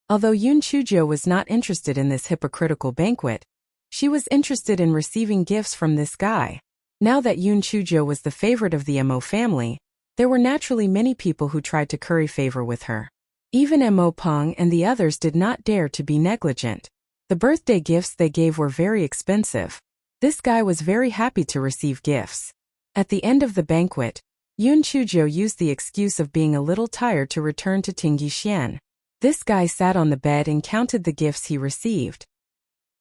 Although Yun Chujo was not interested in this hypocritical banquet, she was interested in receiving gifts from this guy. Now that Yun Chujo was the favorite of the Mo family, there were naturally many people who tried to curry favor with her. Even Mo Peng and the others did not dare to be negligent. The birthday gifts they gave were very expensive. This guy was very happy to receive gifts. At the end of the banquet, Yun Chujo used the excuse of being a little tired to return to Tingyixian. This guy sat on the bed and counted the gifts he received.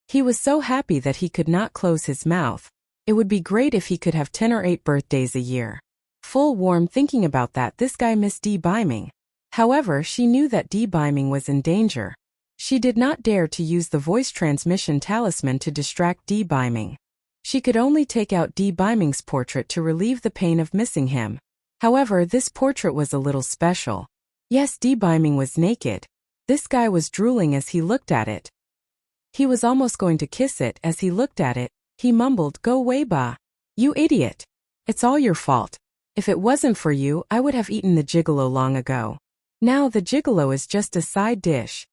He was so happy that he could not close his mouth. It would be great if he could have 10 or 8 birthdays a year. Full warm thinking about that, this guy missed Di Biming. However, she knew that Di Biming was in danger. She did not dare to use the voice transmission talisman to distract Di Biming. She could only take out Di Biming's portrait to relieve the pain of missing him. However, this portrait was a little special. Yes, Di Biming was naked. This guy was drooling as he looked at it. He was almost going to kiss it as he looked at it. He mumbled, "Go away, ba. You idiot. It's all your fault. If it wasn't for you, I would have eaten the gigolo long ago. Now the gigolo is just a side dish."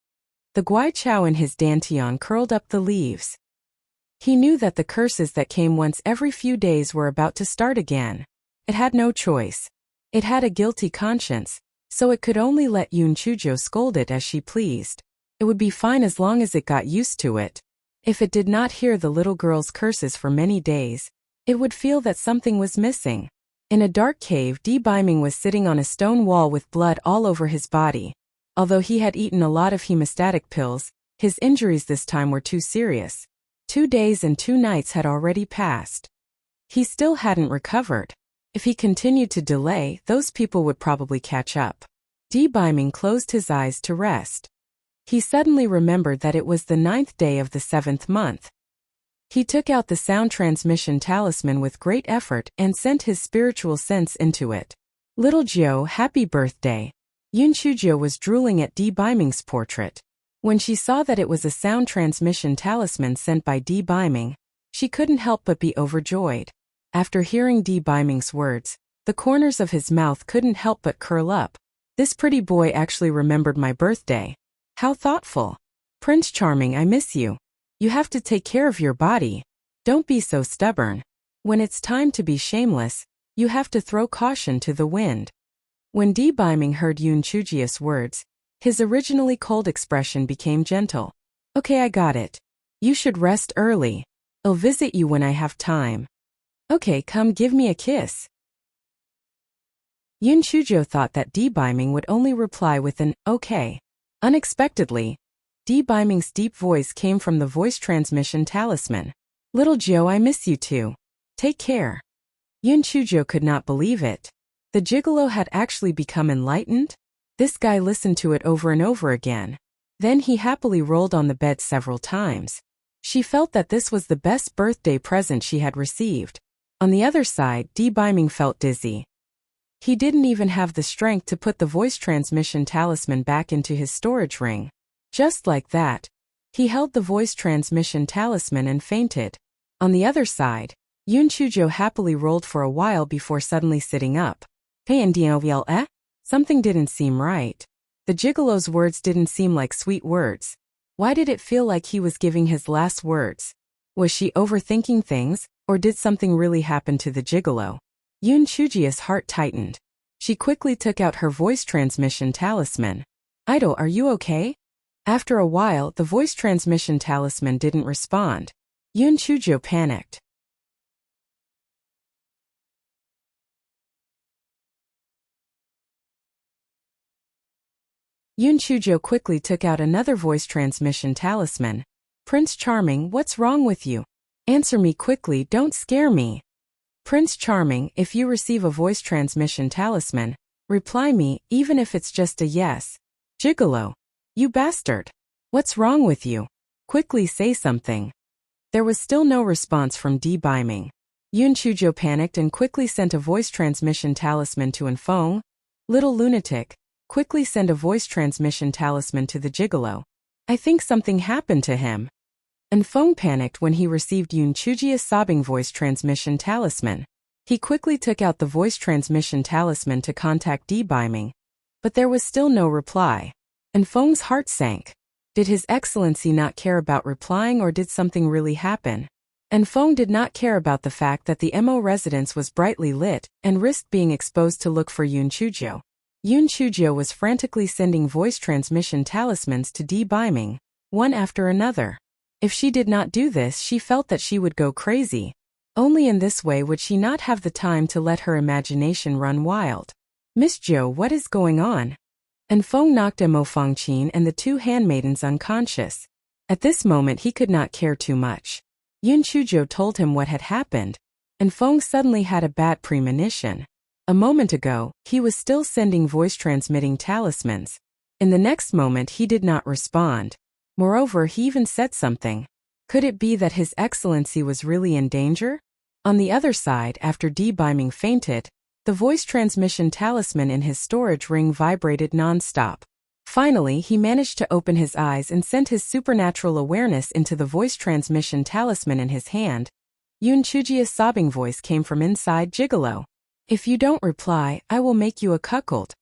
The Guai Chao in his dantian curled up the leaves. He knew that the curses that came once every few days were about to start again. It had no choice. It had a guilty conscience, so it could only let Yun Chujo scold it as she pleased. It would be fine as long as it got used to it. If it did not hear the little girl's curses for many days, it would feel that something was missing. In a dark cave, Di Biming was sitting on a stone wall with blood all over his body. Although he had eaten a lot of hemostatic pills, his injuries this time were too serious. 2 days and 2 nights had already passed. He still hadn't recovered. If he continued to delay, those people would probably catch up. Di Biming closed his eyes to rest. He suddenly remembered that it was the 9th day of the 7th month. He took out the sound transmission talisman with great effort and sent his spiritual sense into it. "Little Jiao, happy birthday." Yun Chujo was drooling at Di Biming's portrait. When she saw that it was a sound transmission talisman sent by Di Biming, she couldn't help but be overjoyed. After hearing Di Biming's words, the corners of his mouth couldn't help but curl up. This pretty boy actually remembered my birthday. How thoughtful. Prince Charming, I miss you. You have to take care of your body. Don't be so stubborn. When it's time to be shameless, you have to throw caution to the wind. When Di Biming heard Yun Chujia's words, his originally cold expression became gentle. "Okay, I got it. You should rest early. I'll visit you when I have time. Okay, come give me a kiss." Yun Chujo thought that Di Biming would only reply with an "okay." Unexpectedly, Di Biming's deep voice came from the voice transmission talisman. "Little Jiao, I miss you too. Take care." Yun Chujo could not believe it. The gigolo had actually become enlightened? This guy listened to it over and over again. Then he happily rolled on the bed several times. She felt that this was the best birthday present she had received. On the other side, Di Biming felt dizzy. He didn't even have the strength to put the voice transmission talisman back into his storage ring. Just like that, he held the voice transmission talisman and fainted. On the other side, Yun Chujo happily rolled for a while before suddenly sitting up. Something didn't seem right. The gigolo's words didn't seem like sweet words. Why did it feel like he was giving his last words? Was she overthinking things, or did something really happen to the gigolo? Yun Chujia's heart tightened. She quickly took out her voice transmission talisman. "Idol, are you okay?" After a while, the voice transmission talisman didn't respond. Yun Chujo panicked. Yun Chujo quickly took out another voice transmission talisman. "Prince Charming, what's wrong with you? Answer me quickly, don't scare me." "Prince Charming, if you receive a voice transmission talisman, reply me, even if it's just a yes." "Gigolo. You bastard. What's wrong with you? Quickly say something." There was still no response from Di Biming. Yun Chujo panicked and quickly sent a voice transmission talisman to Enfeng. "Little lunatic, quickly send a voice transmission talisman to the gigolo. I think something happened to him." Enfeng panicked when he received Yun Chujia's sobbing voice transmission talisman. He quickly took out the voice transmission talisman to contact Di Biming, but there was still no reply. Enfeng's heart sank. Did His Excellency not care about replying, or did something really happen? And Feng did not care about the fact that the Mo residence was brightly lit and risked being exposed to look for Yun Chuzhou. Yun Chuzhou was frantically sending voice transmission talismans to Di Biming, one after another. If she did not do this, she felt that she would go crazy. Only in this way would she not have the time to let her imagination run wild. Miss Zhou, what is going on? And Feng knocked Mo Fangqin and the two handmaidens unconscious. At this moment he could not care too much. Yun Chuzhou told him what had happened, and Feng suddenly had a bad premonition. A moment ago, he was still sending voice-transmitting talismans. In the next moment he did not respond. Moreover, he even said something. Could it be that His Excellency was really in danger? On the other side, after Di Biming fainted, the voice transmission talisman in his storage ring vibrated non-stop. Finally, he managed to open his eyes and sent his supernatural awareness into the voice transmission talisman in his hand. Yun Chuzhou's sobbing voice came from inside Gigolo. If you don't reply, I will make you a cuckold.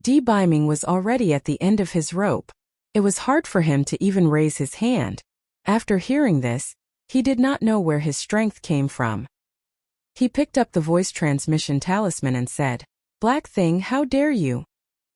Di Biming was already at the end of his rope. It was hard for him to even raise his hand. After hearing this, he did not know where his strength came from. He picked up the voice transmission talisman and said, "Black thing, how dare you?"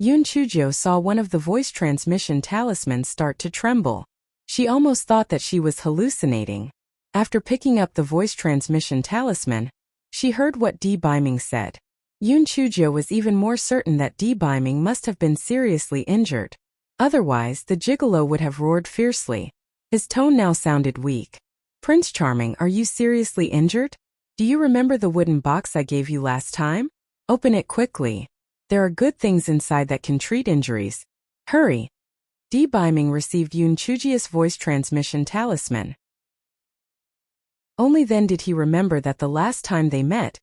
Yun Chuzhou saw one of the voice transmission talismans start to tremble. She almost thought that she was hallucinating. After picking up the voice transmission talisman, she heard what Di Biming said. Yun Chuzhou was even more certain that Di Biming must have been seriously injured. Otherwise, the gigolo would have roared fiercely. His tone now sounded weak. "Prince Charming, are you seriously injured? Do you remember the wooden box I gave you last time? Open it quickly. There are good things inside that can treat injuries. Hurry." Di Biming received Yun Chuzhou's voice transmission talisman. Only then did he remember that the last time they met,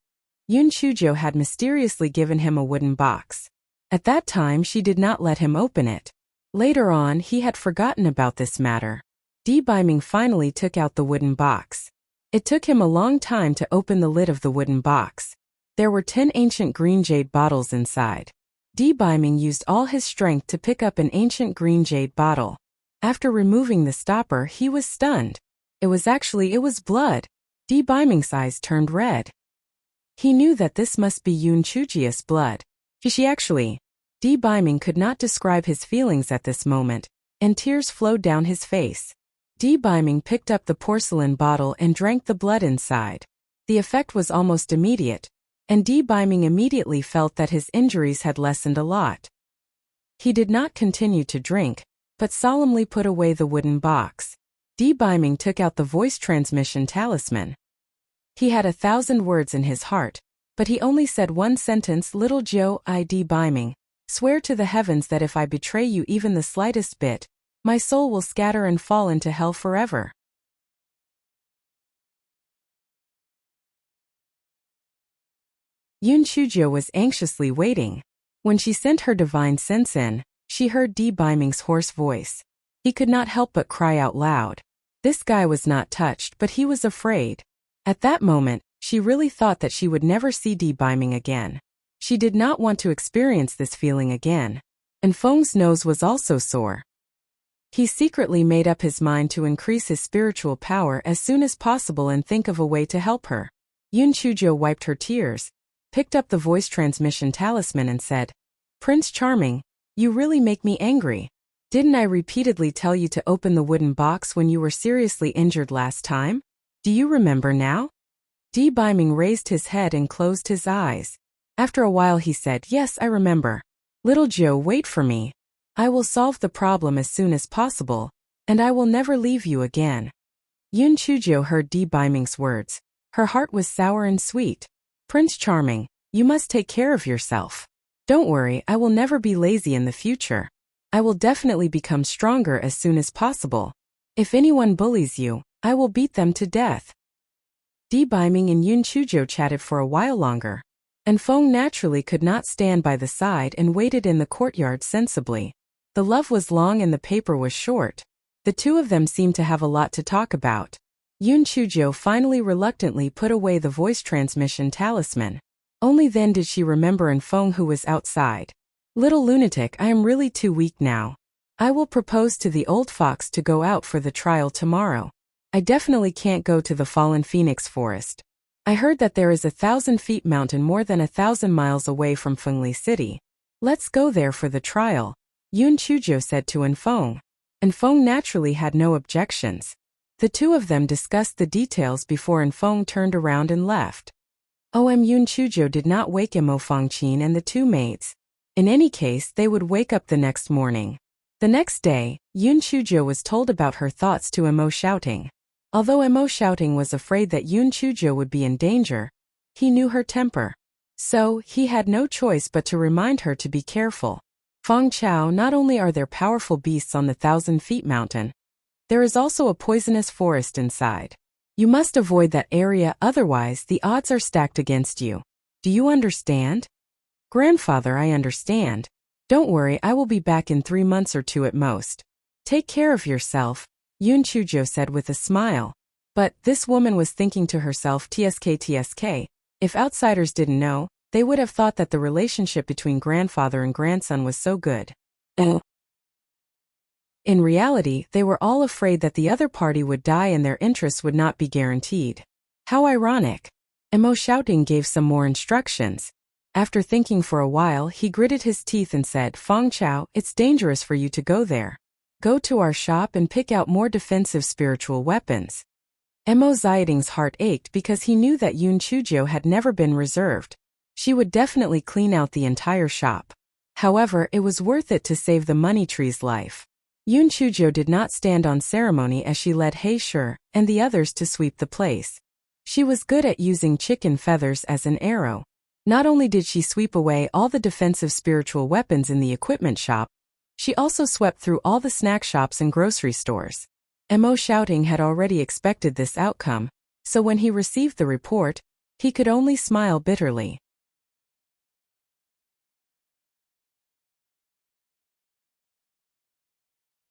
Yun Chuzhou had mysteriously given him a wooden box. At that time she did not let him open it. Later on he had forgotten about this matter. Di Biming finally took out the wooden box. It took him a long time to open the lid of the wooden box. There were 10 ancient green jade bottles inside. Di Biming used all his strength to pick up an ancient green jade bottle. After removing the stopper, he was stunned. It was blood. Di Biming's eyes turned red. He knew that this must be Yun Chuzhou's blood. Di Biming could not describe his feelings at this moment, and tears flowed down his face. Di Biming picked up the porcelain bottle and drank the blood inside. The effect was almost immediate, and Di Biming immediately felt that his injuries had lessened a lot. He did not continue to drink, but solemnly put away the wooden box. Di Biming took out the voice transmission talisman. He had 1,000 words in his heart, but he only said one sentence. "Little Joe, I Di Biming swear to the heavens that if I betray you even the slightest bit, my soul will scatter and fall into hell forever." Yun Chuzhou was anxiously waiting. When she sent her divine sense in, she heard Di Biming's hoarse voice. He could not help but cry out loud. This guy was not touched, but he was afraid. At that moment, she really thought that she would never see Di Biming again. She did not want to experience this feeling again. And Feng's nose was also sore. He secretly made up his mind to increase his spiritual power as soon as possible and think of a way to help her. Yun Chuzhou wiped her tears, picked up the voice transmission talisman and said, "Prince Charming, you really make me angry. Didn't I repeatedly tell you to open the wooden box when you were seriously injured last time? Do you remember now?" Di Biming raised his head and closed his eyes. After a while he said, "Yes, I remember. Little Joe, wait for me. I will solve the problem as soon as possible, and I will never leave you again." Yun Chuzhou heard Di Biming's words. Her heart was sour and sweet. "Prince Charming, you must take care of yourself. Don't worry, I will never be lazy in the future. I will definitely become stronger as soon as possible. If anyone bullies you, I will beat them to death." Di Biming and Yun Chuzhou chatted for a while longer, and Feng naturally could not stand by the side and waited in the courtyard sensibly. The love was long and the paper was short. The two of them seemed to have a lot to talk about. Yun Chuzhou finally reluctantly put away the voice transmission talisman. Only then did she remember Feng, who was outside. "Little lunatic, I am really too weak now. I will propose to the old fox to go out for the trial tomorrow. I definitely can't go to the fallen phoenix forest. I heard that there is 1,000 feet mountain more than 1,000 miles away from Fengli City. Let's go there for the trial, Yun Chujo said to Enfeng. Enfeng naturally had no objections. The two of them discussed the details before Enfeng turned around and left. Yun Chujo did not wake Mo Fangqin and the two maids. In any case, they would wake up the next morning. The next day, Yun Chujo was told about her thoughts to Mo Shouting. Although Mo Shouting was afraid that Yun Chujo would be in danger, he knew her temper. So, he had no choice but to remind her to be careful. Feng Chao, not only are there powerful beasts on the 1,000-feet mountain, there is also a poisonous forest inside. You must avoid that area, otherwise the odds are stacked against you. Do you understand? Grandfather, I understand. Don't worry, I will be back in 3 months or 2 at most. Take care of yourself, Yun Chujo said with a smile. But this woman was thinking to herself, TSK. If outsiders didn't know, they would have thought that the relationship between grandfather and grandson was so good. In reality, they were all afraid that the other party would die and their interests would not be guaranteed. How ironic. Mo Shouting gave some more instructions. After thinking for a while, he gritted his teeth and said, Feng Chao, it's dangerous for you to go there. Go to our shop and pick out more defensive spiritual weapons. Mo Ziyading's heart ached because he knew that Yun Chujo had never been reserved. She would definitely clean out the entire shop. However, it was worth it to save the money tree's life. Yun Chujo did not stand on ceremony as she led He Shi and the others to sweep the place. She was good at using chicken feathers as an arrow. Not only did she sweep away all the defensive spiritual weapons in the equipment shop, she also swept through all the snack shops and grocery stores. Mo Shouting had already expected this outcome, so when he received the report, he could only smile bitterly.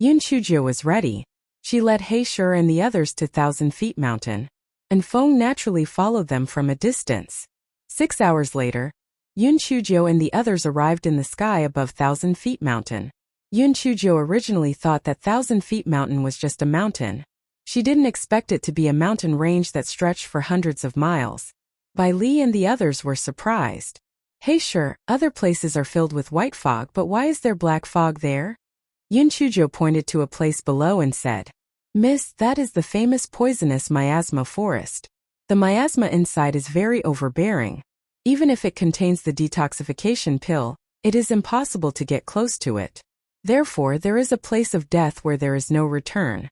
Yun Chujo was ready. She led He Shi and the others to 1,000-feet mountain, and Feng naturally followed them from a distance. 6 hours later, Yun Chujo and the others arrived in the sky above 1,000-feet mountain. Yun Chujo originally thought that 1,000-feet mountain was just a mountain. She didn't expect it to be a mountain range that stretched for hundreds of miles. Bai Li and the others were surprised. Hey sure, other places are filled with white fog, but why is there black fog there? Yun Chujo pointed to a place below and said, Miss, that is the famous poisonous miasma forest. The miasma inside is very overbearing. Even if it contains the detoxification pill, it is impossible to get close to it. Therefore, there is a place of death where there is no return.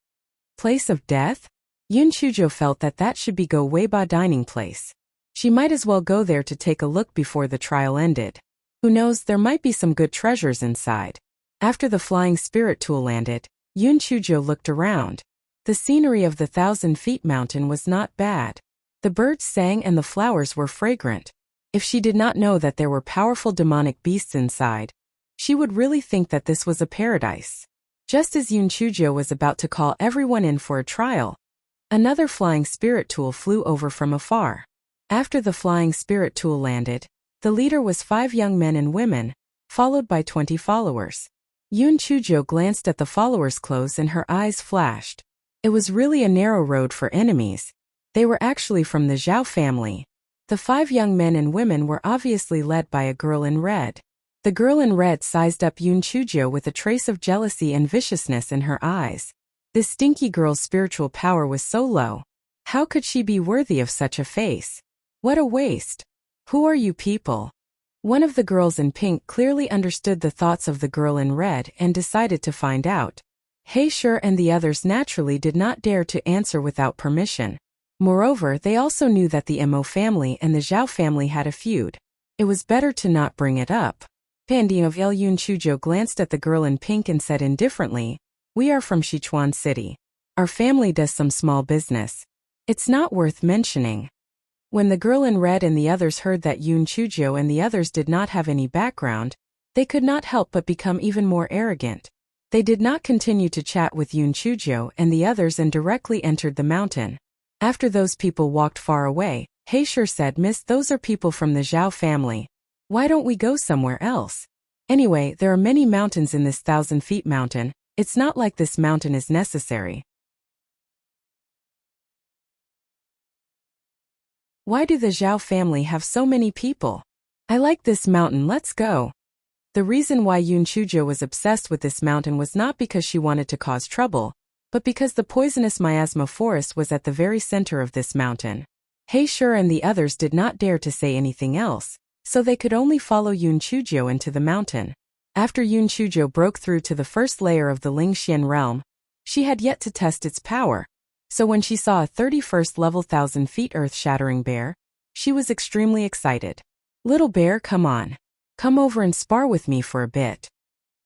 Place of death? Yun Chujo felt that that should be Go Weiba dining place. She might as well go there to take a look before the trial ended. Who knows, there might be some good treasures inside. After the flying spirit tool landed, Yun Chujo looked around. The scenery of the 1,000-feet mountain was not bad. The birds sang and the flowers were fragrant. If she did not know that there were powerful demonic beasts inside, she would really think that this was a paradise. Just as Yun Chujo was about to call everyone in for a trial, another flying spirit tool flew over from afar. After the flying spirit tool landed, the leader was 5 young men and women, followed by 20 followers. Yun Chujo glanced at the followers' clothes and her eyes flashed. It was really a narrow road for enemies. They were actually from the Zhao family. The 5 young men and women were obviously led by a girl in red. The girl in red sized up Yun Chujo with a trace of jealousy and viciousness in her eyes. This stinky girl's spiritual power was so low. How could she be worthy of such a face? What a waste. Who are you people? One of the girls in pink clearly understood the thoughts of the girl in red and decided to find out. He Shi and the others naturally did not dare to answer without permission. Moreover, they also knew that the Mo family and the Zhao family had a feud. It was better to not bring it up. Pandy of El Yun Chujo glanced at the girl in pink and said indifferently, We are from Sichuan City. Our family does some small business. It's not worth mentioning. When the girl in red and the others heard that Yun Chujo and the others did not have any background, they could not help but become even more arrogant. They did not continue to chat with Yun Chujo and the others and directly entered the mountain. After those people walked far away, He Shi said, Miss, those are people from the Zhao family. Why don't we go somewhere else? Anyway, there are many mountains in this 1,000-feet mountain, It's not like this mountain is necessary. Why do the Zhao family have so many people? I like this mountain, let's go. The reason why Yun Chuzhou was obsessed with this mountain was not because she wanted to cause trouble, but because the poisonous miasma forest was at the very center of this mountain. He Shi and the others did not dare to say anything else, so they could only follow Yun Chuzhou into the mountain. After Yun Chuzhou broke through to the first layer of the Lingxian realm, she had yet to test its power. So when she saw a 31st level 1,000 feet earth-shattering bear, she was extremely excited. Little bear, come on. Come over and spar with me for a bit.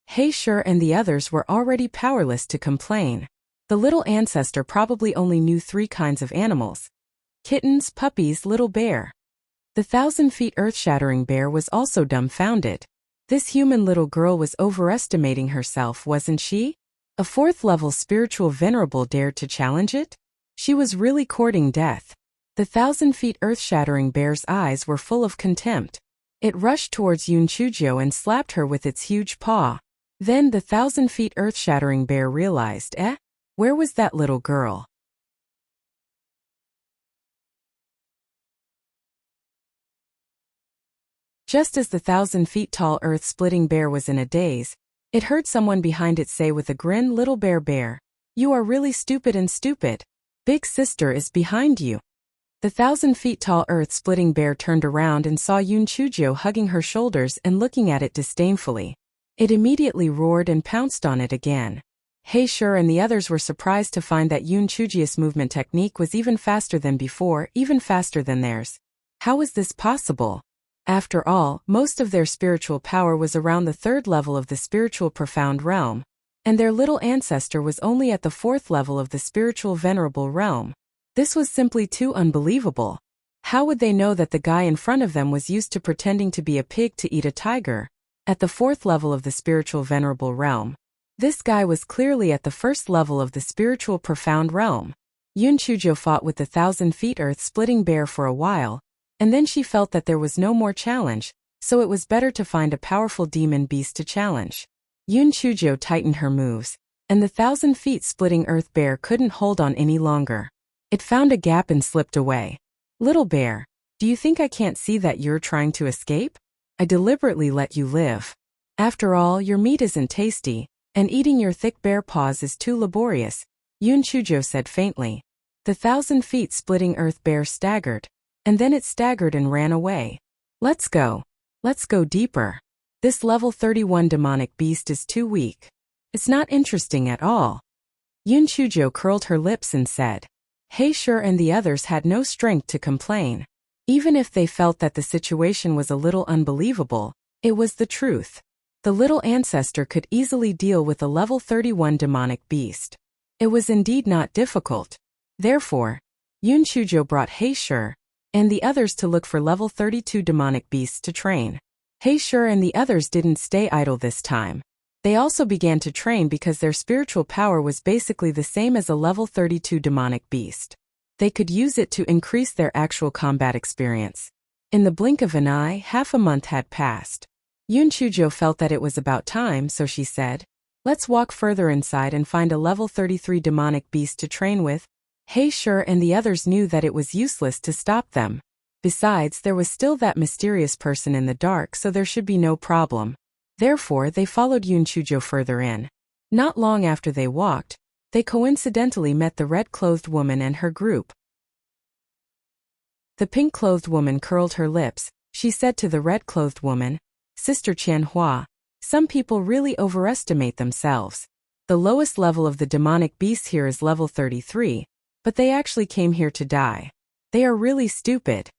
He Shi and the others were already powerless to complain. The little ancestor probably only knew 3 kinds of animals: kittens, puppies, little bear. The 1,000 feet earth-shattering bear was also dumbfounded. This human little girl was overestimating herself, wasn't she? A 4th level spiritual venerable dared to challenge it? She was really courting death. The 1,000 feet earth-shattering bear's eyes were full of contempt. It rushed towards Yun Chuzhou and slapped her with its huge paw. Then the 1,000 feet earth-shattering bear realized, where was that little girl? Just as the 1,000 feet tall earth-splitting bear was in a daze, it heard someone behind it say with a grin, "Little bear, you are really stupid and stupid. Big sister is behind you." The 1,000 feet tall earth-splitting bear turned around and saw Yun Chuzhou hugging her shoulders and looking at it disdainfully. It immediately roared and pounced on it again. He Shi and the others were surprised to find that Yun Chuzhou's movement technique was even faster than before, even faster than theirs. How was this possible? After all, most of their spiritual power was around the 3rd level of the spiritual profound realm, and their little ancestor was only at the 4th level of the spiritual venerable realm. This was simply too unbelievable. How would they know that the guy in front of them was used to pretending to be a pig to eat a tiger? At the 4th level of the spiritual venerable realm, this guy was clearly at the 1st level of the spiritual profound realm. Yun Chuzhou fought with the 1,000 feet earth-splitting bear for a while, and then she felt that there was no more challenge, so it was better to find a powerful demon beast to challenge. Yun Chuzhou tightened her moves, and the 1,000 feet splitting earth bear couldn't hold on any longer. It found a gap and slipped away. Little bear, do you think I can't see that you're trying to escape? I deliberately let you live. After all, your meat isn't tasty, and eating your thick bear paws is too laborious, Yun Chuzhou said faintly. The 1,000 feet splitting earth bear staggered, and then it staggered and ran away. Let's go. Let's go deeper. This level 31 demonic beast is too weak. It's not interesting at all. Yun Chuzhou curled her lips and said. He Shi and the others had no strength to complain. Even if they felt that the situation was a little unbelievable, it was the truth. The little ancestor could easily deal with a level 31 demonic beast. It was indeed not difficult. Therefore, Yun Chuzhou brought He Shi and the others to look for level 32 demonic beasts to train. He Shi and the others didn't stay idle this time. They also began to train because their spiritual power was basically the same as a level 32 demonic beast. They could use it to increase their actual combat experience. In the blink of an eye, half a month had passed. Yun Chuzhou felt that it was about time, so she said, "Let's walk further inside and find a level 33 demonic beast to train with." He Shi and the others knew that it was useless to stop them. Besides, there was still that mysterious person in the dark, so there should be no problem. Therefore, they followed Yun Chuzhou further in. Not long after they walked, they coincidentally met the red-clothed woman and her group. The pink-clothed woman curled her lips. She said to the red-clothed woman, "Sister Qianhua, some people really overestimate themselves. The lowest level of the demonic beasts here is level 33, but they actually came here to die. They are really stupid."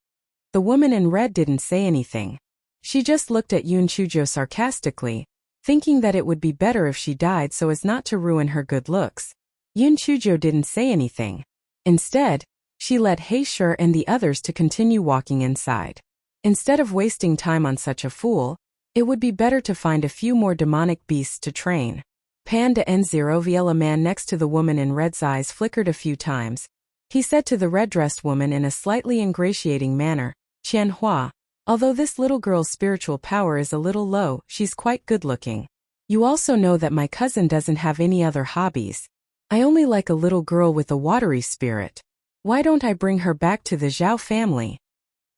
The woman in red didn't say anything. She just looked at Yun Chuzhou sarcastically, thinking that it would be better if she died so as not to ruin her good looks. Yun Chuzhou didn't say anything. Instead, she led He Shi and the others to continue walking inside. Instead of wasting time on such a fool, it would be better to find a few more demonic beasts to train. Panda N0VL, a man next to the woman in red's eyes flickered a few times. He said to the red-dressed woman in a slightly ingratiating manner, "Qianhua, although this little girl's spiritual power is a little low, she's quite good-looking. You also know that my cousin doesn't have any other hobbies. I only like a little girl with a watery spirit. Why don't I bring her back to the Zhao family?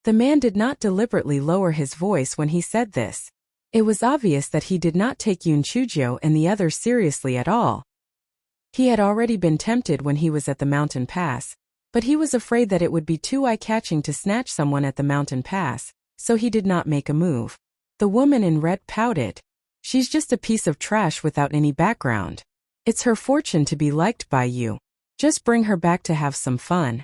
The man did not deliberately lower his voice when he said this. It was obvious that he did not take Yun Chuzhou and the others seriously at all. He had already been tempted when he was at the mountain pass, but he was afraid that it would be too eye-catching to snatch someone at the mountain pass, so he did not make a move. The woman in red pouted. She's just a piece of trash without any background. It's her fortune to be liked by you. Just bring her back to have some fun.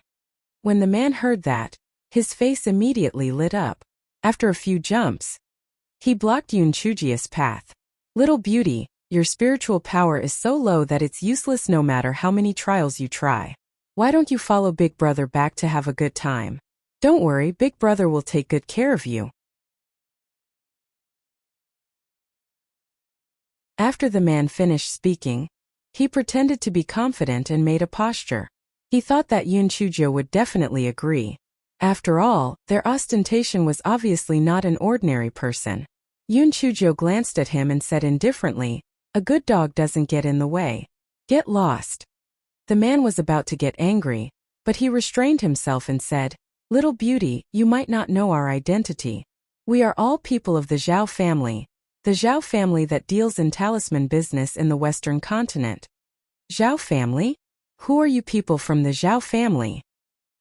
When the man heard that, his face immediately lit up. After a few jumps, he blocked Yun Chuzhou's path. Little beauty, your spiritual power is so low that it's useless no matter how many trials you try. Why don't you follow Big Brother back to have a good time? Don't worry, Big Brother will take good care of you. After the man finished speaking, he pretended to be confident and made a posture. He thought that Yun Chuzhou would definitely agree. After all, their ostentation was obviously not an ordinary person. Yun Chuzhou glanced at him and said indifferently, "A good dog doesn't get in the way. Get lost." The man was about to get angry, but he restrained himself and said, "Little beauty, you might not know our identity. We are all people of the Zhao family, the Zhao family that deals in talisman business in the Western continent." Zhao family? Who are you people from the Zhao family?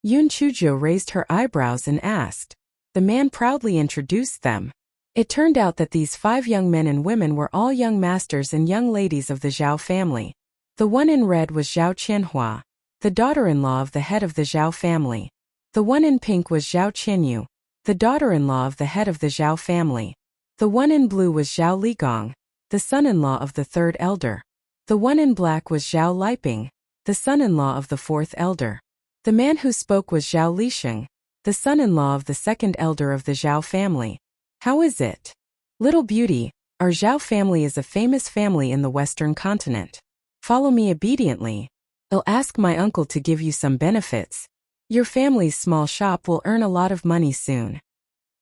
Yun Chuzhou raised her eyebrows and asked. The man proudly introduced them. It turned out that these 5 young men and women were all young masters and young ladies of the Zhao family. The one in red was Zhao Qianhua, the daughter-in-law of the head of the Zhao family. The one in pink was Zhao Qinyu, the daughter-in-law of the head of the Zhao family. The one in blue was Zhao Ligong, the son-in-law of the 3rd elder. The one in black was Zhao Liping, the son-in-law of the 4th elder. The man who spoke was Zhao Lisheng, the son-in-law of the 2nd elder of the Zhao family. How is it? Little beauty, our Zhao family is a famous family in the Western continent. Follow me obediently. I'll ask my uncle to give you some benefits. Your family's small shop will earn a lot of money soon.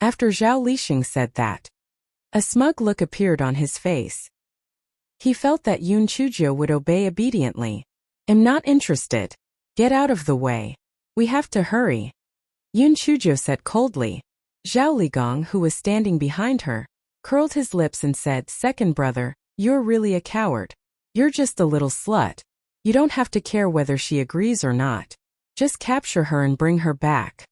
After Zhao Lisheng said that, a smug look appeared on his face. He felt that Yun Chuzhou would obey obediently. "I'm not interested. Get out of the way. We have to hurry." Yun Chuzhou said coldly. Zhao Ligong, who was standing behind her, curled his lips and said, "Second brother, you're really a coward. You're just a little slut. You don't have to care whether she agrees or not. Just capture her and bring her back."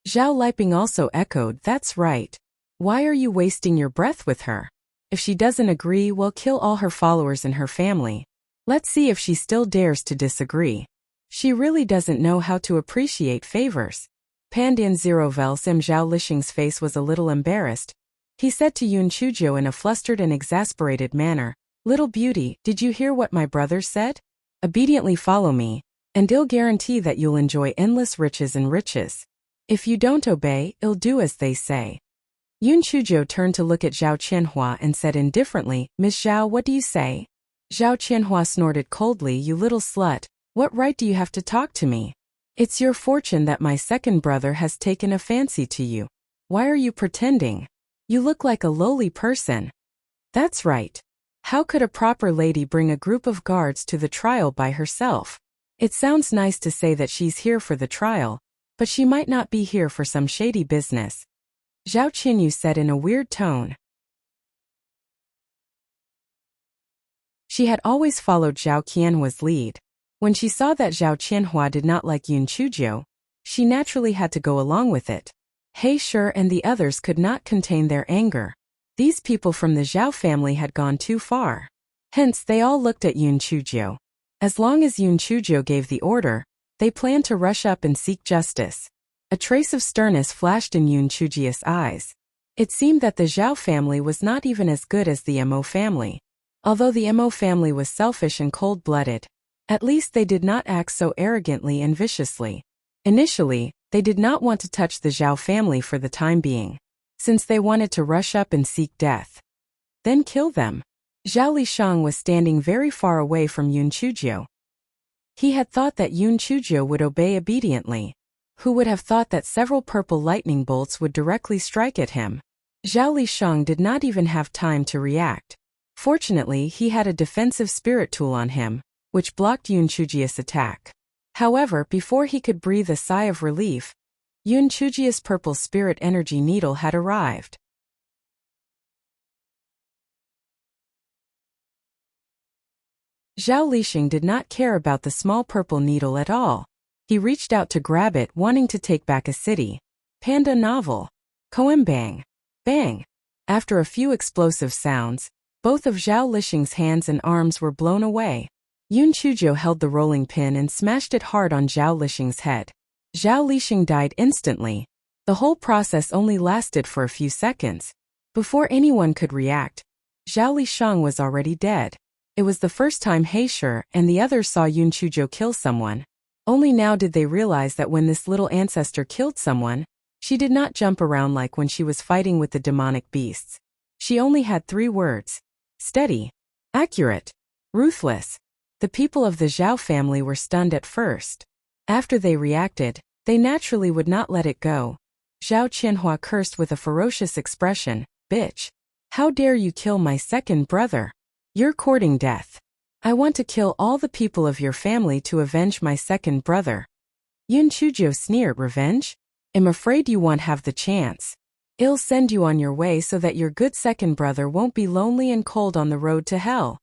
Zhao Liping also echoed, "That's right. Why are you wasting your breath with her? If she doesn't agree, we'll kill all her followers and her family. Let's see if she still dares to disagree. She really doesn't know how to appreciate favors." Pandian Zerovelsim Zhao Lisheng's face was a little embarrassed. He said to Yun Chuzhou in a flustered and exasperated manner, "Little beauty, did you hear what my brother said? Obediently follow me, and I'll guarantee that you'll enjoy endless riches and riches. If you don't obey, I'll do as they say." Yun Chuzhou turned to look at Zhao Qianhua and said indifferently, "Miss Zhao, what do you say?" Zhao Qianhua snorted coldly, "You little slut, what right do you have to talk to me? It's your fortune that my 2nd brother has taken a fancy to you. Why are you pretending? You look like a lowly person." "That's right. How could a proper lady bring a group of guards to the trial by herself? It sounds nice to say that she's here for the trial, but she might not be here for some shady business," Zhao Qinyu said in a weird tone. She had always followed Zhao Qianhua's lead. When she saw that Zhao Qianhua did not like Yun Chuzhou, she naturally had to go along with it. He Shi and the others could not contain their anger. These people from the Zhao family had gone too far. Hence they all looked at Yun Chuzhou. As long as Yun Chuzhou gave the order, they planned to rush up and seek justice. A trace of sternness flashed in Yun Chuzhou's eyes. It seemed that the Zhao family was not even as good as the Mo family. Although the Mo family was selfish and cold-blooded, at least they did not act so arrogantly and viciously. Initially, they did not want to touch the Zhao family for the time being, since they wanted to rush up and seek death. Then kill them. Zhao Lisheng was standing very far away from Yun Chuzhou. He had thought that Yun Chuzhou would obey obediently. Who would have thought that several purple lightning bolts would directly strike at him? Zhao Lisheng did not even have time to react. Fortunately, he had a defensive spirit tool on him, which blocked Yun Chujia's attack. However, before he could breathe a sigh of relief, Yun Chujia's purple spirit energy needle had arrived. Zhao Lixing did not care about the small purple needle at all. He reached out to grab it, wanting to take back a city. Panda novel. Koem bang. Bang. After a few explosive sounds, both of Zhao Lixing's hands and arms were blown away. Yun Chujiu held the rolling pin and smashed it hard on Zhao Lixing's head. Zhao Lixing died instantly. The whole process only lasted for a few seconds. Before anyone could react, Zhao Lixing was already dead. It was the first time He Shi and the others saw Yun Chujiu kill someone. Only now did they realize that when this little ancestor killed someone, she did not jump around like when she was fighting with the demonic beasts. She only had 3 words: steady, accurate, ruthless. The people of the Zhao family were stunned at first. After they reacted, they naturally would not let it go. Zhao Qianhua cursed with a ferocious expression, "Bitch! How dare you kill my second brother? You're courting death. I want to kill all the people of your family to avenge my second brother." Yun Chujiu sneered, "Revenge? I'm afraid you won't have the chance. I'll send you on your way so that your good second brother won't be lonely and cold on the road to hell."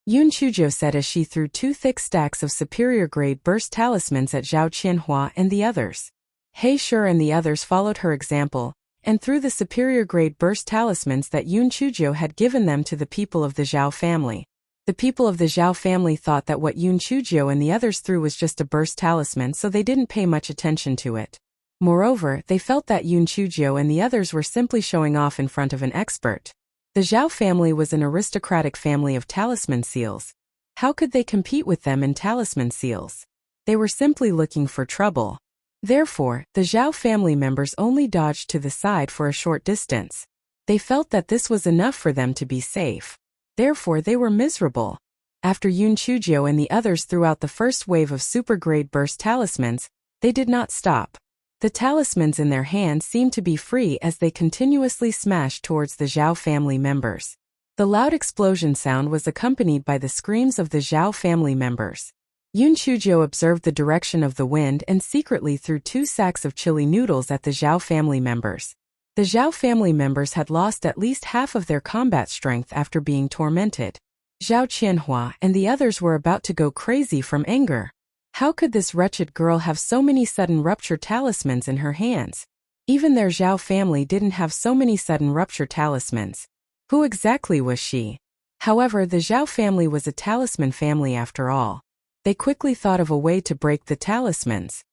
Yun Chujiu said as she threw 2 thick stacks of superior-grade burst talismans at Zhao Qianhua and the others. He Shi and the others followed her example, and threw the superior-grade burst talismans that Yun Chujiu had given them to the people of the Zhao family. The people of the Zhao family thought that what Yun Chujiu and the others threw was just a burst talisman, so they didn't pay much attention to it. Moreover, they felt that Yun Chujiu and the others were simply showing off in front of an expert. The Zhao family was an aristocratic family of talisman seals. How could they compete with them in talisman seals? They were simply looking for trouble. Therefore, the Zhao family members only dodged to the side for a short distance. They felt that this was enough for them to be safe. Therefore, they were miserable. After Yun Chujiu and the others threw out the first wave of super-grade burst talismans, they did not stop. The talismans in their hands seemed to be free as they continuously smashed towards the Zhao family members. The loud explosion sound was accompanied by the screams of the Zhao family members. Yun Chujiu observed the direction of the wind and secretly threw 2 sacks of chili noodles at the Zhao family members. The Zhao family members had lost at least half of their combat strength after being tormented. Zhao Qianhua and the others were about to go crazy from anger. How could this wretched girl have so many sudden rupture talismans in her hands? Even their Zhao family didn't have so many sudden rupture talismans. Who exactly was she? However, the Zhao family was a talisman family after all. They quickly thought of a way to break the talismans.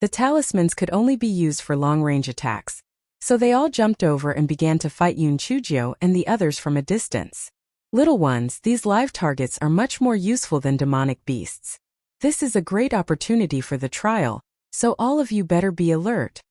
The talismans could only be used for long-range attacks, so they all jumped over and began to fight Yun Chujiu and the others from a distance. Little ones, these live targets are much more useful than demonic beasts. This is a great opportunity for the trial, so all of you better be alert.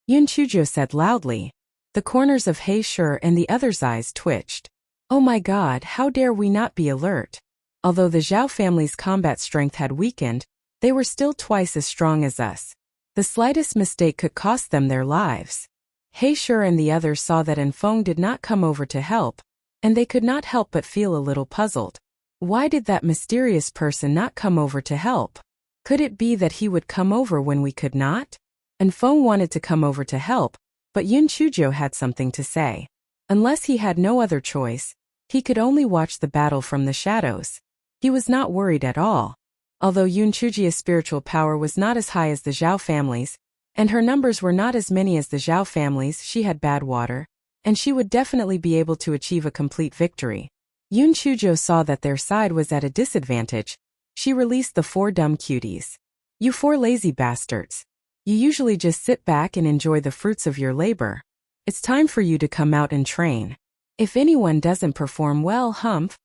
Yun Chujiu said loudly. The corners of He Shi and the others' eyes twitched. Oh my god, how dare we not be alert? Although the Zhao family's combat strength had weakened, they were still twice as strong as us. The slightest mistake could cost them their lives. He Shi and the others saw that Enfeng did not come over to help, and they could not help but feel a little puzzled. Why did that mysterious person not come over to help? Could it be that he would come over when we could not? Enfeng wanted to come over to help, but Yun Chujiu had something to say. Unless he had no other choice, he could only watch the battle from the shadows. He was not worried at all. Although Yun Chujia's spiritual power was not as high as the Zhao family's, and her numbers were not as many as the Zhao family's, she had bad water, and she would definitely be able to achieve a complete victory. Yun Chujiu saw that their side was at a disadvantage. She released the 4 dumb cuties. You 4 lazy bastards. You usually just sit back and enjoy the fruits of your labor. It's time for you to come out and train. If anyone doesn't perform well, humph.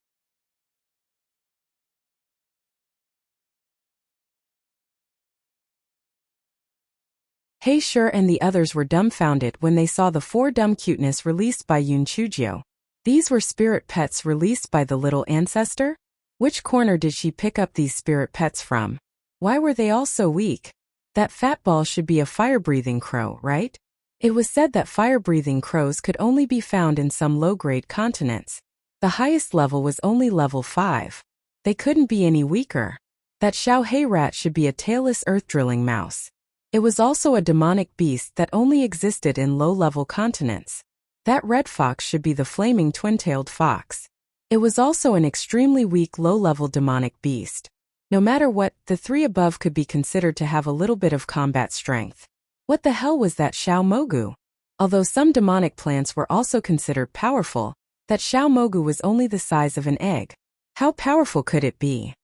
He Shi and the others were dumbfounded when they saw the 4 dumb cuteness released by Yun Chujiu. These were spirit pets released by the little ancestor? Which corner did she pick up these spirit pets from? Why were they all so weak? That fat ball should be a fire-breathing crow, right? It was said that fire-breathing crows could only be found in some low-grade continents. The highest level was only level 5. They couldn't be any weaker. That Xiaohei rat should be a tailless earth-drilling mouse. It was also a demonic beast that only existed in low-level continents. That red fox should be the flaming twin-tailed fox. It was also an extremely weak low-level demonic beast. No matter what, the three above could be considered to have a little bit of combat strength. What the hell was that Xiao Mogu? Although some demonic plants were also considered powerful, that Xiao Mogu was only the size of an egg. How powerful could it be?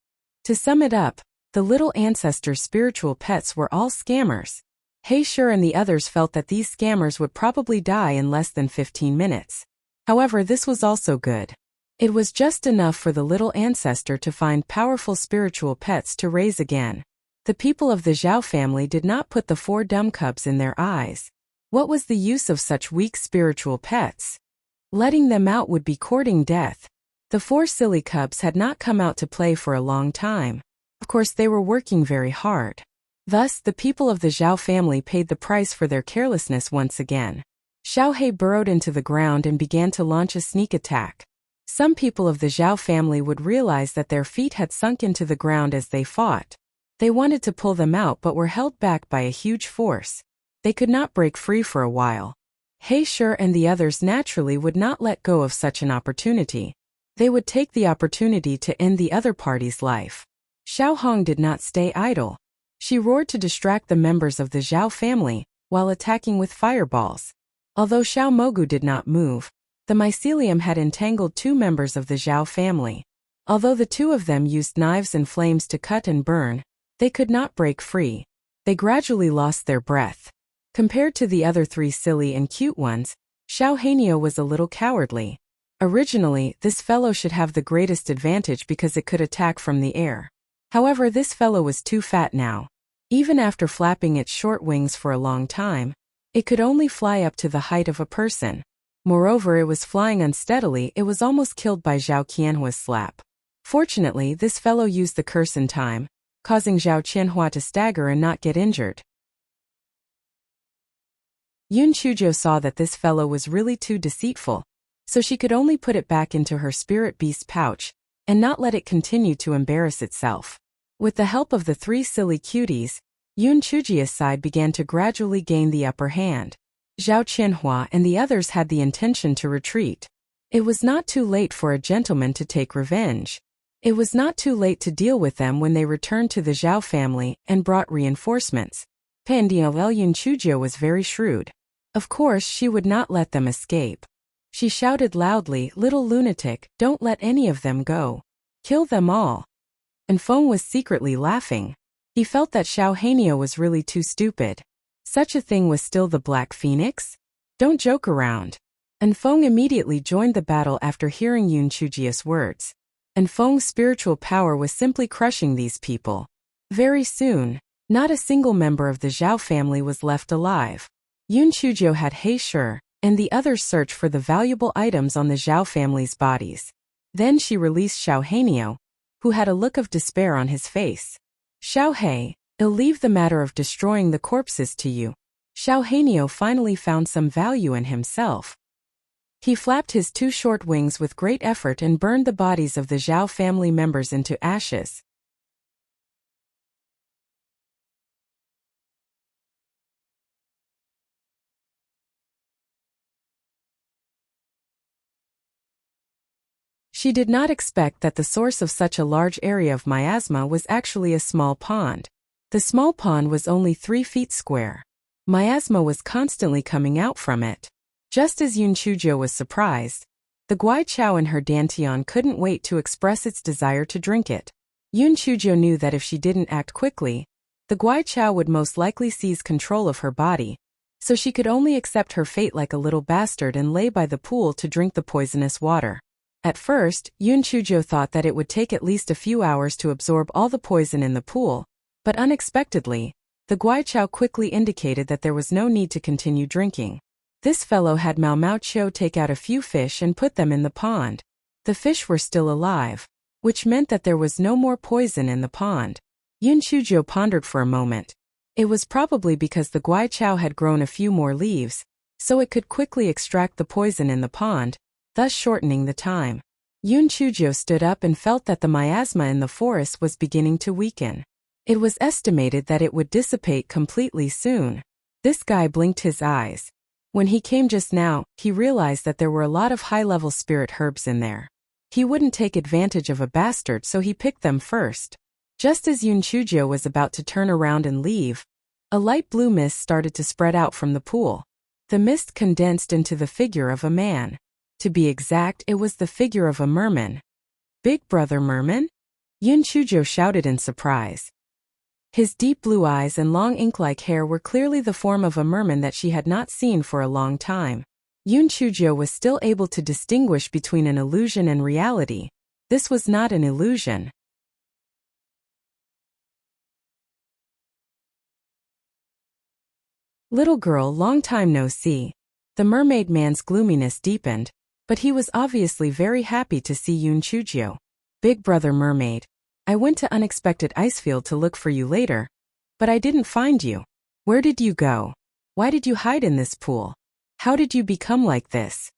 To sum it up, the little ancestors' spiritual pets were all scammers. He Shi and the others felt that these scammers would probably die in less than 15 minutes. However, this was also good. It was just enough for the little ancestor to find powerful spiritual pets to raise again. The people of the Zhao family did not put the 4 dumb cubs in their eyes. What was the use of such weak spiritual pets? Letting them out would be courting death. The 4 silly cubs had not come out to play for a long time. Of course, they were working very hard. Thus, the people of the Zhao family paid the price for their carelessness once again. Xiaohei burrowed into the ground and began to launch a sneak attack. Some people of the Zhao family would realize that their feet had sunk into the ground as they fought. They wanted to pull them out but were held back by a huge force. They could not break free for a while. He Shi and the others naturally would not let go of such an opportunity. They would take the opportunity to end the other party's life. Xiao Hong did not stay idle. She roared to distract the members of the Zhao family, while attacking with fireballs. Although Xiao Mogu did not move, the mycelium had entangled 2 members of the Zhao family. Although the 2 of them used knives and flames to cut and burn, they could not break free. They gradually lost their breath. Compared to the other 3 silly and cute ones, Xiao Hanio was a little cowardly. Originally, this fellow should have the greatest advantage because it could attack from the air. However, this fellow was too fat now. Even after flapping its short wings for a long time, it could only fly up to the height of a person. Moreover, it was flying unsteadily. It was almost killed by Zhao Qianhua's slap. Fortunately, this fellow used the curse in time, causing Zhao Qianhua to stagger and not get injured. Yun Chuzhou saw that this fellow was really too deceitful, so she could only put it back into her spirit beast pouch, and not let it continue to embarrass itself. With the help of the 3 silly cuties, Yun Chuzhia's side began to gradually gain the upper hand. Zhao Qianhua and the others had the intention to retreat. It was not too late for a gentleman to take revenge. It was not too late to deal with them when they returned to the Zhao family and brought reinforcements. Pandiao Yun Chuzhou was very shrewd. Of course, she would not let them escape. She shouted loudly, "Little lunatic, don't let any of them go. Kill them all." And Feng was secretly laughing. He felt that Xiao Hanio was really too stupid. Such a thing was still the Black Phoenix? Don't joke around. And Feng immediately joined the battle after hearing Yun Chuzhia's words. And Feng's spiritual power was simply crushing these people. Very soon, not a single member of the Zhao family was left alive. Yun Chuzhou had He Shi and the others search for the valuable items on the Zhao family's bodies. Then she released Xiao Hanio, who had a look of despair on his face. "Xiao He, I'll leave the matter of destroying the corpses to you." Xiao Hanio finally found some value in himself. He flapped his 2 short wings with great effort and burned the bodies of the Zhao family members into ashes. She did not expect that the source of such a large area of miasma was actually a small pond. The small pond was only 3 feet square. Miasma was constantly coming out from it. Just as Yun Chuzhou was surprised, the Guai Chao in her dantian couldn't wait to express its desire to drink it. Yun Chuzhou knew that if she didn't act quickly, the Guai Chao would most likely seize control of her body, so she could only accept her fate like a little bastard and lay by the pool to drink the poisonous water. At first, Yun Chuzhou thought that it would take at least a few hours to absorb all the poison in the pool, but unexpectedly, the Guai Chao quickly indicated that there was no need to continue drinking. This fellow had Mao Mao Chiu take out a few fish and put them in the pond. The fish were still alive, which meant that there was no more poison in the pond. Yun Chuzhou pondered for a moment. It was probably because the Guai Chao had grown a few more leaves, so it could quickly extract the poison in the pond, thus shortening the time. Yun Chujo stood up and felt that the miasma in the forest was beginning to weaken. It was estimated that it would dissipate completely soon. This guy blinked his eyes. When he came just now, he realized that there were a lot of high-level spirit herbs in there. He wouldn't take advantage of a bastard, so he picked them first. Just as Yun Chujo was about to turn around and leave, a light blue mist started to spread out from the pool. The mist condensed into the figure of a man. To be exact, it was the figure of a merman. Big Brother Merman? Yun Chujo shouted in surprise. His deep blue eyes and long ink-like hair were clearly the form of a merman that she had not seen for a long time. Yun Chujo was still able to distinguish between an illusion and reality. This was not an illusion. Little girl, long time no see. The mermaid man's gloominess deepened, but he was obviously very happy to see Yun Chujo. Big Brother Mermaid, I went to unexpected Icefield to look for you later, but I didn't find you. Where did you go? Why did you hide in this pool? How did you become like this?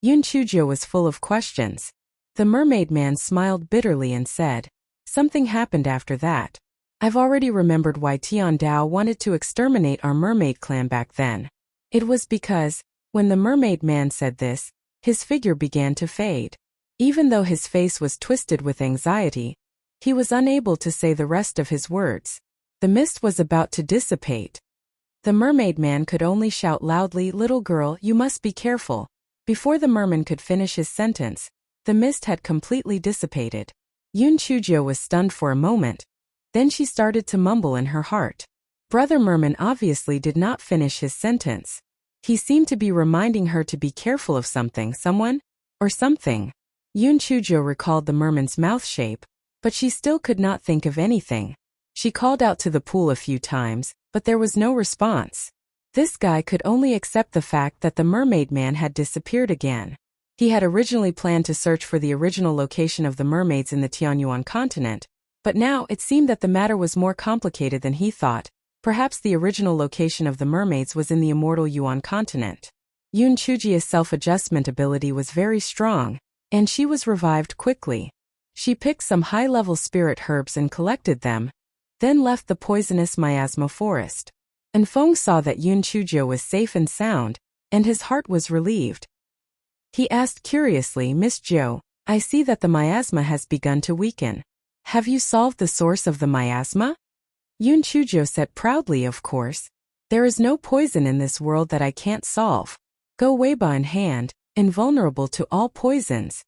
Yun Chujo was full of questions. The mermaid man smiled bitterly and said, something happened after that. I've already remembered why Tian Dao wanted to exterminate our mermaid clan back then. It was because, when the mermaid man said this, his figure began to fade. Even though his face was twisted with anxiety, he was unable to say the rest of his words. The mist was about to dissipate. The mermaid man could only shout loudly, little girl, you must be careful. Before the merman could finish his sentence, the mist had completely dissipated. Yun Chujo was stunned for a moment. Then she started to mumble in her heart. Brother Merman obviously did not finish his sentence. He seemed to be reminding her to be careful of something, someone, or something. Yun Chujo recalled the merman's mouth shape, but she still could not think of anything. She called out to the pool a few times, but there was no response. This guy could only accept the fact that the mermaid man had disappeared again. He had originally planned to search for the original location of the mermaids in the Tianyuan continent, but now it seemed that the matter was more complicated than he thought. Perhaps the original location of the mermaids was in the immortal Yuan continent. Yun Chujia's self-adjustment ability was very strong, and she was revived quickly. She picked some high-level spirit herbs and collected them, then left the poisonous miasma forest. And Feng saw that Yun Chujo was safe and sound, and his heart was relieved. He asked curiously, Miss Jo, I see that the miasma has begun to weaken. Have you solved the source of the miasma? Yun Chujo said proudly, of course. There is no poison in this world that I can't solve. Go Weiba in hand, invulnerable to all poisons.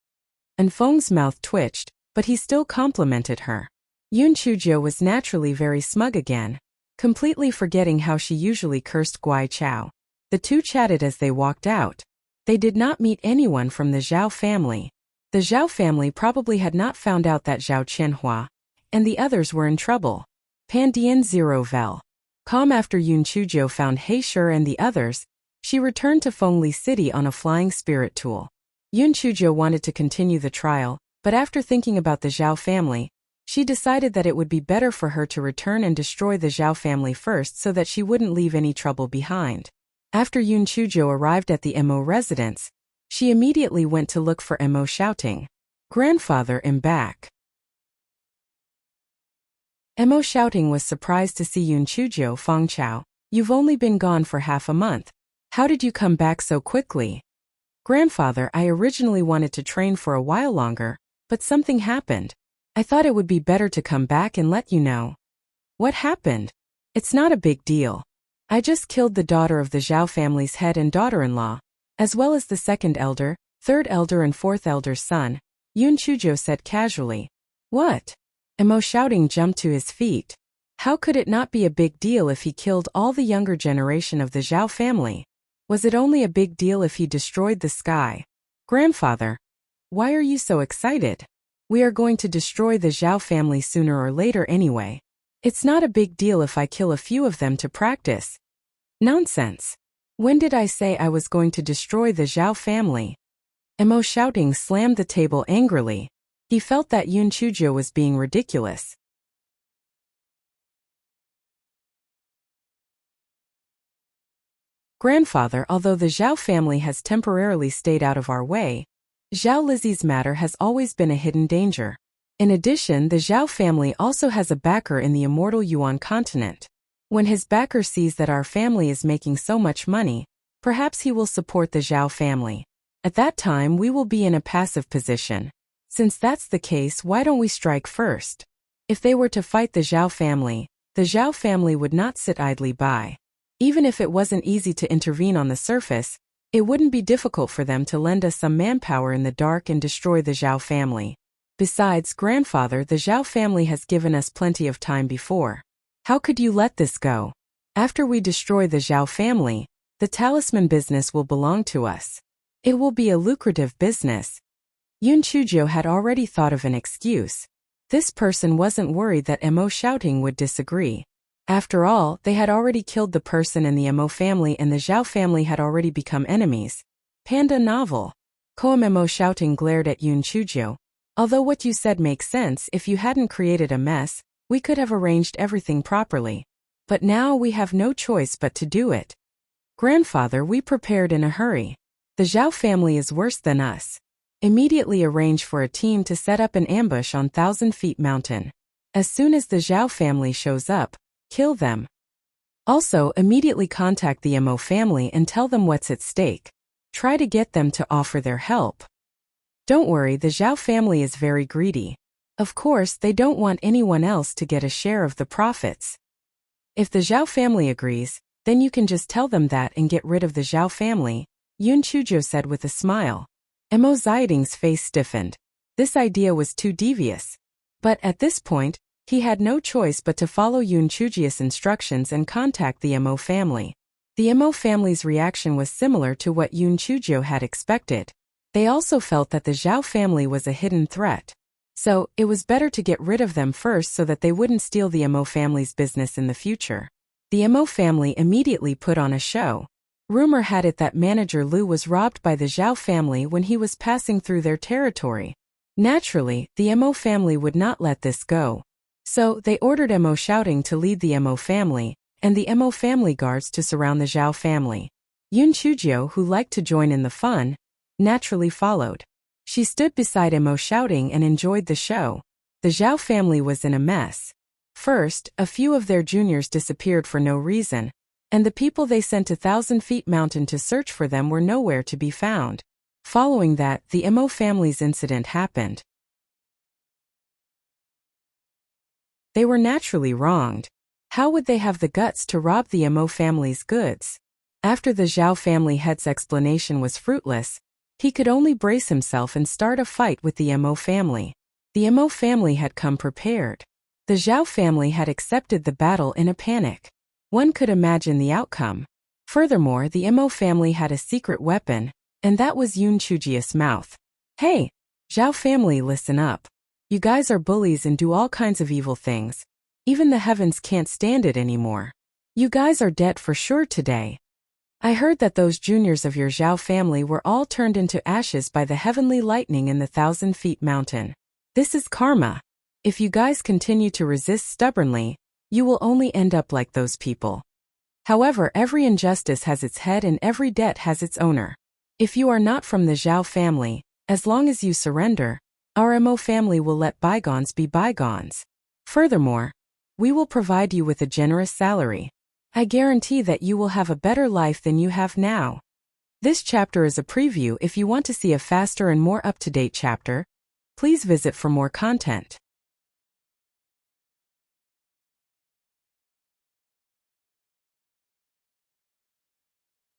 And Feng's mouth twitched, but he still complimented her. Yun Chujo was naturally very smug again, completely forgetting how she usually cursed Guai Chao. The two chatted as they walked out. They did not meet anyone from the Zhao family. The Zhao family probably had not found out that Zhao Qianhua and the others were in trouble. Pandian Zero Vel. Calm after Yun Chujo found He Shi and the others, she returned to Fengli City on a flying spirit tool. Yun Chujo wanted to continue the trial, but after thinking about the Zhao family, she decided that it would be better for her to return and destroy the Zhao family first so that she wouldn't leave any trouble behind. After Yun Chujo arrived at the Mo residence, she immediately went to look for Mo, shouting, Grandfather, embark. Mo shouting was surprised to see Yun Chujo. Feng Chao, you've only been gone for half a month. How did you come back so quickly? Grandfather, I originally wanted to train for a while longer, but something happened. I thought it would be better to come back and let you know. What happened? It's not a big deal. I just killed the daughter of the Zhao family's head and daughter-in-law, as well as the second elder, third elder and fourth elder's son, Yun Chujo said casually. What? Mo shouting jumped to his feet. How could it not be a big deal if he killed all the younger generation of the Zhao family? Was it only a big deal if he destroyed the sky? Grandfather, why are you so excited? We are going to destroy the Zhao family sooner or later anyway. It's not a big deal if I kill a few of them to practice. Nonsense. When did I say I was going to destroy the Zhao family? Mo shouting slammed the table angrily. He felt that Yun Chujo was being ridiculous. Grandfather, although the Zhao family has temporarily stayed out of our way, Zhao Lizi's matter has always been a hidden danger. In addition, the Zhao family also has a backer in the immortal Yuan continent. When his backer sees that our family is making so much money, perhaps he will support the Zhao family. At that time, we will be in a passive position. Since that's the case, why don't we strike first? If they were to fight the Zhao family would not sit idly by. Even if it wasn't easy to intervene on the surface, it wouldn't be difficult for them to lend us some manpower in the dark and destroy the Zhao family. Besides, Grandfather, the Zhao family has given us plenty of time before. How could you let this go? After we destroy the Zhao family, the talisman business will belong to us. It will be a lucrative business. Yun Chuzhou had already thought of an excuse. This person wasn't worried that Mo Shouting would disagree. After all, they had already killed the person in the Mo family and the Zhao family had already become enemies. Panda novel. Mo Shouting glared at Yun Chuzhou. Although what you said makes sense, if you hadn't created a mess, we could have arranged everything properly. But now we have no choice but to do it. Grandfather, we prepared in a hurry. The Zhao family is worse than us. Immediately arrange for a team to set up an ambush on 1,000 Feet Mountain. As soon as the Zhao family shows up, kill them. Also, immediately contact the Mo family and tell them what's at stake. Try to get them to offer their help. Don't worry, the Zhao family is very greedy. Of course, they don't want anyone else to get a share of the profits. If the Zhao family agrees, then you can just tell them that and get rid of the Zhao family, Yun Chuzhou said with a smile. Mo Ziding's face stiffened. This idea was too devious. But at this point, he had no choice but to follow Yun Chuzhou's instructions and contact the Mo family. The Mo family's reaction was similar to what Yun Chuzhou had expected. They also felt that the Zhao family was a hidden threat. So, it was better to get rid of them first so that they wouldn't steal the Mo family's business in the future. The Mo family immediately put on a show. Rumor had it that manager Lu was robbed by the Zhao family when he was passing through their territory. Naturally, the Mo family would not let this go. So, they ordered Mo Shouting to lead the Mo family, and the Mo family guards to surround the Zhao family. Yun Chuzhou, who liked to join in the fun, naturally followed. She stood beside Mo Shouting and enjoyed the show. The Zhao family was in a mess. First, a few of their juniors disappeared for no reason, and the people they sent to 1,000 Feet Mountain to search for them were nowhere to be found. Following that, the Mo family's incident happened. They were naturally wronged. How would they have the guts to rob the Mo family's goods? After the Zhao family head's explanation was fruitless, he could only brace himself and start a fight with the Mo family. The Mo family had come prepared. The Zhao family had accepted the battle in a panic. One could imagine the outcome. Furthermore, the Mo family had a secret weapon, and that was Yun Chuzhou's mouth. Hey, Zhao family, listen up. You guys are bullies and do all kinds of evil things. Even the heavens can't stand it anymore. You guys are dead for sure today. I heard that those juniors of your Zhao family were all turned into ashes by the heavenly lightning in the 1,000 Feet Mountain. This is karma. If you guys continue to resist stubbornly, you will only end up like those people. However, every injustice has its head and every debt has its owner. If you are not from the Zhao family, as long as you surrender, our Mo family will let bygones be bygones. Furthermore, we will provide you with a generous salary. I guarantee that you will have a better life than you have now. This chapter is a preview. If you want to see a faster and more up-to-date chapter, please visit for more content.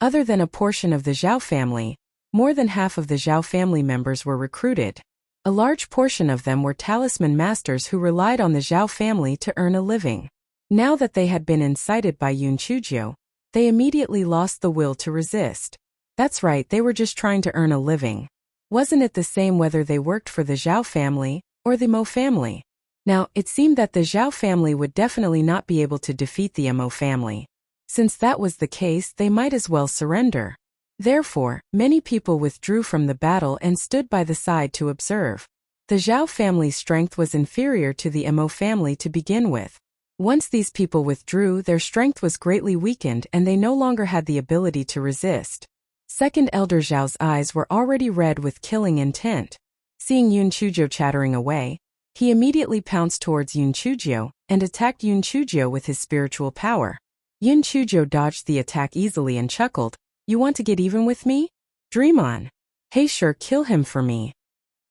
Other than a portion of the Zhao family, more than half of the Zhao family members were recruited. A large portion of them were talisman masters who relied on the Zhao family to earn a living. Now that they had been incited by Yun Chuzhou, they immediately lost the will to resist. That's right, they were just trying to earn a living. Wasn't it the same whether they worked for the Zhao family or the Mo family? Now, it seemed that the Zhao family would definitely not be able to defeat the Mo family. Since that was the case, they might as well surrender. Therefore, many people withdrew from the battle and stood by the side to observe. The Zhao family's strength was inferior to the Mo family to begin with. Once these people withdrew, their strength was greatly weakened and they no longer had the ability to resist. Second Elder Zhao's eyes were already red with killing intent. Seeing Yun Chuzhou chattering away, he immediately pounced towards Yun Chuzhou and attacked Yun Chuzhou with his spiritual power. Yun Chuzhou dodged the attack easily and chuckled, "You want to get even with me? Dream on. Hey sure, kill him for me."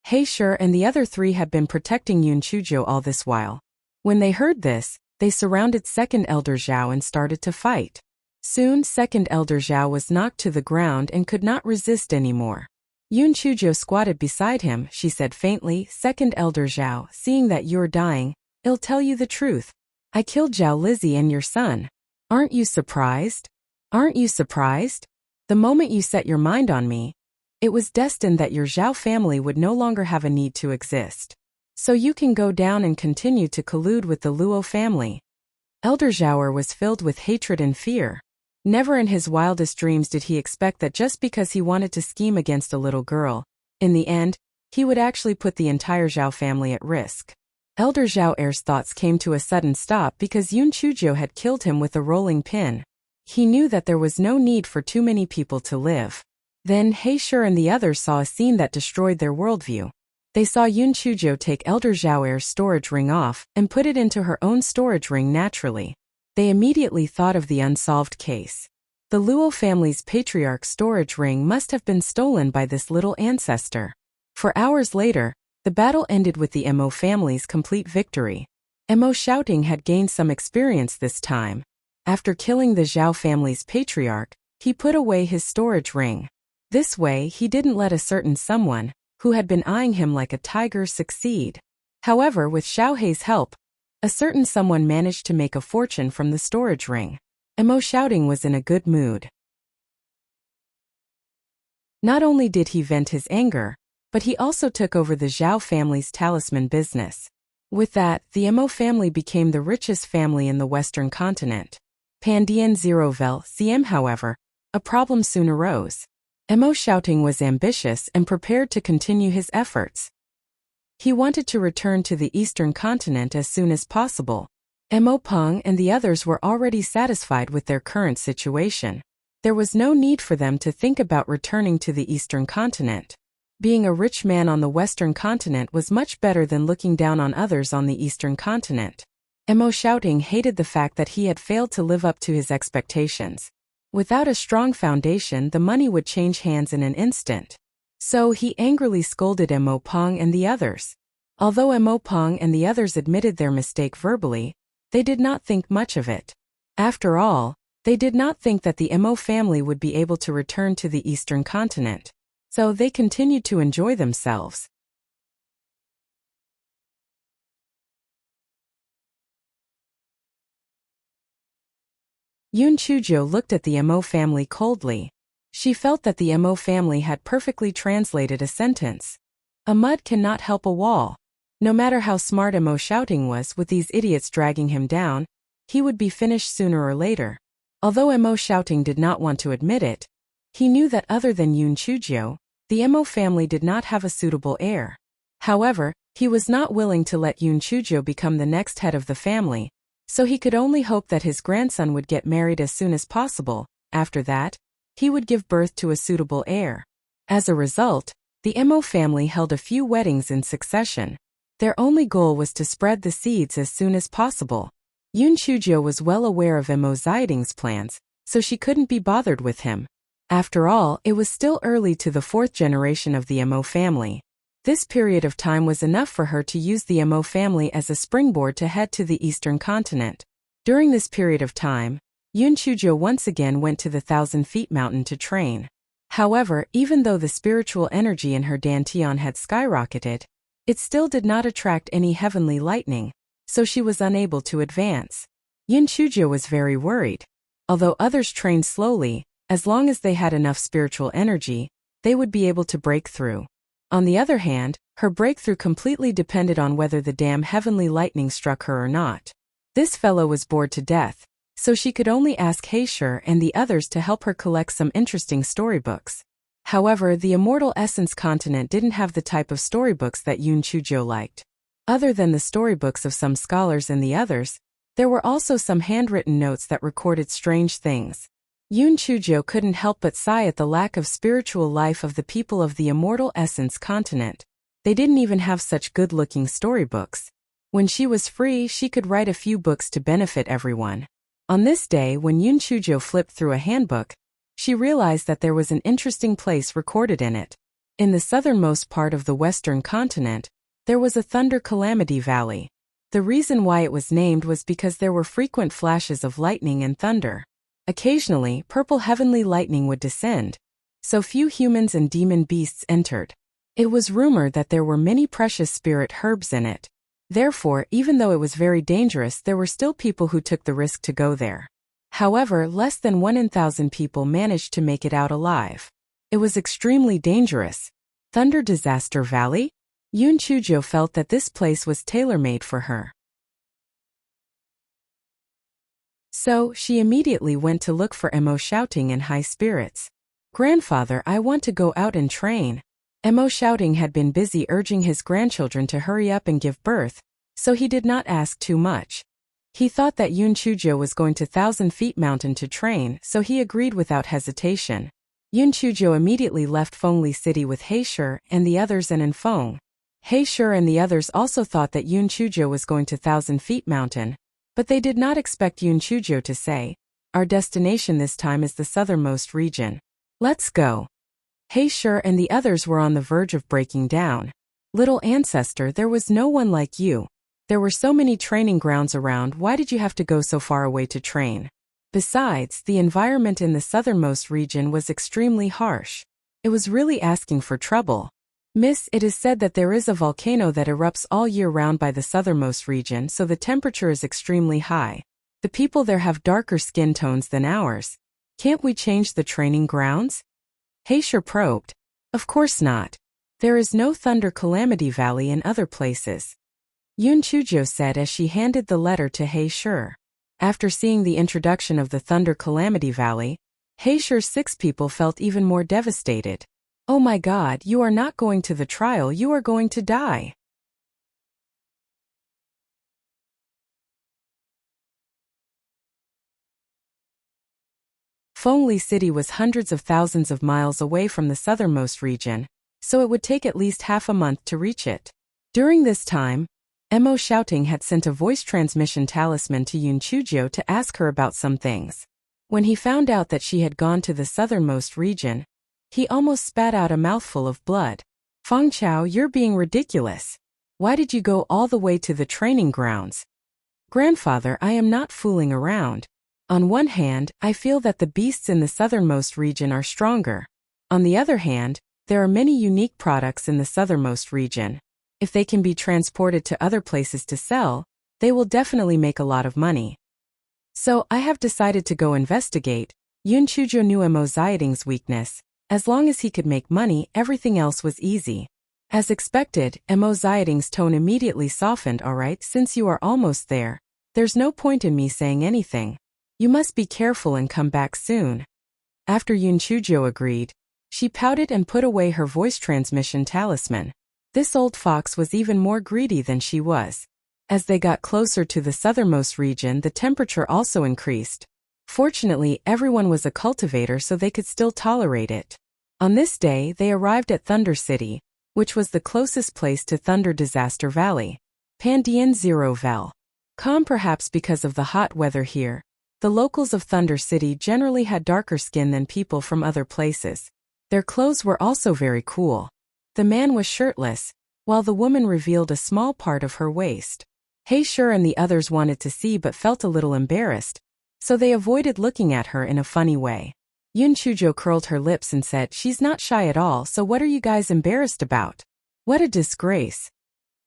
Hey sure and the other three had been protecting Yun Chuzhou all this while. When they heard this, they surrounded Second Elder Zhao and started to fight. Soon Second Elder Zhao was knocked to the ground and could not resist anymore. Yun Chuzhou squatted beside him. She said faintly, "Second Elder Zhao, seeing that you're dying, I'll tell you the truth. I killed Zhao Lizzie and your son. Aren't you surprised? Aren't you surprised? The moment you set your mind on me, it was destined that your Zhao family would no longer have a need to exist. So you can go down and continue to collude with the Luo family." Elder Zhaoer was filled with hatred and fear. Never in his wildest dreams did he expect that just because he wanted to scheme against a little girl, in the end, he would actually put the entire Zhao family at risk. Elder Zhaoer's thoughts came to a sudden stop because Yun Chuzhou had killed him with a rolling pin. He knew that there was no need for too many people to live. Then He Shi and the others saw a scene that destroyed their worldview. They saw Yun Chuzhou take Elder Zhaoer's storage ring off and put it into her own storage ring naturally. They immediately thought of the unsolved case. The Luo family's patriarch's storage ring must have been stolen by this little ancestor. For hours later, the battle ended with the Mo family's complete victory. Mo Shouting had gained some experience this time. After killing the Zhao family's patriarch, he put away his storage ring. This way, he didn't let a certain someone, who had been eyeing him like a tiger, succeed. However, with Xiao Hei's help, a certain someone managed to make a fortune from the storage ring. Mo Shouting was in a good mood. Not only did he vent his anger, but he also took over the Zhao family's talisman business. With that, the Mo family became the richest family in the Western continent. Pandian Zerovel CM, however, a problem soon arose. Mo Shouting was ambitious and prepared to continue his efforts. He wanted to return to the Eastern continent as soon as possible. Mo Peng and the others were already satisfied with their current situation. There was no need for them to think about returning to the Eastern continent. Being a rich man on the Western continent was much better than looking down on others on the Eastern continent. Mo Shouting hated the fact that he had failed to live up to his expectations. Without a strong foundation, the money would change hands in an instant. So he angrily scolded Mo Peng and the others. Although Mo Peng and the others admitted their mistake verbally, they did not think much of it. After all, they did not think that the Mo family would be able to return to the Eastern continent. So they continued to enjoy themselves. Yun Chuzhou looked at the Mo family coldly. She felt that the Mo family had perfectly translated a sentence. A mud cannot help a wall. No matter how smart Mo Shouting was, with these idiots dragging him down, he would be finished sooner or later. Although Mo Shouting did not want to admit it, he knew that other than Yun Chuzhou, the Mo family did not have a suitable heir. However, he was not willing to let Yun Chuzhou become the next head of the family, so he could only hope that his grandson would get married as soon as possible. After that, he would give birth to a suitable heir. As a result, the Mo family held a few weddings in succession. Their only goal was to spread the seeds as soon as possible. Yun Chuzhou was well aware of Mo Ziding's plans, so she couldn't be bothered with him. After all, it was still early to the fourth generation of the Mo family. This period of time was enough for her to use the Mo family as a springboard to head to the Eastern continent. During this period of time, Yun Chuzhou once again went to the 1,000-feet mountain to train. However, even though the spiritual energy in her dantian had skyrocketed, it still did not attract any heavenly lightning, so she was unable to advance. Yun Chuzhou was very worried. Although others trained slowly, as long as they had enough spiritual energy, they would be able to break through. On the other hand, her breakthrough completely depended on whether the damn heavenly lightning struck her or not. This fellow was bored to death, so she could only ask He Shi and the others to help her collect some interesting storybooks. However, the Immortal Essence continent didn't have the type of storybooks that Yun Chuzhou liked. Other than the storybooks of some scholars and the others, There were also some handwritten notes that recorded strange things. Yoon Chujo couldn't help but sigh at the lack of spiritual life of the people of the Immortal Essence continent. They didn't even have such good-looking storybooks. When she was free, she could write a few books to benefit everyone. On this day, when Yoon Chujo flipped through a handbook, she realized that there was an interesting place recorded in it. In the southernmost part of the western continent, there was a thunder calamity valley. The reason why it was named was because there were frequent flashes of lightning and thunder. Occasionally, purple heavenly lightning would descend, so few humans and demon beasts entered. It was rumored that there were many precious spirit herbs in it. Therefore, even though it was very dangerous, there were still people who took the risk to go there. However, less than 1 in 1,000 people managed to make it out alive. It was extremely dangerous. Thunder Disaster Valley? Yoon Chujo felt that this place was tailor-made for her. So, she immediately went to look for Emo, shouting in high spirits. "Grandfather, I want to go out and train." Emo shouting had been busy urging his grandchildren to hurry up and give birth, so he did not ask too much. He thought that Yoon Chujo was going to 1,000 Feet Mountain to train, so he agreed without hesitation. Yoon Chujo immediately left Fengli City with Haeshir and the others and in Feng. Haeshir and the others also thought that Yoon Chujo was going to 1,000 Feet Mountain, but they did not expect Yoon Chujo to say, "Our destination this time is the southernmost region. Let's go." Haeshir and the others were on the verge of breaking down. "Little ancestor, there was no one like you. There were so many training grounds around, why did you have to go so far away to train? Besides, the environment in the southernmost region was extremely harsh. It was really asking for trouble. Miss, it is said that there is a volcano that erupts all year round by the southernmost region, so the temperature is extremely high. The people there have darker skin tones than ours. Can't we change the training grounds?" Haeshir probed. "Of course not. There is no Thunder Calamity Valley in other places," Yoon Chujo said as she handed the letter to Haeshir. After seeing the introduction of the Thunder Calamity Valley, Haeshir's 6 people felt even more devastated. "Oh my God, you are not going to the trial, you are going to die." Fengli City was hundreds of thousands of miles away from the southernmost region, so it would take at least half a month to reach it. During this time, Emo shouting had sent a voice transmission talisman to Yoon Chujo to ask her about some things. When he found out that she had gone to the southernmost region, he almost spat out a mouthful of blood. "Feng Chao, you're being ridiculous. Why did you go all the way to the training grounds?" "Grandfather, I am not fooling around. On one hand, I feel that the beasts in the southernmost region are stronger. On the other hand, there are many unique products in the southernmost region. If they can be transported to other places to sell, they will definitely make a lot of money. So I have decided to go investigate." Yoon Chujo knew Emo Ziyading's weakness. As long as he could make money, everything else was easy. As expected, Emo Ziyading's tone immediately softened. "Alright, since you are almost there, there's no point in me saying anything. You must be careful and come back soon." After Yoon Chujo agreed, she pouted and put away her voice transmission talisman. This old fox was even more greedy than she was. As they got closer to the southernmost region, the temperature also increased. Fortunately, everyone was a cultivator, so they could still tolerate it. On this day, they arrived at Thunder City, which was the closest place to Thunder Disaster Valley. Pandien Zero Vel. Calm, perhaps because of the hot weather here. The locals of Thunder City generally had darker skin than people from other places. Their clothes were also very cool. The man was shirtless, while the woman revealed a small part of her waist. Haeshir and the others wanted to see but felt a little embarrassed, so they avoided looking at her in a funny way. Yoon Chujo curled her lips and said, "She's not shy at all, so what are you guys embarrassed about? What a disgrace."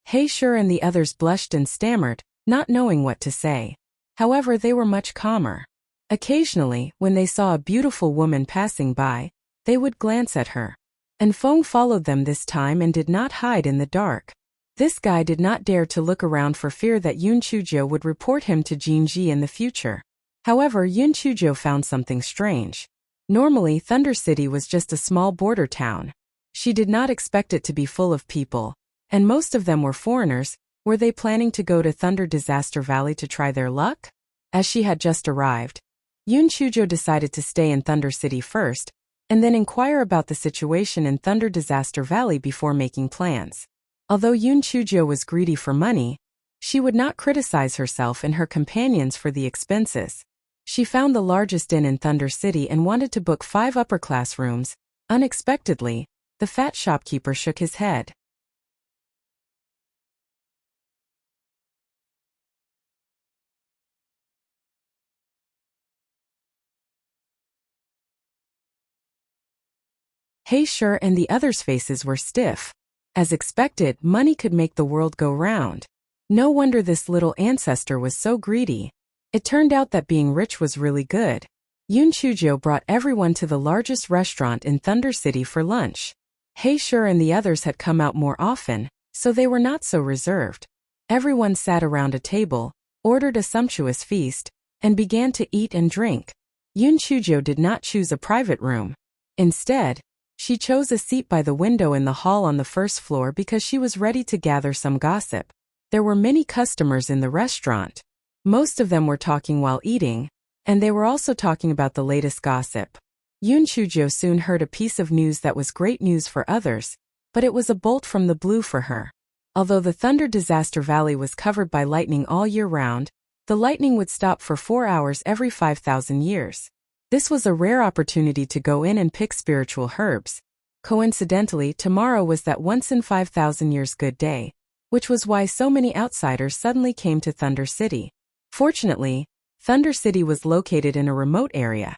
Haeshir and the others blushed and stammered, not knowing what to say. However, they were much calmer. Occasionally, when they saw a beautiful woman passing by, they would glance at her. And Feng followed them this time and did not hide in the dark. This guy did not dare to look around for fear that Yoon Chujo would report him to Jinji in the future. However, Yoon Chujo found something strange. Normally, Thunder City was just a small border town. She did not expect it to be full of people, and most of them were foreigners, Were they planning to go to Thunder Disaster Valley to try their luck? As she had just arrived, Yoon Chujo decided to stay in Thunder City first, and then inquire about the situation in Thunder Disaster Valley before making plans. Although Yoon Chujo was greedy for money, she would not criticize herself and her companions for the expenses. She found the largest inn in Thunder City and wanted to book 5 upper-class rooms. Unexpectedly, the fat shopkeeper shook his head. Hae-shur and the others' faces were stiff. As expected, money could make the world go round. No wonder this little ancestor was so greedy. It turned out that being rich was really good. Yoon Chujo brought everyone to the largest restaurant in Thunder City for lunch. Hae-shur and the others had come out more often, so they were not so reserved. Everyone sat around a table, ordered a sumptuous feast, and began to eat and drink. Yoon Chujo did not choose a private room. Instead, she chose a seat by the window in the hall on the first floor because she was ready to gather some gossip. There were many customers in the restaurant. Most of them were talking while eating, and they were also talking about the latest gossip. Yoon Chujo soon heard a piece of news that was great news for others, but it was a bolt from the blue for her. Although the Thunder Disaster Valley was covered by lightning all year round, the lightning would stop for 4 hours every 5,000 years. This was a rare opportunity to go in and pick spiritual herbs. Coincidentally, tomorrow was that once in 5,000 years good day, which was why so many outsiders suddenly came to Thunder City. Fortunately, Thunder City was located in a remote area,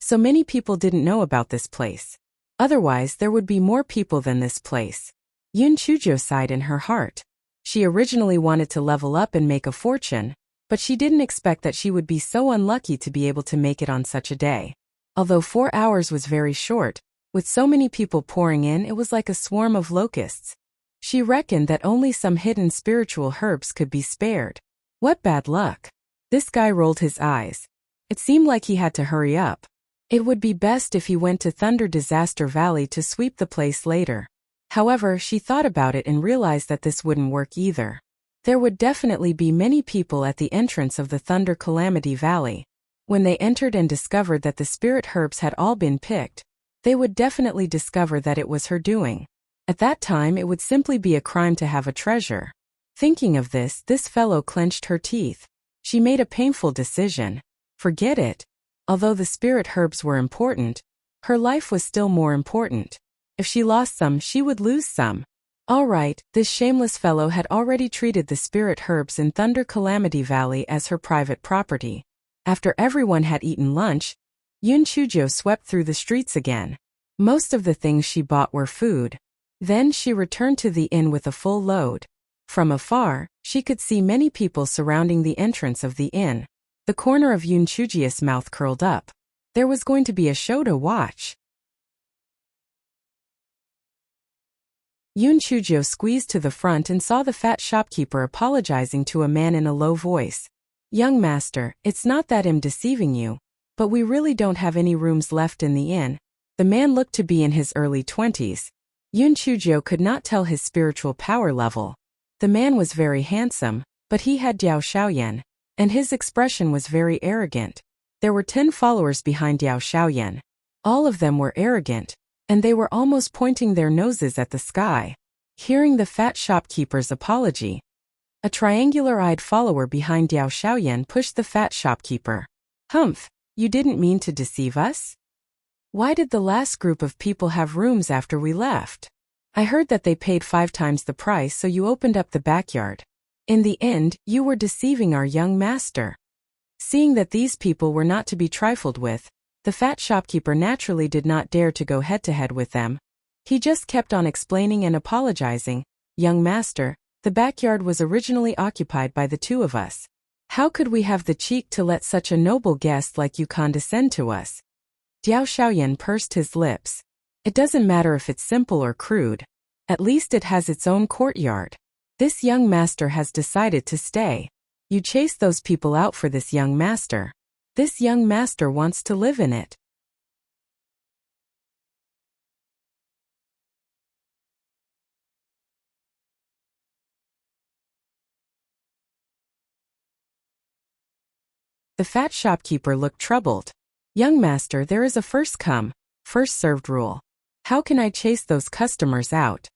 so many people didn't know about this place. Otherwise, there would be more people than this place. Yoon Chujo sighed in her heart. She originally wanted to level up and make a fortune, but she didn't expect that she would be so unlucky to be able to make it on such a day. Although 4 hours was very short, with so many people pouring in, it was like a swarm of locusts. She reckoned that only some hidden spiritual herbs could be spared. What bad luck. This guy rolled his eyes. It seemed like he had to hurry up. It would be best if he went to Thunder Disaster Valley to sweep the place later. However, she thought about it and realized that this wouldn't work either. There would definitely be many people at the entrance of the Thunder Calamity Valley. When they entered and discovered that the spirit herbs had all been picked, they would definitely discover that it was her doing. At that time, it would simply be a crime to have a treasure. Thinking of this fellow clenched her teeth. She made a painful decision. Forget it. Although the spirit herbs were important, her life was still more important. If she lost some, she would lose some. All right, this shameless fellow had already treated the spirit herbs in Thunder Calamity Valley as her private property. After everyone had eaten lunch, Yoon Chujo swept through the streets again. Most of the things she bought were food. Then she returned to the inn with a full load. From afar, she could see many people surrounding the entrance of the inn. The corner of Yoon Chujo's mouth curled up. There was going to be a show to watch. Yoon Chujo squeezed to the front and saw the fat shopkeeper apologizing to a man in a low voice. "Young master, it's not that I'm deceiving you, but we really don't have any rooms left in the inn." The man looked to be in his early 20s. Yoon Chujo could not tell his spiritual power level. The man was very handsome, but he had Diao Xiaoyan, and his expression was very arrogant. There were 10 followers behind Diao Xiaoyan. All of them were arrogant, and they were almost pointing their noses at the sky. Hearing the fat shopkeeper's apology, a triangular-eyed follower behind Diao Xiaoyan pushed the fat shopkeeper. "Humph, you didn't mean to deceive us? Why did the last group of people have rooms after we left? I heard that they paid 5 times the price, so you opened up the backyard. In the end, you were deceiving our young master." Seeing that these people were not to be trifled with, the fat shopkeeper naturally did not dare to go head-to-head with them. He just kept on explaining and apologizing. "Young master, the backyard was originally occupied by the 2 of us. How could we have the cheek to let such a noble guest like you condescend to us?" Diao Xiaoyan pursed his lips. "It doesn't matter if it's simple or crude. At least it has its own courtyard. This young master has decided to stay. You chased those people out for this young master. This young master wants to live in it." The fat shopkeeper looked troubled. Young master, there is a first come, first served rule. How can I chase those customers out?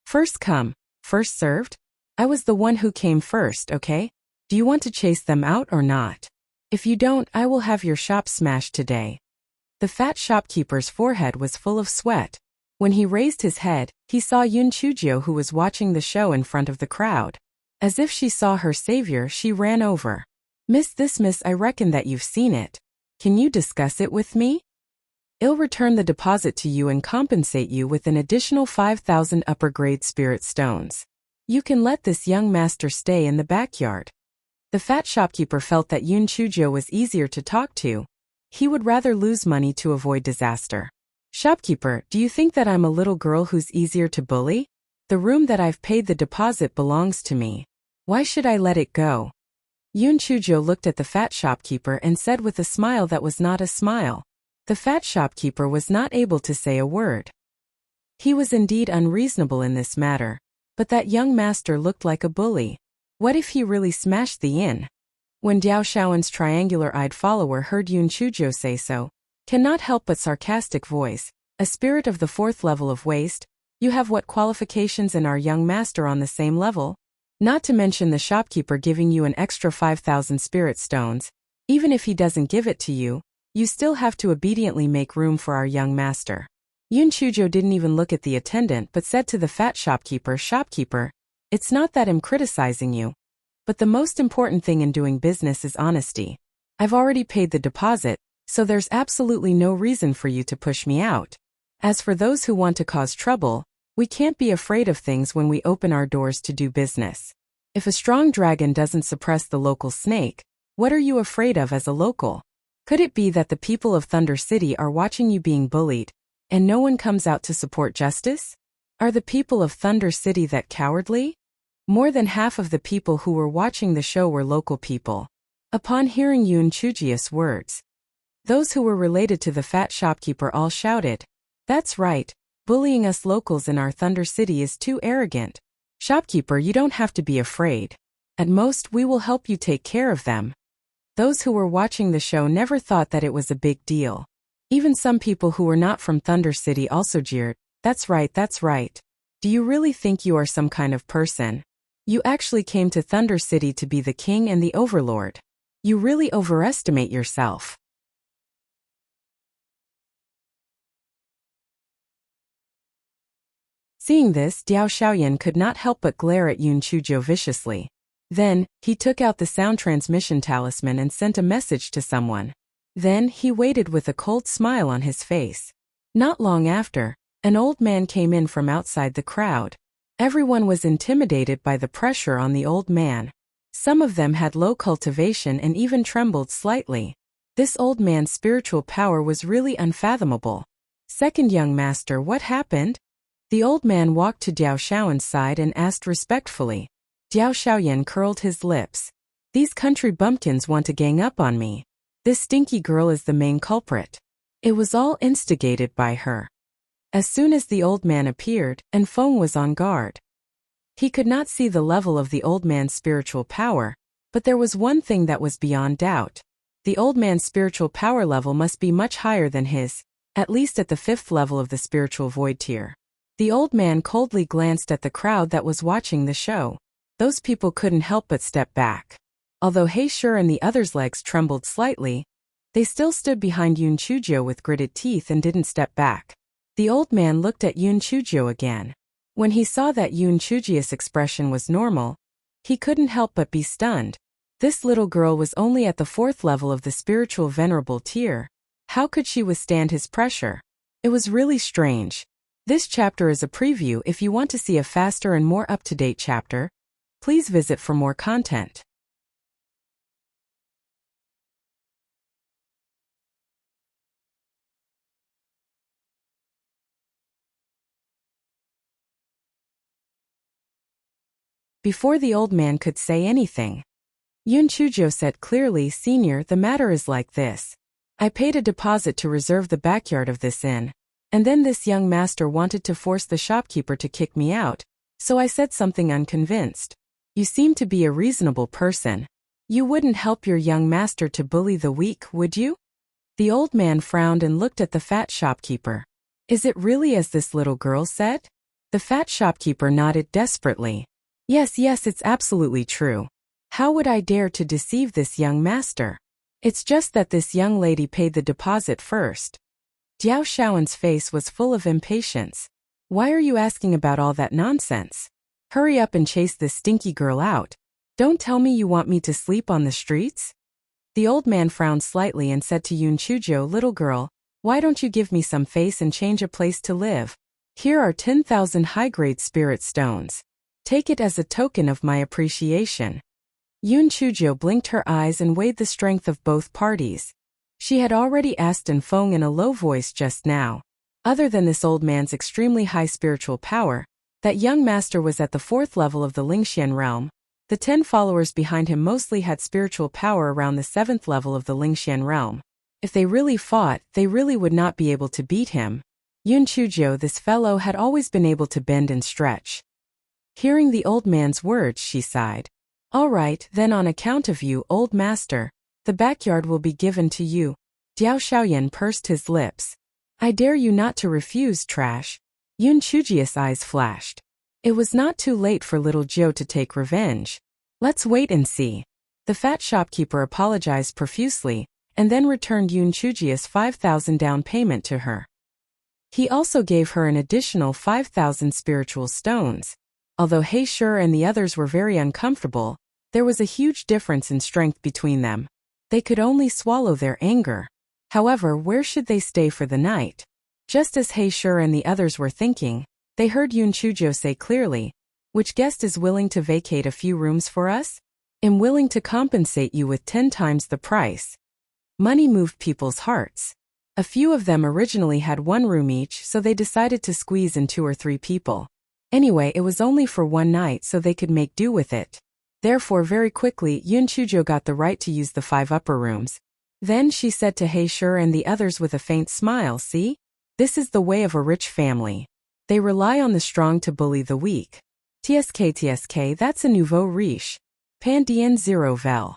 First come, first served? I was the one who came first, okay? Do you want to chase them out or not? If you don't, I will have your shop smashed today. The fat shopkeeper's forehead was full of sweat. When he raised his head, he saw Yun Chujio, who was watching the show in front of the crowd. As if she saw her savior, she ran over. Miss, I reckon that you've seen it. Can you discuss it with me? I'll return the deposit to you and compensate you with an additional 5,000 upper-grade spirit stones. You can let this young master stay in the backyard. The fat shopkeeper felt that Yun Chujio was easier to talk to. He would rather lose money to avoid disaster. Shopkeeper, do you think that I'm a little girl who's easier to bully? The room that I've paid the deposit belongs to me. Why should I let it go? Yun Chujio looked at the fat shopkeeper and said with a smile that was not a smile. The fat shopkeeper was not able to say a word. He was indeed unreasonable in this matter, but that young master looked like a bully. What if he really smashed the inn? When Diao Shaoan's triangular-eyed follower heard Yun Chujio say so, cannot help but sarcastic voice, a spirit of the 4th level of waste, you have what qualifications in our young master on the same level? Not to mention the shopkeeper giving you an extra 5,000 spirit stones. Even if he doesn't give it to you, you still have to obediently make room for our young master. Yun Chujio didn't even look at the attendant but said to the fat shopkeeper, Shopkeeper, it's not that I'm criticizing you, but the most important thing in doing business is honesty. I've already paid the deposit, so there's absolutely no reason for you to push me out. As for those who want to cause trouble, we can't be afraid of things when we open our doors to do business. If a strong dragon doesn't suppress the local snake, what are you afraid of as a local? Could it be that the people of Thunder City are watching you being bullied, and no one comes out to support justice? Are the people of Thunder City that cowardly? More than half of the people who were watching the show were local people. Upon hearing Yun Chujio's words, those who were related to the fat shopkeeper all shouted, That's right, bullying us locals in our Thunder City is too arrogant. Shopkeeper, you don't have to be afraid. At most, we will help you take care of them. Those who were watching the show never thought that it was a big deal. Even some people who were not from Thunder City also jeered, That's right. Do you really think you are some kind of person? You actually came to Thunder City to be the king and the overlord. You really overestimate yourself. Seeing this, Diao Shaoyan could not help but glare at Yun Chujio viciously. Then, he took out the sound transmission talisman and sent a message to someone. Then, he waited with a cold smile on his face. Not long after, an old man came in from outside the crowd. Everyone was intimidated by the pressure on the old man. Some of them had low cultivation and even trembled slightly. This old man's spiritual power was really unfathomable. Second young master, what happened? The old man walked to Diao Shaoyan's side and asked respectfully. Diao Shaoyan curled his lips. These country bumpkins want to gang up on me. This stinky girl is the main culprit. It was all instigated by her. As soon as the old man appeared, Enfeng was on guard. He could not see the level of the old man's spiritual power, but there was one thing that was beyond doubt. The old man's spiritual power level must be much higher than his, at least at the 5th level of the spiritual void tier. The old man coldly glanced at the crowd that was watching the show. Those people couldn't help but step back. Although He Shi and the others' legs trembled slightly, they still stood behind Yun Chujio with gritted teeth and didn't step back. The old man looked at Yun Chujio again. When he saw that Yun Chujio's expression was normal, he couldn't help but be stunned. This little girl was only at the 4th level of the spiritual venerable tier. How could she withstand his pressure? It was really strange. This chapter is a preview. If you want to see a faster and more up-to-date chapter, please visit for more content. Before the old man could say anything, Yun Chujio said clearly, Senior, the matter is like this. I paid a deposit to reserve the backyard of this inn, and then this young master wanted to force the shopkeeper to kick me out, so I said something unconvinced. You seem to be a reasonable person. You wouldn't help your young master to bully the weak, would you? The old man frowned and looked at the fat shopkeeper. Is it really as this little girl said? The fat shopkeeper nodded desperately. Yes, it's absolutely true. How would I dare to deceive this young master? It's just that this young lady paid the deposit first. Diao Shaoyan's face was full of impatience. Why are you asking about all that nonsense? Hurry up and chase this stinky girl out. Don't tell me you want me to sleep on the streets? The old man frowned slightly and said to Yun Chujo, little girl, why don't you give me some face and change a place to live? Here are 10,000 high-grade spirit stones. Take it as a token of my appreciation. Yun Chujo blinked her eyes and weighed the strength of both parties. She had already asked Feng in a low voice just now. Other than this old man's extremely high spiritual power, that young master was at the 4th level of the Lingxian realm. The 10 followers behind him mostly had spiritual power around the 7th level of the Lingxian realm. If they really fought, they really would not be able to beat him. Yun Chujo, this fellow, had always been able to bend and stretch. Hearing the old man's words, she sighed. All right, then on account of you, old master, the backyard will be given to you. Diao Shaoyan pursed his lips. I dare you not to refuse, trash. Yun Chujia's eyes flashed. It was not too late for little Jiu to take revenge. Let's wait and see. The fat shopkeeper apologized profusely, and then returned Yun Chujia's 5,000 down payment to her. He also gave her an additional 5,000 spiritual stones. Although He Shi and the others were very uncomfortable, there was a huge difference in strength between them. They could only swallow their anger. However, where should they stay for the night? Just as He Shi and the others were thinking, they heard Yun Chujo say clearly, which guest is willing to vacate a few rooms for us? I'm willing to compensate you with 10 times the price. Money moved people's hearts. A few of them originally had 1 room each, so they decided to squeeze in 2 or 3 people. Anyway, it was only for 1 night, so they could make do with it. Therefore, very quickly, Yun Chujo got the right to use the 5 upper rooms. Then she said to He Shi and the others with a faint smile, see? This is the way of a rich family. They rely on the strong to bully the weak. TSK, that's a nouveau riche. Pandien zero vel.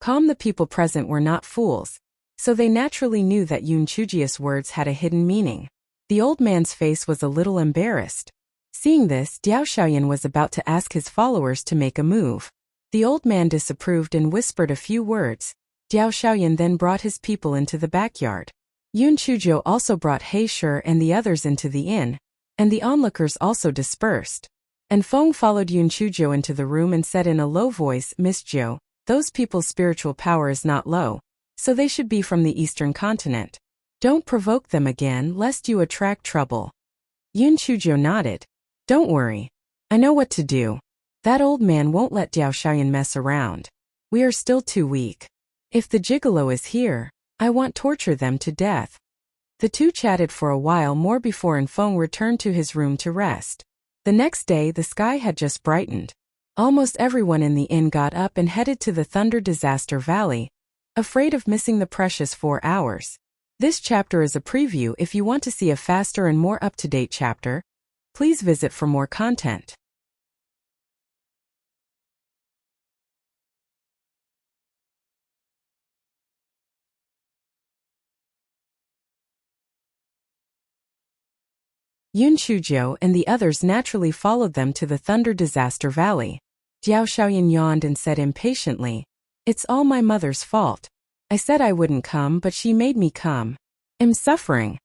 The people present were not fools, so they naturally knew that Yun Chujia's words had a hidden meaning. The old man's face was a little embarrassed. Seeing this, Diao Shaoyan was about to ask his followers to make a move. The old man disapproved and whispered a few words. Diao Shaoyan then brought his people into the backyard. Yun Chujo also brought He Shi and the others into the inn, and the onlookers also dispersed. And Feng followed Yun Chujo into the room and said in a low voice, Miss Jiu, those people's spiritual power is not low, so they should be from the eastern continent. Don't provoke them again, lest you attract trouble. Yun Chujo nodded. Don't worry. I know what to do. That old man won't let Diao Shaoyan mess around. We are still too weak. If the gigolo is here, I want torture them to death. The two chatted for a while more before Feng returned to his room to rest. The next day, the sky had just brightened. Almost everyone in the inn got up and headed to the Thunder Disaster Valley, afraid of missing the precious 4 hours. This chapter is a preview. If you want to see a faster and more up-to-date chapter, please visit for more content. Yun Chujo and the others naturally followed them to the Thunder Disaster Valley. Diao Shaoyan yawned and said impatiently, It's all my mother's fault. I said I wouldn't come, but she made me come. I'm suffering.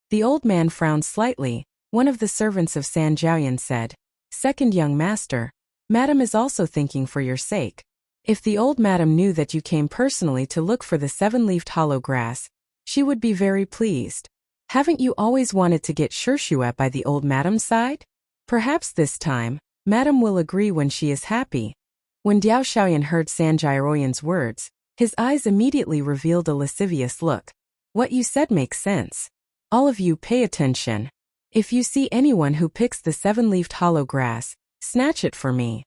The old man frowned slightly. One of the servants of San Jiaoyan said, Second young master, Madam is also thinking for your sake. If the old madam knew that you came personally to look for the 7-leafed hollow grass, she would be very pleased. Haven't you always wanted to get Shirshua by the old madam's side? Perhaps this time, madam will agree when she is happy. When Diao Shaoyan heard San Jiaoyan's words, his eyes immediately revealed a lascivious look. What you said makes sense. All of you pay attention. If you see anyone who picks the 7-leafed hollow grass, snatch it for me.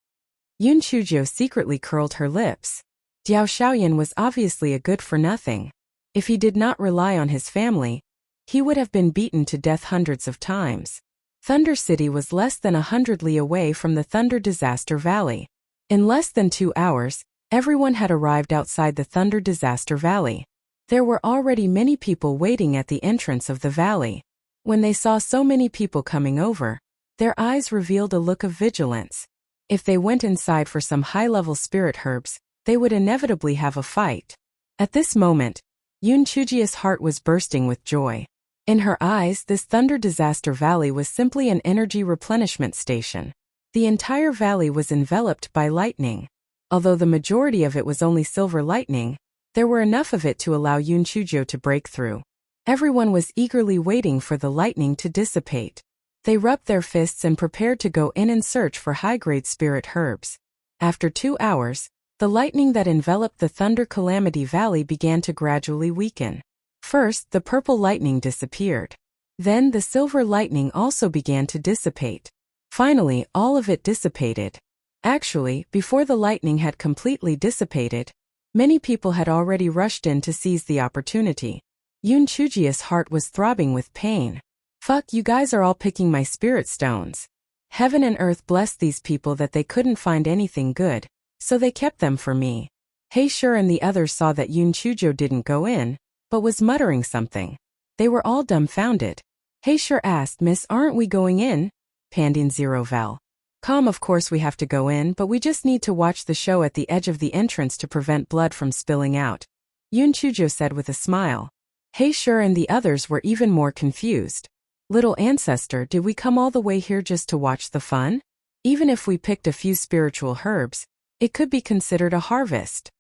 Yun Chujo secretly curled her lips. Diao Shaoyan was obviously a good-for-nothing. If he did not rely on his family, he would have been beaten to death hundreds of times. Thunder City was less than 100 li away from the Thunder Disaster Valley. In less than 2 hours, everyone had arrived outside the Thunder Disaster Valley. There were already many people waiting at the entrance of the valley. When they saw so many people coming over, their eyes revealed a look of vigilance. If they went inside for some high-level spirit herbs, they would inevitably have a fight. At this moment, Yoon Chujia's heart was bursting with joy. In her eyes, this Thunder Disaster Valley was simply an energy replenishment station. The entire valley was enveloped by lightning. Although the majority of it was only silver lightning, there were enough of it to allow Yoon Chujio to break through. Everyone was eagerly waiting for the lightning to dissipate. They rubbed their fists and prepared to go in and search for high-grade spirit herbs. After 2 hours, the lightning that enveloped the Thunder Calamity Valley began to gradually weaken. First, the purple lightning disappeared. Then the silver lightning also began to dissipate. Finally, all of it dissipated. Actually, before the lightning had completely dissipated, many people had already rushed in to seize the opportunity. Yoon Chujia's heart was throbbing with pain. Fuck, you guys are all picking my spirit stones. Heaven and earth blessed these people that they couldn't find anything good, so they kept them for me. Haeshur and the others saw that Yoon Chujio didn't go in, but was muttering something. They were all dumbfounded. Haeshur asked, "Miss, aren't we going in?" Pandin Zero Vel. "Calm, of course we have to go in, but we just need to watch the show at the edge of the entrance to prevent blood from spilling out," Yoon Chujio said with a smile. Haeshur and the others were even more confused. "Little ancestor, did we come all the way here just to watch the fun? Even if we picked a few spiritual herbs, it could be considered a harvest."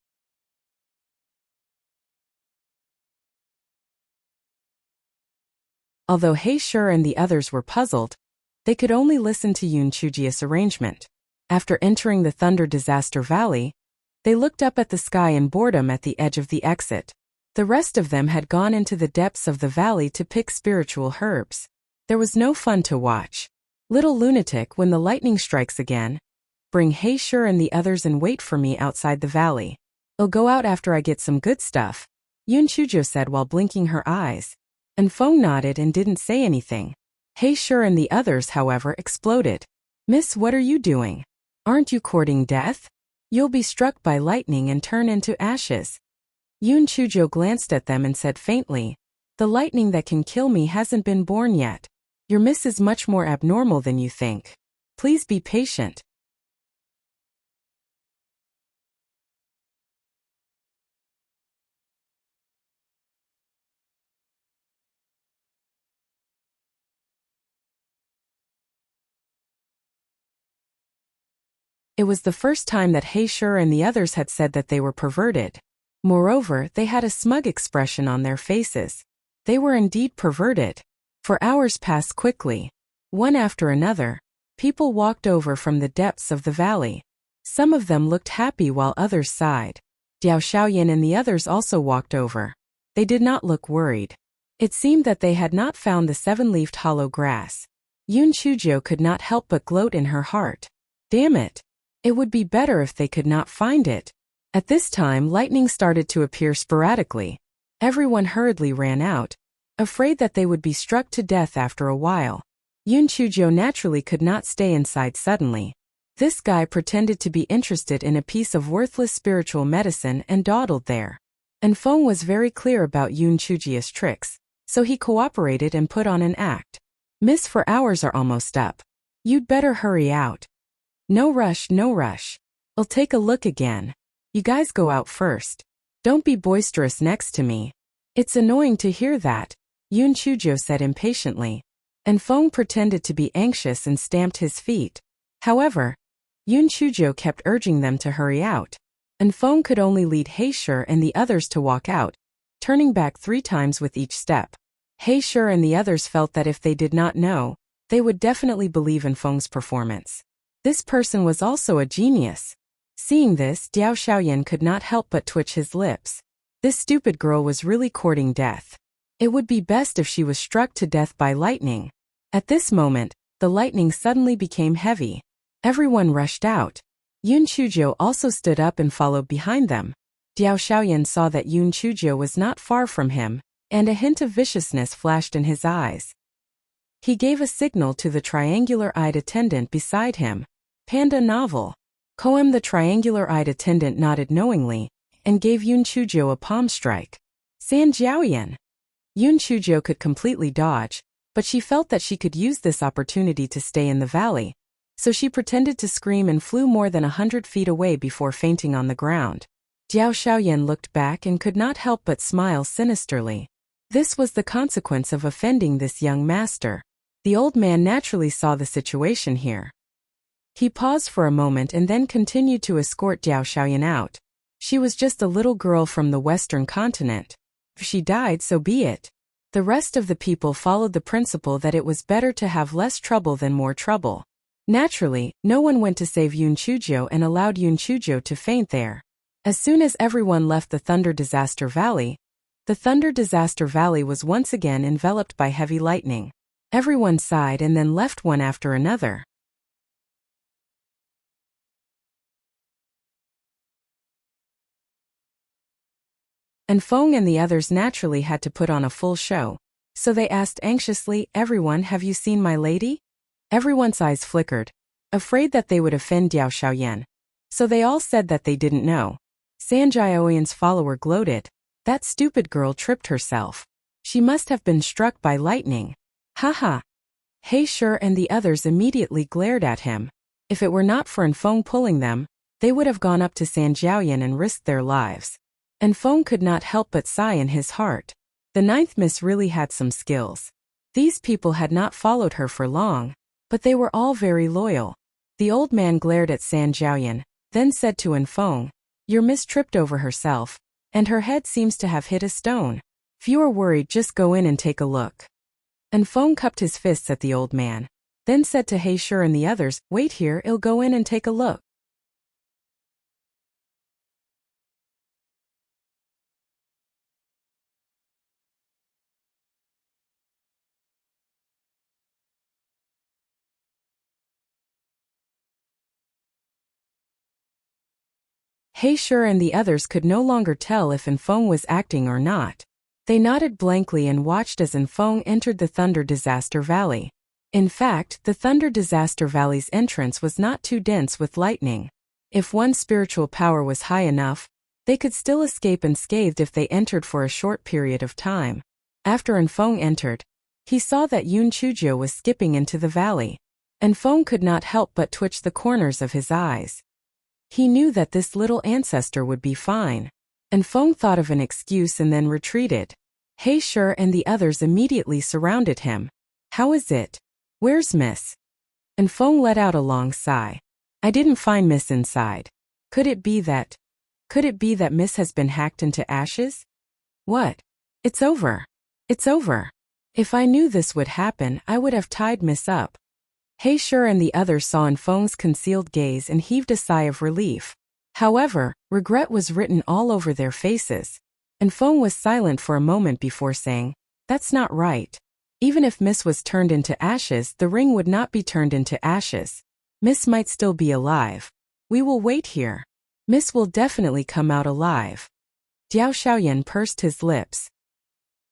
Although Haeshur and the others were puzzled, they could only listen to Yoon Chujia's arrangement. After entering the Thunder Disaster Valley, they looked up at the sky in boredom at the edge of the exit. The rest of them had gone into the depths of the valley to pick spiritual herbs. There was no fun to watch. "Little lunatic, when the lightning strikes again, bring Haeshur and the others and wait for me outside the valley. I'll go out after I get some good stuff," Yoon Chujio said while blinking her eyes. And Feng nodded and didn't say anything. Haeshur and the others, however, exploded. "Miss, what are you doing? Aren't you courting death? You'll be struck by lightning and turn into ashes." Yoon Chujio glanced at them and said faintly, "The lightning that can kill me hasn't been born yet. Your miss is much more abnormal than you think. Please be patient." It was the first time that Haeshur and the others had said that they were perverted. Moreover, they had a smug expression on their faces. They were indeed perverted. For hours passed quickly. One after another, people walked over from the depths of the valley. Some of them looked happy while others sighed. Diao Xiaoyan and the others also walked over. They did not look worried. It seemed that they had not found the 7-leafed hollow grass. Yoon Chujio could not help but gloat in her heart. Damn it! It would be better if they could not find it. At this time, lightning started to appear sporadically. Everyone hurriedly ran out, afraid that they would be struck to death after a while. Yoon Chujio naturally could not stay inside suddenly. This guy pretended to be interested in a piece of worthless spiritual medicine and dawdled there. And Feng was very clear about Yoon Chujio's tricks, so he cooperated and put on an act. "Miss, for hours are almost up. You'd better hurry out." "No rush, no rush. I'll take a look again. You guys go out first. Don't be boisterous next to me." "It's annoying to hear that," Yoon Chujio said impatiently. And Feng pretended to be anxious and stamped his feet. However, Yoon Chujio kept urging them to hurry out. And Feng could only lead Haeshur and the others to walk out, turning back 3 times with each step. Haeshur and the others felt that if they did not know, they would definitely believe in Feng's performance. This person was also a genius. Seeing this, Diao Xiaoyan could not help but twitch his lips. This stupid girl was really courting death. It would be best if she was struck to death by lightning. At this moment, the lightning suddenly became heavy. Everyone rushed out. Yoon Chujio also stood up and followed behind them. Diao Xiaoyan saw that Yoon Chujio was not far from him, and a hint of viciousness flashed in his eyes. He gave a signal to the triangular-eyed attendant beside him. Panda novel. Koem. The triangular-eyed attendant nodded knowingly and gave Yun Chujo a palm strike. San Jiaoyan. Yun Chujo could completely dodge, but she felt that she could use this opportunity to stay in the valley. So she pretended to scream and flew more than 100 feet away before fainting on the ground. Jiao Xiaoyan looked back and could not help but smile sinisterly. This was the consequence of offending this young master. The old man naturally saw the situation here. He paused for a moment and then continued to escort Jiao Xiaoyan out. She was just a little girl from the Western continent. If she died, so be it. The rest of the people followed the principle that it was better to have less trouble than more trouble. Naturally, no one went to save Yun Chujo and allowed Yun Chujo to faint there. As soon as everyone left the Thunder Disaster Valley, the Thunder Disaster Valley was once again enveloped by heavy lightning. Everyone sighed and then left one after another. And Feng and the others naturally had to put on a full show. So they asked anxiously, "Everyone, have you seen my lady?" Everyone's eyes flickered, afraid that they would offend Jiao Xiaoyan. So they all said that they didn't know. San Jiaoyan's follower gloated. That stupid girl tripped herself. She must have been struck by lightning. Haha. He Shi and the others immediately glared at him. If it were not for Feng pulling them, they would have gone up to San Jiaoyan and risked their lives. And Feng could not help but sigh in his heart. The ninth miss really had some skills. These people had not followed her for long, but they were all very loyal. The old man glared at San Jiaoyan, then said to Feng, "Your miss tripped over herself, and her head seems to have hit a stone. If you are worried, just go in and take a look." Feng cupped his fists at the old man, then said to He Shi and the others, "Wait here, I'll go in and take a look." He Shi and the others could no longer tell if Feng was acting or not. They nodded blankly and watched as Feng entered the Thunder Disaster Valley. In fact, the Thunder Disaster Valley's entrance was not too dense with lightning. If one's spiritual power was high enough, they could still escape unscathed if they entered for a short period of time. After Feng entered, he saw that Yun Chujo was skipping into the valley. Feng could not help but twitch the corners of his eyes. He knew that this little ancestor would be fine. Feng thought of an excuse and then retreated. He Shi and the others immediately surrounded him. "How is it? Where's Miss?" Feng let out a long sigh. "I didn't find Miss inside. Could it be that Miss has been hacked into ashes?" "What? It's over. It's over. If I knew this would happen, I would have tied Miss up." He Shi and the others saw Feng's concealed gaze and heaved a sigh of relief. However, regret was written all over their faces. Feng was silent for a moment before saying, "That's not right. Even if Miss was turned into ashes, the ring would not be turned into ashes. Miss might still be alive. We will wait here. Miss will definitely come out alive." Jiao Xiaoyan pursed his lips.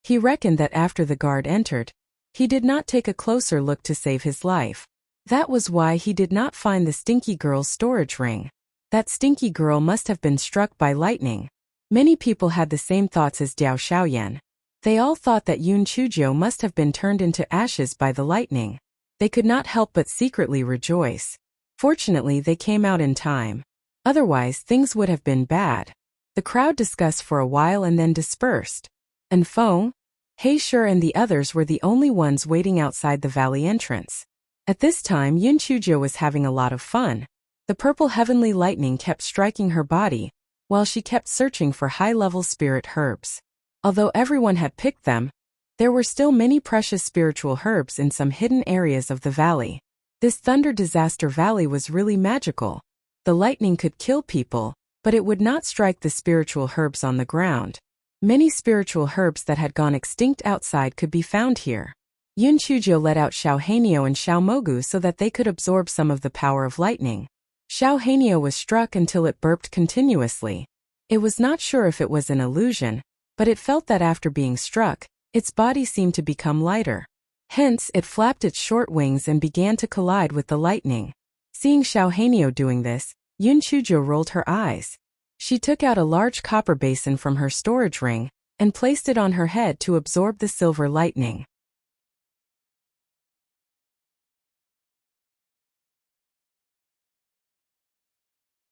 He reckoned that after the guard entered, he did not take a closer look to save his life. That was why he did not find the stinky girl's storage ring. That stinky girl must have been struck by lightning. Many people had the same thoughts as Jiao Xiaoyan. They all thought that Yun Chujo must have been turned into ashes by the lightning. They could not help but secretly rejoice. Fortunately, they came out in time. Otherwise, things would have been bad. The crowd discussed for a while and then dispersed. Feng, He Shi and the others were the only ones waiting outside the valley entrance. At this time, Yun Chujo was having a lot of fun. The purple heavenly lightning kept striking her body, while she kept searching for high-level spirit herbs. Although everyone had picked them, there were still many precious spiritual herbs in some hidden areas of the valley. This Thunder Disaster Valley was really magical. The lightning could kill people, but it would not strike the spiritual herbs on the ground. Many spiritual herbs that had gone extinct outside could be found here. Yun Chujo let out Xiao Hanyo and Xiao Mogu so that they could absorb some of the power of lightning. Xiao Hanyo was struck until it burped continuously. It was not sure if it was an illusion, but it felt that after being struck, its body seemed to become lighter. Hence, it flapped its short wings and began to collide with the lightning. Seeing Xiao Hanyo doing this, Yun Chujo rolled her eyes. She took out a large copper basin from her storage ring and placed it on her head to absorb the silver lightning.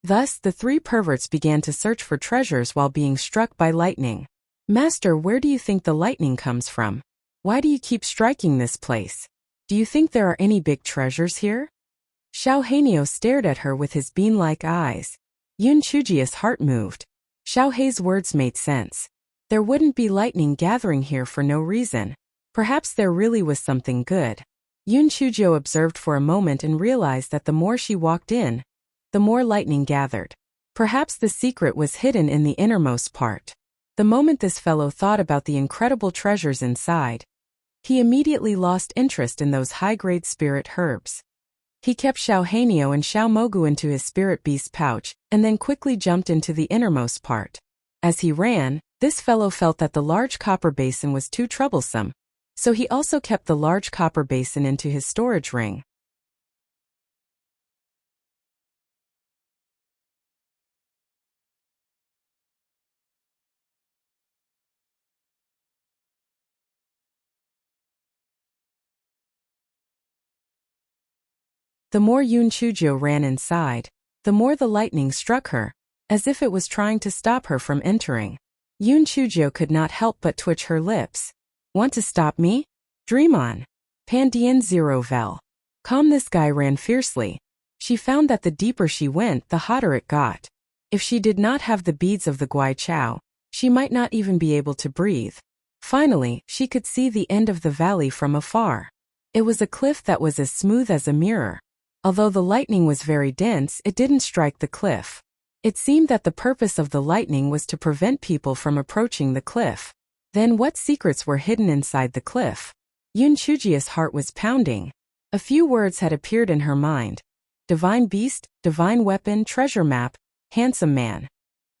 Thus, the three perverts began to search for treasures while being struck by lightning. Master, where do you think the lightning comes from? Why do you keep striking this place? Do you think there are any big treasures here? Xiao Hanyo stared at her with his bean-like eyes. Yun Chujia's heart moved. Xiao Hei's words made sense. There wouldn't be lightning gathering here for no reason. Perhaps there really was something good. Yun Chujio observed for a moment and realized that the more she walked in, the more lightning gathered. Perhaps the secret was hidden in the innermost part. The moment this fellow thought about the incredible treasures inside, he immediately lost interest in those high-grade spirit herbs. He kept Xiao Hanyo and Xiao Mogu into his spirit beast pouch and then quickly jumped into the innermost part. As he ran, this fellow felt that the large copper basin was too troublesome, so he also kept the large copper basin into his storage ring. The more Yun Chujio ran inside, the more the lightning struck her, as if it was trying to stop her from entering. Yun Chujio could not help but twitch her lips. Want to stop me? Dream on. Pandian Zero Vel. Calm. This guy ran fiercely. She found that the deeper she went, the hotter it got. If she did not have the beads of the Guai Chao, she might not even be able to breathe. Finally, she could see the end of the valley from afar. It was a cliff that was as smooth as a mirror. Although the lightning was very dense, it didn't strike the cliff. It seemed that the purpose of the lightning was to prevent people from approaching the cliff. Then what secrets were hidden inside the cliff? Yun Chujia's heart was pounding. A few words had appeared in her mind. Divine beast, divine weapon, treasure map, handsome man.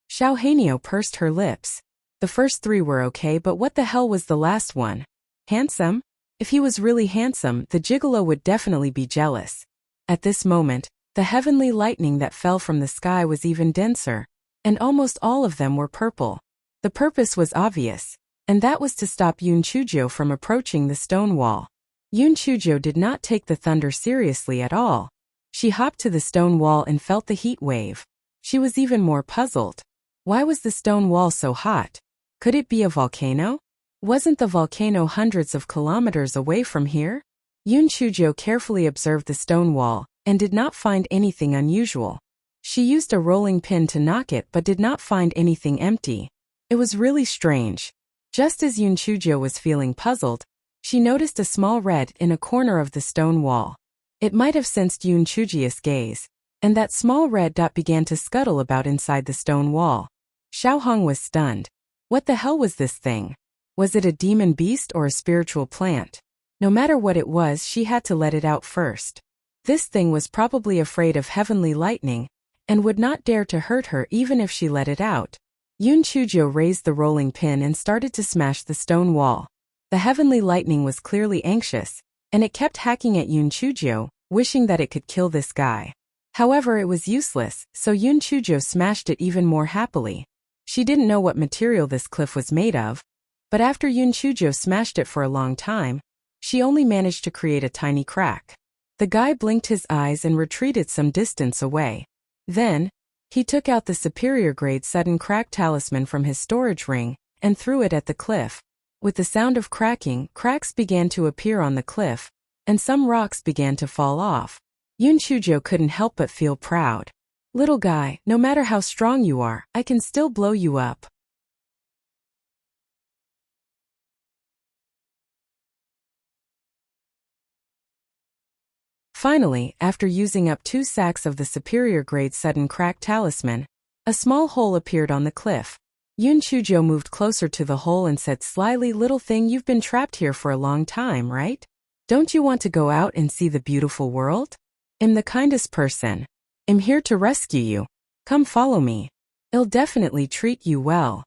Xiao Hanyo pursed her lips. The first three were okay, but what the hell was the last one? Handsome? If he was really handsome, the gigolo would definitely be jealous. At this moment, the heavenly lightning that fell from the sky was even denser, and almost all of them were purple. The purpose was obvious, and that was to stop Yun Chujio from approaching the stone wall. Yun Chujio did not take the thunder seriously at all. She hopped to the stone wall and felt the heat wave. She was even more puzzled. Why was the stone wall so hot? Could it be a volcano? Wasn't the volcano hundreds of kilometers away from here? Yun Chujio carefully observed the stone wall and did not find anything unusual. She used a rolling pin to knock it but did not find anything empty. It was really strange. Just as Yun Chujio was feeling puzzled, she noticed a small red in a corner of the stone wall. It might have sensed Yun Chujio's gaze, and that small red dot began to scuttle about inside the stone wall. Xiao Hong was stunned. What the hell was this thing? Was it a demon beast or a spiritual plant? No matter what it was, she had to let it out first. This thing was probably afraid of heavenly lightning, and would not dare to hurt her even if she let it out. Yun Chujio raised the rolling pin and started to smash the stone wall. The heavenly lightning was clearly anxious, and it kept hacking at Yun Chujio, wishing that it could kill this guy. However, it was useless, so Yun Chujio smashed it even more happily. She didn't know what material this cliff was made of, but after Yun Chujio smashed it for a long time, she only managed to create a tiny crack. The guy blinked his eyes and retreated some distance away. Then, he took out the superior grade sudden crack talisman from his storage ring and threw it at the cliff. With the sound of cracking, cracks began to appear on the cliff, and some rocks began to fall off. Yun Chujio couldn't help but feel proud. Little guy, no matter how strong you are, I can still blow you up. Finally, after using up 2 sacks of the superior grade sudden crack talisman, a small hole appeared on the cliff. Yun Chujio moved closer to the hole and said slyly, little thing, you've been trapped here for a long time, right? Don't you want to go out and see the beautiful world? I'm the kindest person. I'm here to rescue you. Come follow me. I'll definitely treat you well.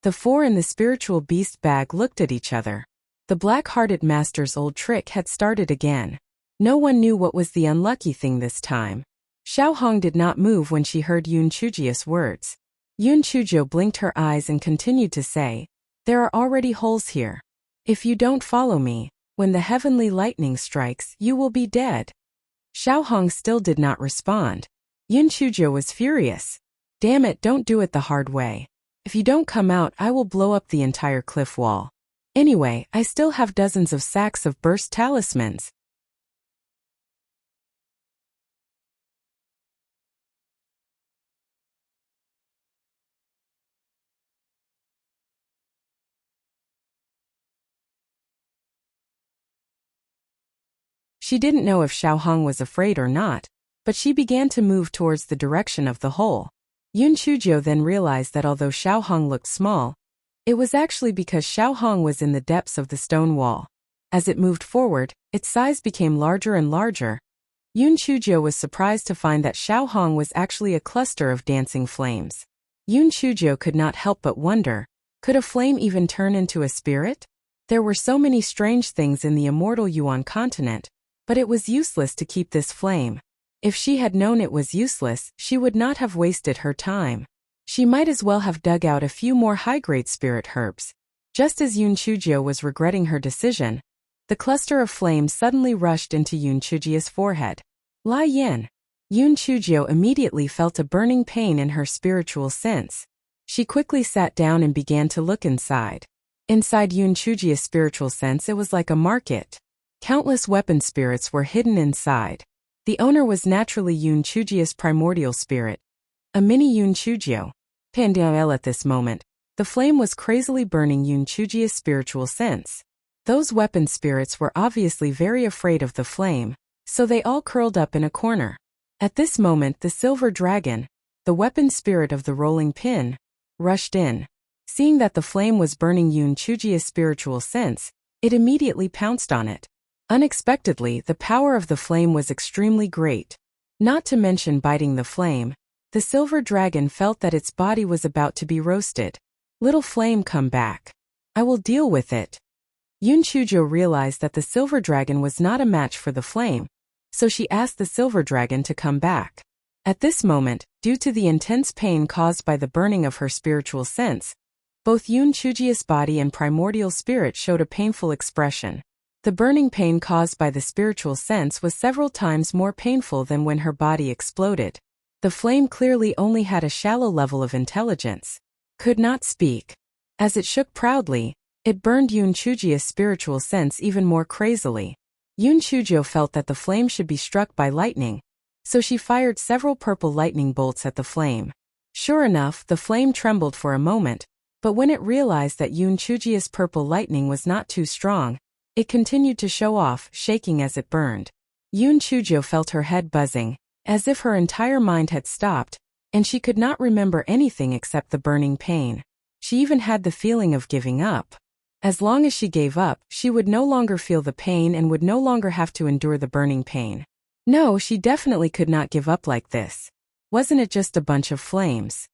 The four in the spiritual beast bag looked at each other. The black-hearted master's old trick had started again. No one knew what was the unlucky thing this time. Xiaohong did not move when she heard Yun Chujia's words. Yun Chuzhou blinked her eyes and continued to say, "There are already holes here. If you don't follow me, when the heavenly lightning strikes, you will be dead." Xiaohong still did not respond. Yun Chuzhou was furious. "Damn it, don't do it the hard way. If you don't come out, I will blow up the entire cliff wall. Anyway, I still have dozens of sacks of burst talismans." She didn't know if Xiaohong was afraid or not, but she began to move towards the direction of the hole. Yun Chuzhou then realized that although Xiaohong looked small, it was actually because Xiaohong was in the depths of the stone wall. As it moved forward, its size became larger and larger. Yun Chuzhou was surprised to find that Xiaohong was actually a cluster of dancing flames. Yun Chuzhou could not help but wonder, could a flame even turn into a spirit? There were so many strange things in the immortal Yuan continent, but it was useless to keep this flame. If she had known it was useless, she would not have wasted her time. She might as well have dug out a few more high-grade spirit herbs. Just as Yun Chuzhou was regretting her decision, the cluster of flames suddenly rushed into Yun Chujia's forehead. Lai Yin. Yun Chuzhou immediately felt a burning pain in her spiritual sense. She quickly sat down and began to look inside. Inside Yun Chujia's spiritual sense, it was like a market. Countless weapon spirits were hidden inside. The owner was naturally Yun Chujia's primordial spirit, a mini Yun Chuzhou. Pandiael at this moment, the flame was crazily burning Yun Chujia's spiritual sense. Those weapon spirits were obviously very afraid of the flame, so they all curled up in a corner. At this moment, the silver dragon, the weapon spirit of the rolling pin, rushed in. Seeing that the flame was burning Yun Chujia's spiritual sense, it immediately pounced on it. Unexpectedly, the power of the flame was extremely great. Not to mention biting the flame, the silver dragon felt that its body was about to be roasted. "Little flame, come back. I will deal with it." Yun Chuzhou realized that the silver dragon was not a match for the flame, so she asked the silver dragon to come back. At this moment, due to the intense pain caused by the burning of her spiritual sense, both Yun Chujia's body and primordial spirit showed a painful expression. The burning pain caused by the spiritual sense was several times more painful than when her body exploded. The flame clearly only had a shallow level of intelligence. Could not speak. As it shook proudly, it burned Yun Chujia's spiritual sense even more crazily. Yun Chuzhou felt that the flame should be struck by lightning, so she fired several purple lightning bolts at the flame. Sure enough, the flame trembled for a moment, but when it realized that Yun Chujia's purple lightning was not too strong, it continued to show off, shaking as it burned. Yun Chuzhou felt her head buzzing, as if her entire mind had stopped, and she could not remember anything except the burning pain. She even had the feeling of giving up. As long as she gave up, she would no longer feel the pain and would no longer have to endure the burning pain. No, she definitely could not give up like this. Wasn't it just a bunch of flames?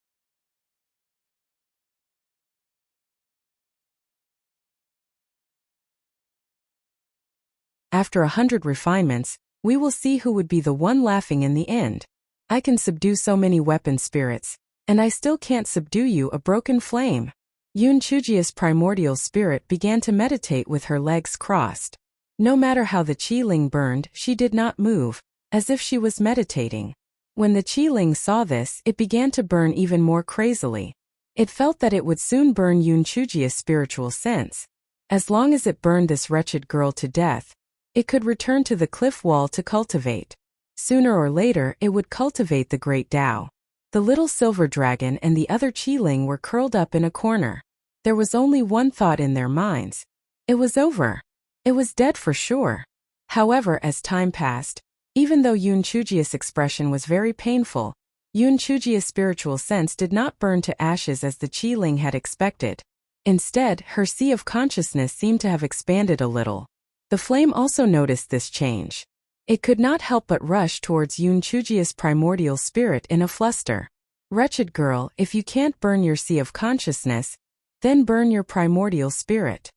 After 100 refinements, we will see who would be the one laughing in the end. I can subdue so many weapon spirits, and I still can't subdue you, a broken flame. Yun Chujia's primordial spirit began to meditate with her legs crossed. No matter how the Qi Ling burned, she did not move, as if she was meditating. When the Qi Ling saw this, it began to burn even more crazily. It felt that it would soon burn Yun Chujia's spiritual sense. As long as it burned this wretched girl to death, it could return to the cliff wall to cultivate. Sooner or later, it would cultivate the great Tao. The little silver dragon and the other Qi-ling were curled up in a corner. There was only one thought in their minds. It was over. It was dead for sure. However, as time passed, even though Yun Chujia's expression was very painful, Yun Chujia's spiritual sense did not burn to ashes as the Qi-ling had expected. Instead, her sea of consciousness seemed to have expanded a little. The flame also noticed this change. It could not help but rush towards Yun Chujia's primordial spirit in a fluster. Wretched girl, if you can't burn your sea of consciousness, then burn your primordial spirit.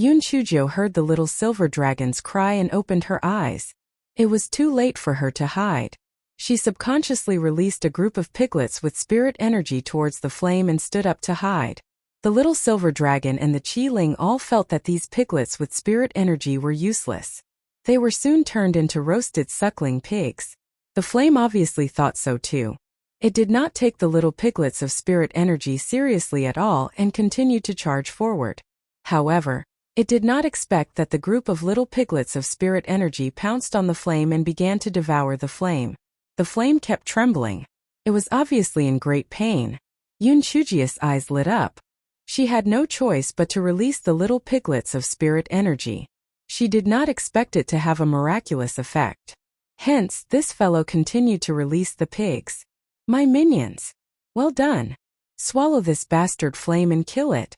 Yun Chujo heard the little silver dragon's cry and opened her eyes. It was too late for her to hide. She subconsciously released a group of piglets with spirit energy towards the flame and stood up to hide. The little silver dragon and the Qi-Ling all felt that these piglets with spirit energy were useless. They were soon turned into roasted suckling pigs. The flame obviously thought so too. It did not take the little piglets of spirit energy seriously at all and continued to charge forward. However, it did not expect that the group of little piglets of spirit energy pounced on the flame and began to devour the flame. The flame kept trembling. It was obviously in great pain. Yun Chujia's eyes lit up. She had no choice but to release the little piglets of spirit energy. She did not expect it to have a miraculous effect. Hence, this fellow continued to release the pigs. My minions! Well done! Swallow this bastard flame and kill it.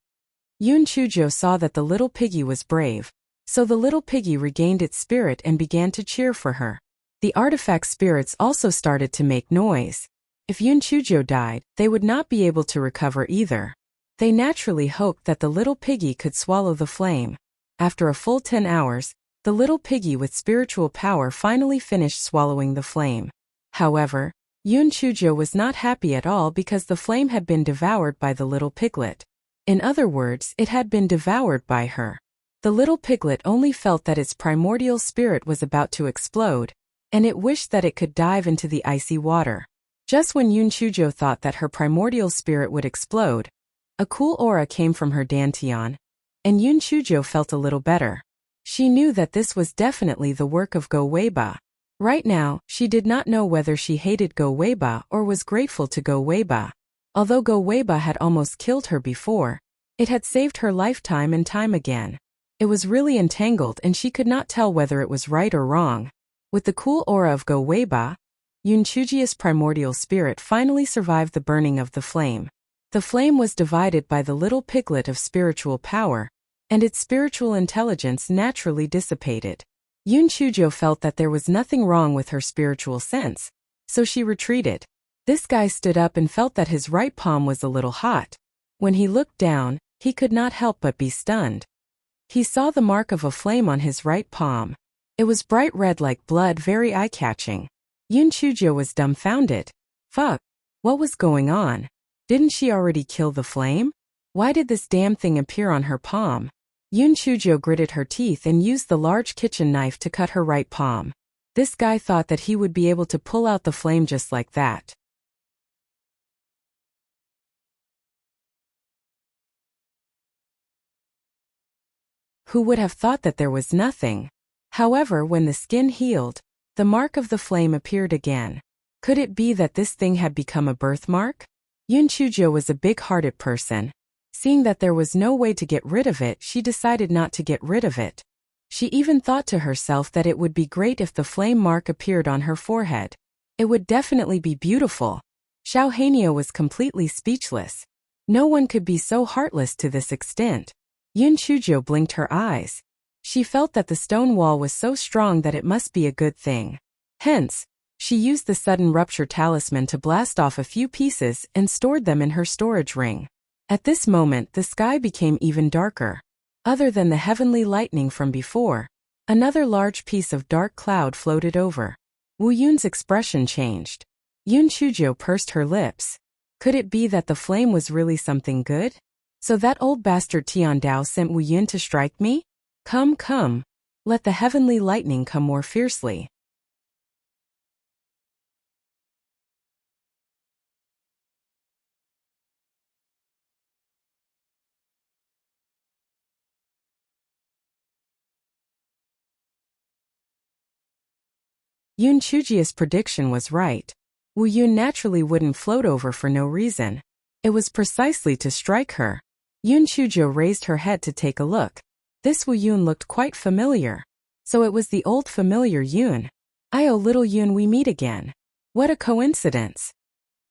Yun Chujo saw that the little piggy was brave, so the little piggy regained its spirit and began to cheer for her. The artifact spirits also started to make noise. If Yun Chujo died, they would not be able to recover either. They naturally hoped that the little piggy could swallow the flame. After a full 10 hours, the little piggy with spiritual power finally finished swallowing the flame. However, Yun Chujo was not happy at all because the flame had been devoured by the little piglet. In other words, it had been devoured by her. The little piglet only felt that its primordial spirit was about to explode, and it wished that it could dive into the icy water. Just when Yun Chujo thought that her primordial spirit would explode, a cool aura came from her dantian, and Yun Chujo felt a little better. She knew that this was definitely the work of Go Weiba. Right now, she did not know whether she hated Go Weiba or was grateful to Go Weiba. Although Go Weiba had almost killed her before, it had saved her lifetime and time again. It was really entangled and she could not tell whether it was right or wrong. With the cool aura of Go Weiba, Yun Chujia's primordial spirit finally survived the burning of the flame. The flame was divided by the little piglet of spiritual power, and its spiritual intelligence naturally dissipated. Yun Chujo felt that there was nothing wrong with her spiritual sense, so she retreated. This guy stood up and felt that his right palm was a little hot. When he looked down, he could not help but be stunned. He saw the mark of a flame on his right palm. It was bright red like blood, very eye-catching. Yun Chujo was dumbfounded. Fuck. What was going on? Didn't she already kill the flame? Why did this damn thing appear on her palm? Yun Chujo gritted her teeth and used the large kitchen knife to cut her right palm. This guy thought that he would be able to pull out the flame just like that. Who would have thought that there was nothing? However, when the skin healed, the mark of the flame appeared again. Could it be that this thing had become a birthmark? Yun Chujo was a big-hearted person. Seeing that there was no way to get rid of it, she decided not to get rid of it. She even thought to herself that it would be great if the flame mark appeared on her forehead. It would definitely be beautiful. Xiao Hanyo was completely speechless. No one could be so heartless to this extent. Yun Chujo blinked her eyes. She felt that the stone wall was so strong that it must be a good thing. Hence, she used the sudden rupture talisman to blast off a few pieces and stored them in her storage ring. At this moment, the sky became even darker. Other than the heavenly lightning from before, another large piece of dark cloud floated over. Wu Yun's expression changed. Yun Chujo pursed her lips. Could it be that the flame was really something good? So that old bastard Tian Dao sent Wu Yun to strike me? Come, come. Let the heavenly lightning come more fiercely. Yun Chujia's prediction was right. Wu Yun naturally wouldn't float over for no reason. It was precisely to strike her. Yun Chujo raised her head to take a look. This Wu Yun looked quite familiar. So it was the old familiar Yun. "Oh, little Yun, we meet again. What a coincidence."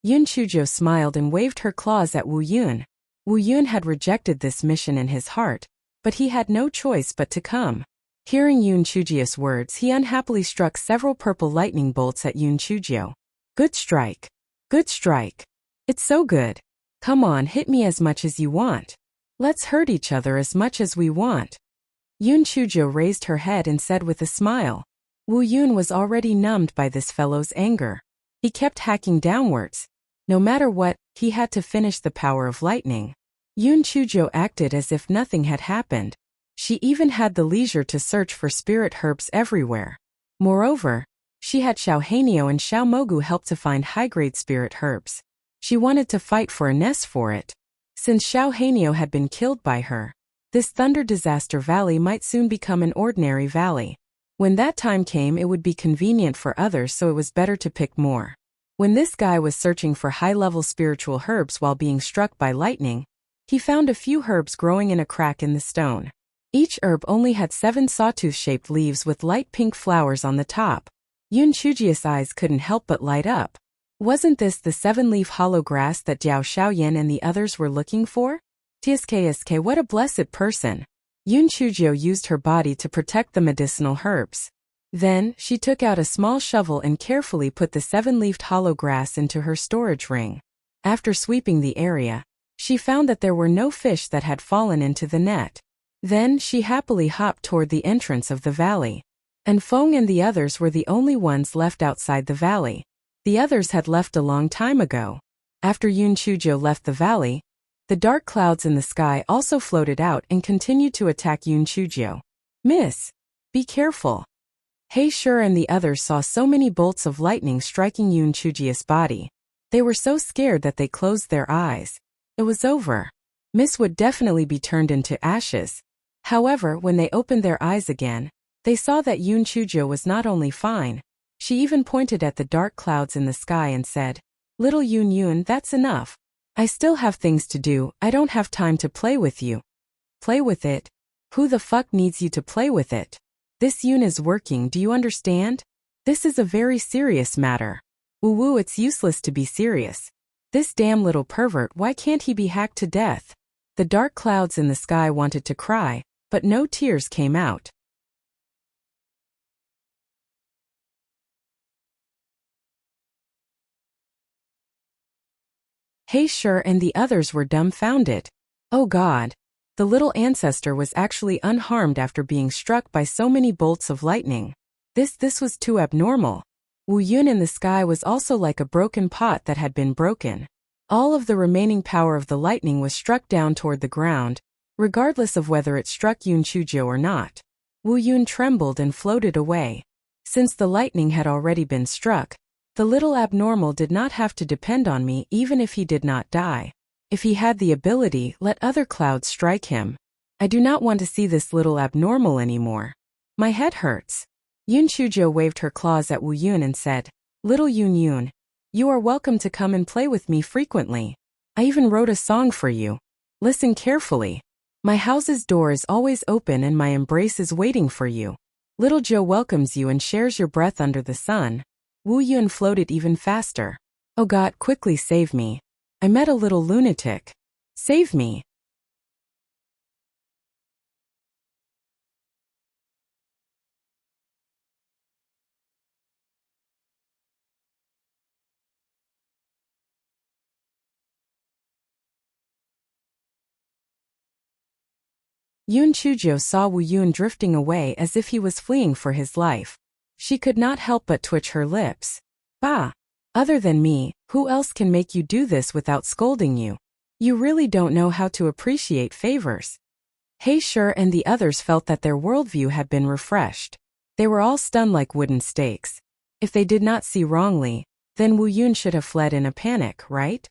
Yun Chujo smiled and waved her claws at Wu Yun. Wu Yun had rejected this mission in his heart, but he had no choice but to come. Hearing Yun Chujia's words, he unhappily struck several purple lightning bolts at Yun Chujo. Good strike. Good strike. It's so good. Come on, hit me as much as you want. Let's hurt each other as much as we want. Yun Chujo raised her head and said with a smile. Wu Yun was already numbed by this fellow's anger. He kept hacking downwards. No matter what, he had to finish the power of lightning. Yun Chujo acted as if nothing had happened. She even had the leisure to search for spirit herbs everywhere. Moreover, she had Xiao Hanyo and Xiao Mogu help to find high-grade spirit herbs. She wanted to fight for a nest for it. Since Xiao Hanyo had been killed by her, this Thunder Disaster Valley might soon become an ordinary valley. When that time came, it would be convenient for others, so it was better to pick more. When this guy was searching for high-level spiritual herbs while being struck by lightning, he found a few herbs growing in a crack in the stone. Each herb only had 7 sawtooth-shaped leaves with light pink flowers on the top. Yun Chujia's eyes couldn't help but light up. Wasn't this the 7-leaf hollow grass that Jiao Xiaoyan and the others were looking for? TSK, what a blessed person. Yun Chujio used her body to protect the medicinal herbs. Then, she took out a small shovel and carefully put the 7-leafed hollow grass into her storage ring. After sweeping the area, she found that there were no fish that had fallen into the net. Then, she happily hopped toward the entrance of the valley. And Feng and the others were the only ones left outside the valley. The others had left a long time ago. After Yun Chujio left the valley, the dark clouds in the sky also floated out and continued to attack Yun Chujio. Miss! Be careful! He Shi and the others saw so many bolts of lightning striking Yun Chujio's body. They were so scared that they closed their eyes. It was over. Miss would definitely be turned into ashes. However, when they opened their eyes again, they saw that Yun Chujio was not only fine. She even pointed at the dark clouds in the sky and said, "Little Yun, that's enough. I still have things to do, I don't have time to play with you." Play with it? Who the fuck needs you to play with it? This Yun is working, do you understand? This is a very serious matter. Woo, it's useless to be serious. This damn little pervert, why can't he be hacked to death? The dark clouds in the sky wanted to cry, but no tears came out. He Shi and the others were dumbfounded. Oh God! The little ancestor was actually unharmed after being struck by so many bolts of lightning. This was too abnormal. Wu Yun in the sky was also like a broken pot that had been broken. All of the remaining power of the lightning was struck down toward the ground, regardless of whether it struck Yun Chujio or not. Wu Yun trembled and floated away. Since the lightning had already been struck, the little abnormal did not have to depend on me even if he did not die. If he had the ability, let other clouds strike him. I do not want to see this little abnormal anymore. My head hurts. Yun Chujio waved her claws at Wu Yun and said, "Little Yun, you are welcome to come and play with me frequently. I even wrote a song for you. Listen carefully. My house's door is always open and my embrace is waiting for you. Little Joe welcomes you and shares your breath under the sun." Wu Yun floated even faster. Oh God, quickly save me. I met a little lunatic. Save me. Yun Chujio saw Wu Yun drifting away as if he was fleeing for his life. She could not help but twitch her lips. Bah! Other than me, who else can make you do this without scolding you? You really don't know how to appreciate favors. He Shi and the others felt that their worldview had been refreshed. They were all stunned like wooden stakes. If they did not see wrongly, then Wu Yun should have fled in a panic, right?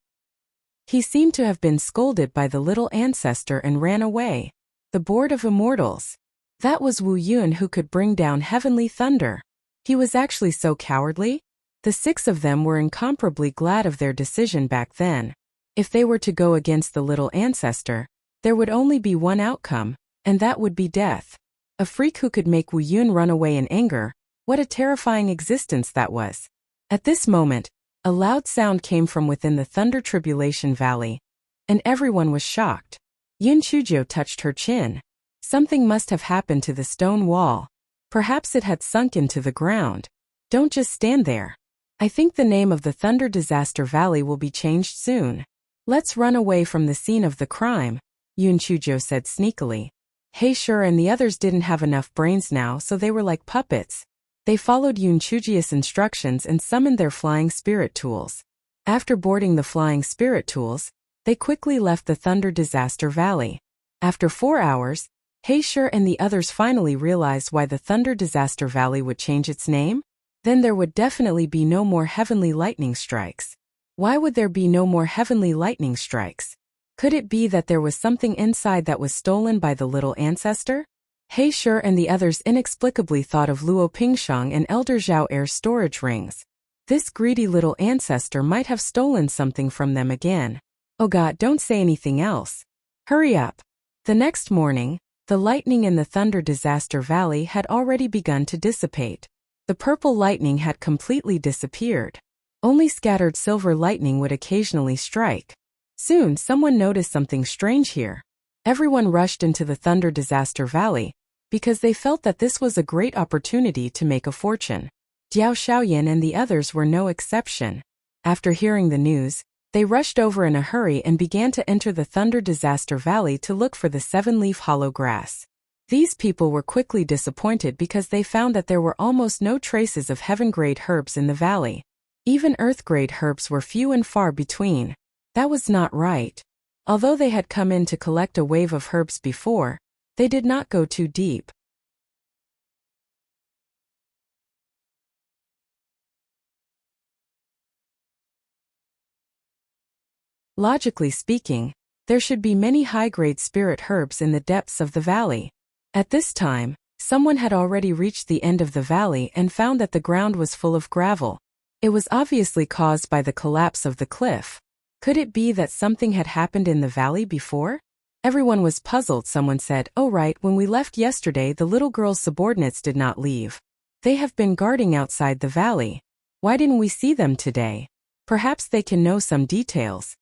He seemed to have been scolded by the little ancestor and ran away. The Board of Immortals. That was Wu Yun who could bring down heavenly thunder. He was actually so cowardly? The 6 of them were incomparably glad of their decision back then. If they were to go against the little ancestor, there would only be one outcome, and that would be death. A freak who could make Wu Yun run away in anger, what a terrifying existence that was. At this moment, a loud sound came from within the Thunder Tribulation Valley, and everyone was shocked. Yun Chujio touched her chin. Something must have happened to the stone wall. Perhaps it had sunk into the ground. Don't just stand there. I think the name of the Thunder Disaster Valley will be changed soon. Let's run away from the scene of the crime, Yun Chujio said sneakily. Hey Sure and the others didn't have enough brains now, so they were like puppets. They followed Yoon Chuji's instructions and summoned their flying spirit tools. After boarding the flying spirit tools, they quickly left the Thunder Disaster Valley. After 4 hours, Hey Sure and the others finally realized why the Thunder Disaster Valley would change its name. Then there would definitely be no more heavenly lightning strikes. Why would there be no more heavenly lightning strikes? Could it be that there was something inside that was stolen by the little ancestor? Hey Sure and the others inexplicably thought of Luo Pingshang and Elder Zhao Er's storage rings. This greedy little ancestor might have stolen something from them again. Oh God, don't say anything else. Hurry up. The next morning, the lightning in the Thunder Disaster Valley had already begun to dissipate. The purple lightning had completely disappeared. Only scattered silver lightning would occasionally strike. Soon someone noticed something strange here. Everyone rushed into the Thunder Disaster Valley, because they felt that this was a great opportunity to make a fortune. Diao Xiaoyan and the others were no exception. After hearing the news, they rushed over in a hurry and began to enter the Thunder Disaster Valley to look for the 7-leaf hollow grass. These people were quickly disappointed because they found that there were almost no traces of heaven-grade herbs in the valley. Even earth-grade herbs were few and far between. That was not right. Although they had come in to collect a wave of herbs before, they did not go too deep. Logically speaking, there should be many high-grade spirit herbs in the depths of the valley. At this time, someone had already reached the end of the valley and found that the ground was full of gravel. It was obviously caused by the collapse of the cliff. Could it be that something had happened in the valley before? Everyone was puzzled. Someone said, "Oh right, when we left yesterday the little girl's subordinates did not leave. They have been guarding outside the valley. Why didn't we see them today? Perhaps they can know some details."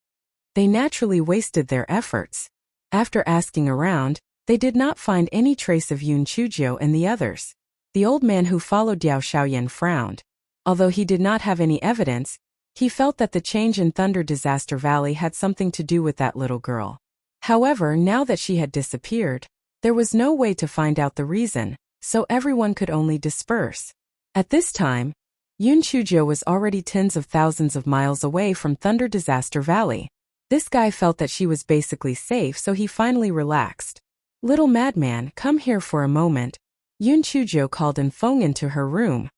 They naturally wasted their efforts. After asking around, they did not find any trace of Yoon Chujio and the others. The old man who followed Diao Xiaoyan frowned. Although he did not have any evidence, he felt that the change in Thunder Disaster Valley had something to do with that little girl. However, now that she had disappeared, there was no way to find out the reason, so everyone could only disperse. At this time, Yoon Chujio was already tens of thousands of miles away from Thunder Disaster Valley. This guy felt that she was basically safe, so he finally relaxed. "Little madman, come here for a moment." Yoon Chujio called Enfeng into her room.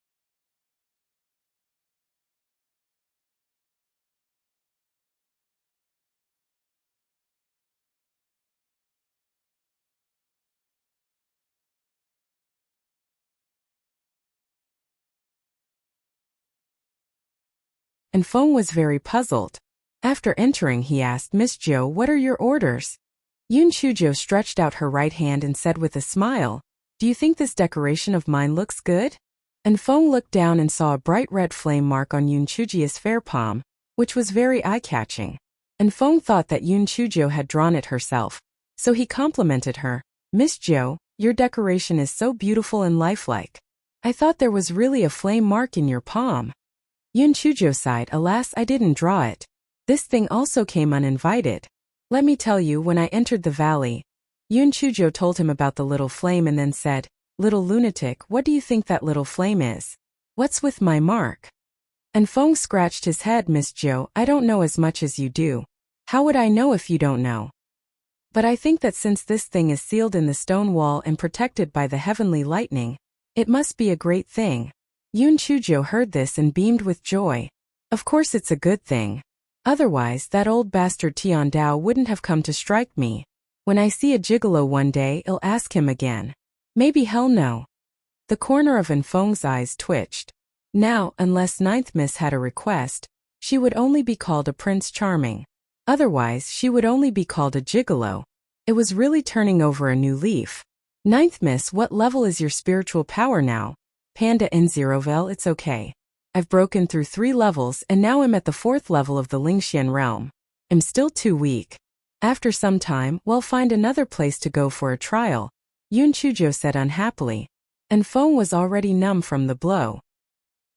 Enfeng was very puzzled. After entering, he asked, "Miss Jo, what are your orders?" Yoon Chujio stretched out her right hand and said with a smile, "Do you think this decoration of mine looks good?" Enfeng looked down and saw a bright red flame mark on Yoon Chujio's fair palm, which was very eye-catching. Enfeng thought that Yoon Chujio had drawn it herself, so he complimented her. "Miss Jo, your decoration is so beautiful and lifelike. I thought there was really a flame mark in your palm." Yoon Chujio sighed, "Alas, I didn't draw it. This thing also came uninvited. Let me tell you, when I entered the valley." Yoon Chujio told him about the little flame and then said, "Little lunatic, what do you think that little flame is? What's with my mark?" And Feng scratched his head. "Miss Jo, I don't know as much as you do. How would I know if you don't know? But I think that since this thing is sealed in the stone wall and protected by the heavenly lightning, it must be a great thing." Yoon Chujio heard this and beamed with joy. "Of course it's a good thing. Otherwise, that old bastard Tian Dao wouldn't have come to strike me. When I see a gigolo one day, I'll ask him again. Maybe hell no." The corner of Enfeng's eyes twitched. Now, unless Ninth Miss had a request, she would only be called a Prince Charming. Otherwise, she would only be called a gigolo. It was really turning over a new leaf. "Ninth Miss, what level is your spiritual power now?" "Panda N0vel, it's okay. I've broken through 3 levels and now I'm at the 4th level of the Lingxian realm. I'm still too weak. After some time, we'll find another place to go for a trial," Yoon Chujio said unhappily. And Feng was already numb from the blow.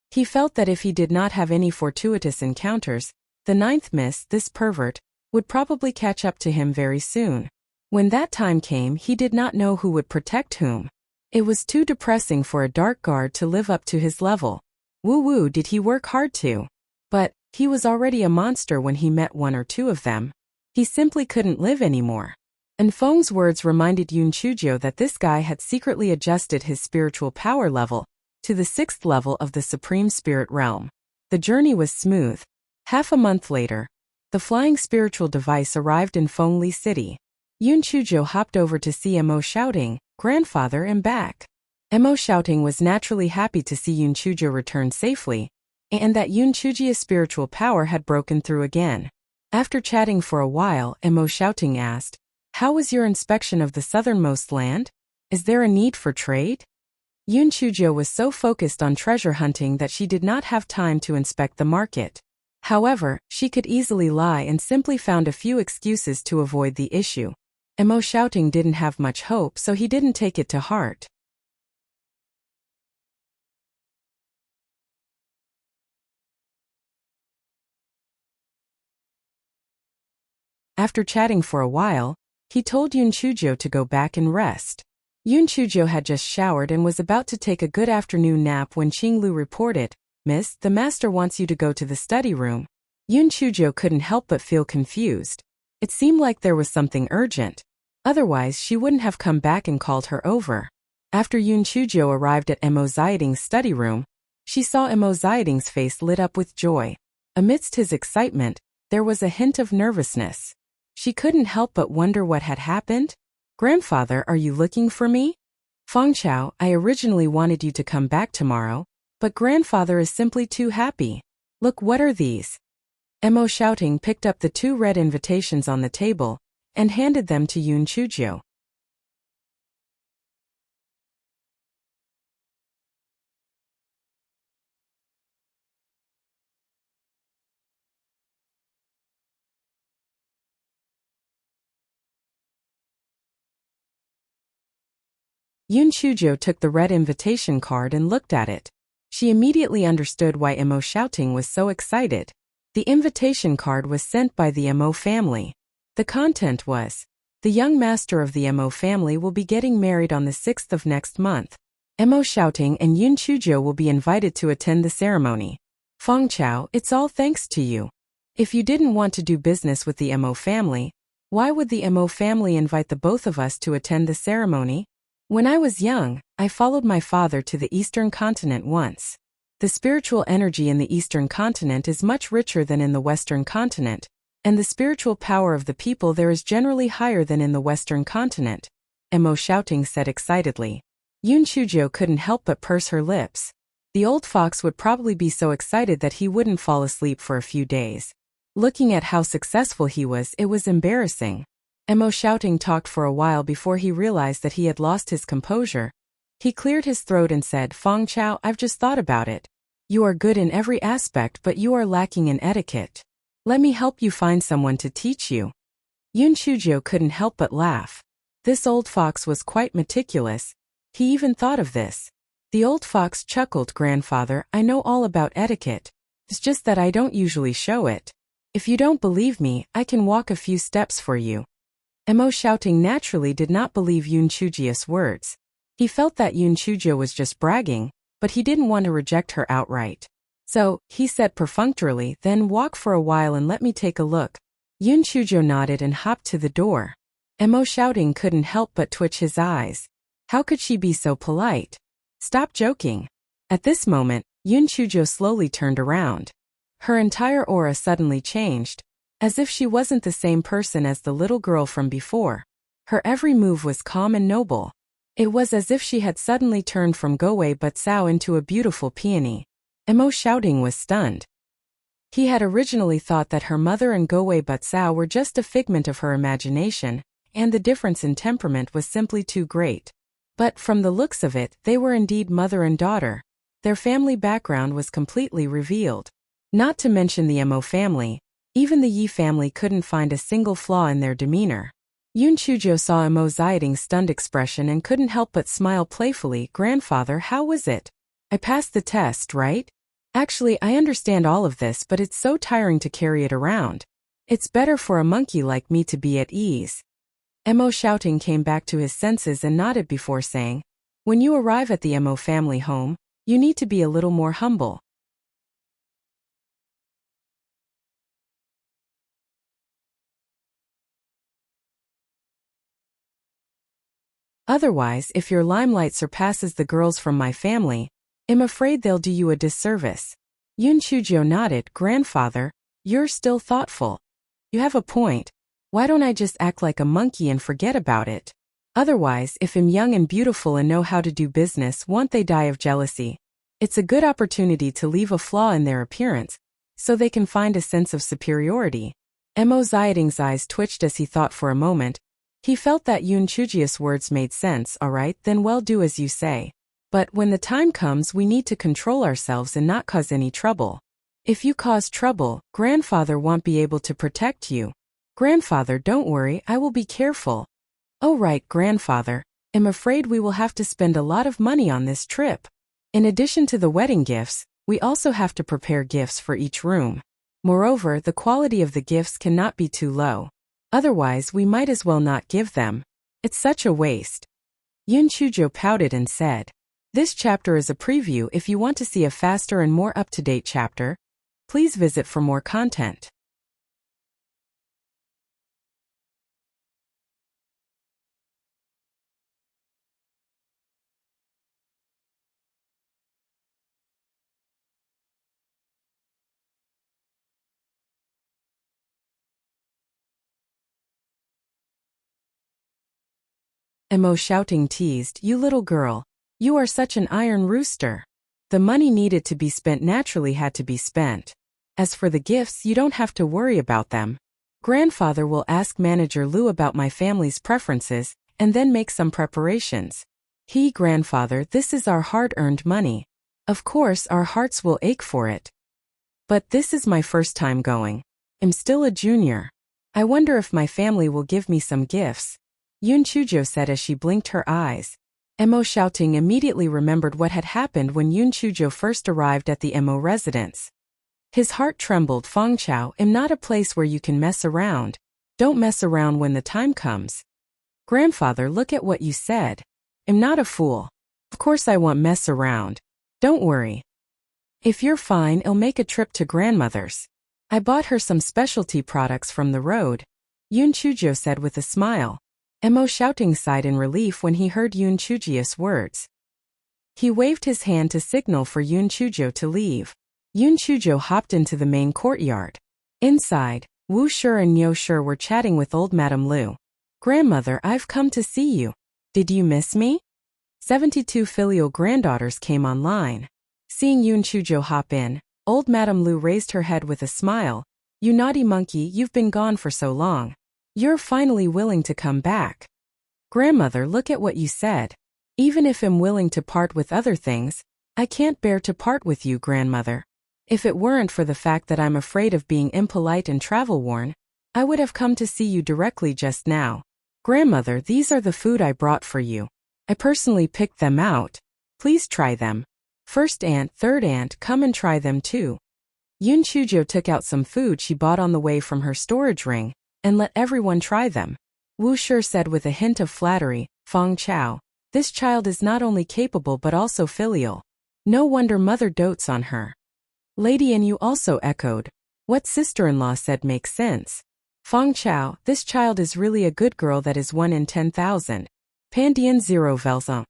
He felt that if he did not have any fortuitous encounters, the Ninth Miss, this pervert, would probably catch up to him very soon. When that time came, he did not know who would protect whom. It was too depressing for a dark guard to live up to his level. Woo-woo did he work hard to. But he was already a monster when he met one or two of them. He simply couldn't live anymore. And Feng's words reminded Yun Chuzhou that this guy had secretly adjusted his spiritual power level to the 6th level of the Supreme Spirit Realm. The journey was smooth. Half a month later, the flying spiritual device arrived in Fengli City. Yun Chuzhou hopped over to see Mo shouting, "Grandfather, I'm back." Mo shouting was naturally happy to see Yun Chuzhou return safely, and that Yun Chuzhou's spiritual power had broken through again. After chatting for a while, Mo shouting asked, "How was your inspection of the southernmost land? Is there a need for trade?" Yun Chuzhou was so focused on treasure hunting that she did not have time to inspect the market. However, she could easily lie and simply found a few excuses to avoid the issue. Mo shouting didn't have much hope, so he didn't take it to heart. After chatting for a while, he told Yun Chuzhou to go back and rest. Yun Chuzhou had just showered and was about to take a good afternoon nap when Qinglu reported, "Miss, the master wants you to go to the study room." Yun Chuzhou couldn't help but feel confused. It seemed like there was something urgent. Otherwise, she wouldn't have come back and called her over. After Yun Chuzhou arrived at Mo Ziyading's study room, she saw Mo Ziyading's face lit up with joy. Amidst his excitement, there was a hint of nervousness. She couldn't help but wonder what had happened. "Grandfather, are you looking for me?" "Feng Chao, I originally wanted you to come back tomorrow, but grandfather is simply too happy. Look, what are these?" Mo shouting picked up the 2 red invitations on the table and handed them to Yun Chuzhou. Yun Chuzhou took the red invitation card and looked at it. She immediately understood why Mo shouting was so excited. The invitation card was sent by the Mo family. The content was, "The young master of the Mo family will be getting married on the 6th of next month. Mo shouting and Yun Chuzhou will be invited to attend the ceremony. Feng Chao, it's all thanks to you. If you didn't want to do business with the Mo family, why would the Mo family invite the both of us to attend the ceremony? When I was young, I followed my father to the Eastern continent once. The spiritual energy in the Eastern continent is much richer than in the Western continent, and the spiritual power of the people there is generally higher than in the Western continent," Mo shouting said excitedly. Yun Chuzhou couldn't help but purse her lips. The old fox would probably be so excited that he wouldn't fall asleep for a few days. Looking at how successful he was, it was embarrassing. Mo shouting talked for a while before he realized that he had lost his composure. He cleared his throat and said, "Feng Chao, I've just thought about it. You are good in every aspect, but you are lacking in etiquette. Let me help you find someone to teach you." Yun Chuzhou couldn't help but laugh. This old fox was quite meticulous. He even thought of this. The old fox chuckled, "Grandfather, I know all about etiquette. It's just that I don't usually show it. If you don't believe me, I can walk a few steps for you." Mo shouting naturally did not believe Yun Chuzhou's words. He felt that Yun Chuzhou was just bragging, but he didn't want to reject her outright. So, he said perfunctorily, "Then walk for a while and let me take a look." Yun Chuzhou nodded and hopped to the door. Mo shouting couldn't help but twitch his eyes. How could she be so polite? Stop joking. At this moment, Yun Chuzhou slowly turned around. Her entire aura suddenly changed, as if she wasn't the same person as the little girl from before. Her every move was calm and noble. It was as if she had suddenly turned from Gowei Butsao into a beautiful peony. Mo shouting was stunned. He had originally thought that her mother and Gowei Butsao were just a figment of her imagination, and the difference in temperament was simply too great. But from the looks of it, they were indeed mother and daughter. Their family background was completely revealed. Not to mention the Mo family, even the Yi family couldn't find a single flaw in their demeanor. Yun Chuzhou saw Mo Ziyading's stunned expression and couldn't help but smile playfully. "Grandfather, how was it? I passed the test, right? Actually, I understand all of this, but it's so tiring to carry it around. It's better for a monkey like me to be at ease." Mo shouting came back to his senses and nodded before saying, "When you arrive at the Mo family home, you need to be a little more humble. Otherwise, if your limelight surpasses the girls from my family, I'm afraid they'll do you a disservice." Yun Chujo nodded. "Grandfather, you're still thoughtful. You have a point. Why don't I just act like a monkey and forget about it? Otherwise, if I'm young and beautiful and know how to do business, won't they die of jealousy? It's a good opportunity to leave a flaw in their appearance, so they can find a sense of superiority." Mo Zayading's eyes twitched as he thought for a moment. He felt that Yun Chujia's words made sense. "All right, then we'll do as you say. But when the time comes, we need to control ourselves and not cause any trouble. If you cause trouble, grandfather won't be able to protect you." "Grandfather, don't worry, I will be careful." "Oh right, grandfather, I'm afraid we will have to spend a lot of money on this trip. In addition to the wedding gifts, we also have to prepare gifts for each room. Moreover, the quality of the gifts cannot be too low. Otherwise, we might as well not give them. It's such a waste." Yun Chujo pouted and said, "This chapter is a preview. If you want to see a faster and more up-to-date chapter, please visit for more content." Mo shouting teased, "You little girl, you are such an iron rooster." The money needed to be spent naturally had to be spent. As for the gifts, you don't have to worry about them. Grandfather will ask Manager Lu about my family's preferences, and then make some preparations. Grandfather, this is our hard-earned money. Of course, our hearts will ache for it. But this is my first time going. I'm still a junior. I wonder if my family will give me some gifts," Yun Chujo said as she blinked her eyes. Mo shouting immediately remembered what had happened when Yun Chujo first arrived at the Mo residence. His heart trembled. "Fong Chao, I'm not a place where you can mess around. Don't mess around when the time comes." "Grandfather, look at what you said. I'm not a fool. Of course I won't mess around. Don't worry. If you're fine, I'll make a trip to grandmother's. I bought her some specialty products from the road," Yun Chujo said with a smile. Mo shouting sighed in relief when he heard Yun Chujia's words. He waved his hand to signal for Yun Chujo to leave. Yun Chujo hopped into the main courtyard. Inside, Wu Shi and Niu Shi were chatting with old Madame Lu. "Grandmother, I've come to see you. Did you miss me?" 72 filial granddaughters came online. Seeing Yun Chujo hop in, old Madame Lu raised her head with a smile. "You naughty monkey, you've been gone for so long. You're finally willing to come back." "Grandmother, look at what you said. Even if I'm willing to part with other things, I can't bear to part with you, grandmother. If it weren't for the fact that I'm afraid of being impolite and travel-worn, I would have come to see you directly just now. Grandmother, these are the food I brought for you. I personally picked them out. Please try them. First aunt, third aunt, come and try them too." Yun Chujo took out some food she bought on the way from her storage ring, and let everyone try them. Wu Shi said with a hint of flattery, "Fong Chao, this child is not only capable but also filial. No wonder mother dotes on her." Lady and Yu also echoed. "What sister-in-law said makes sense. Fong Chao, this child is really a good girl. That is 1 in 10,000. Pandian 0 Velzon."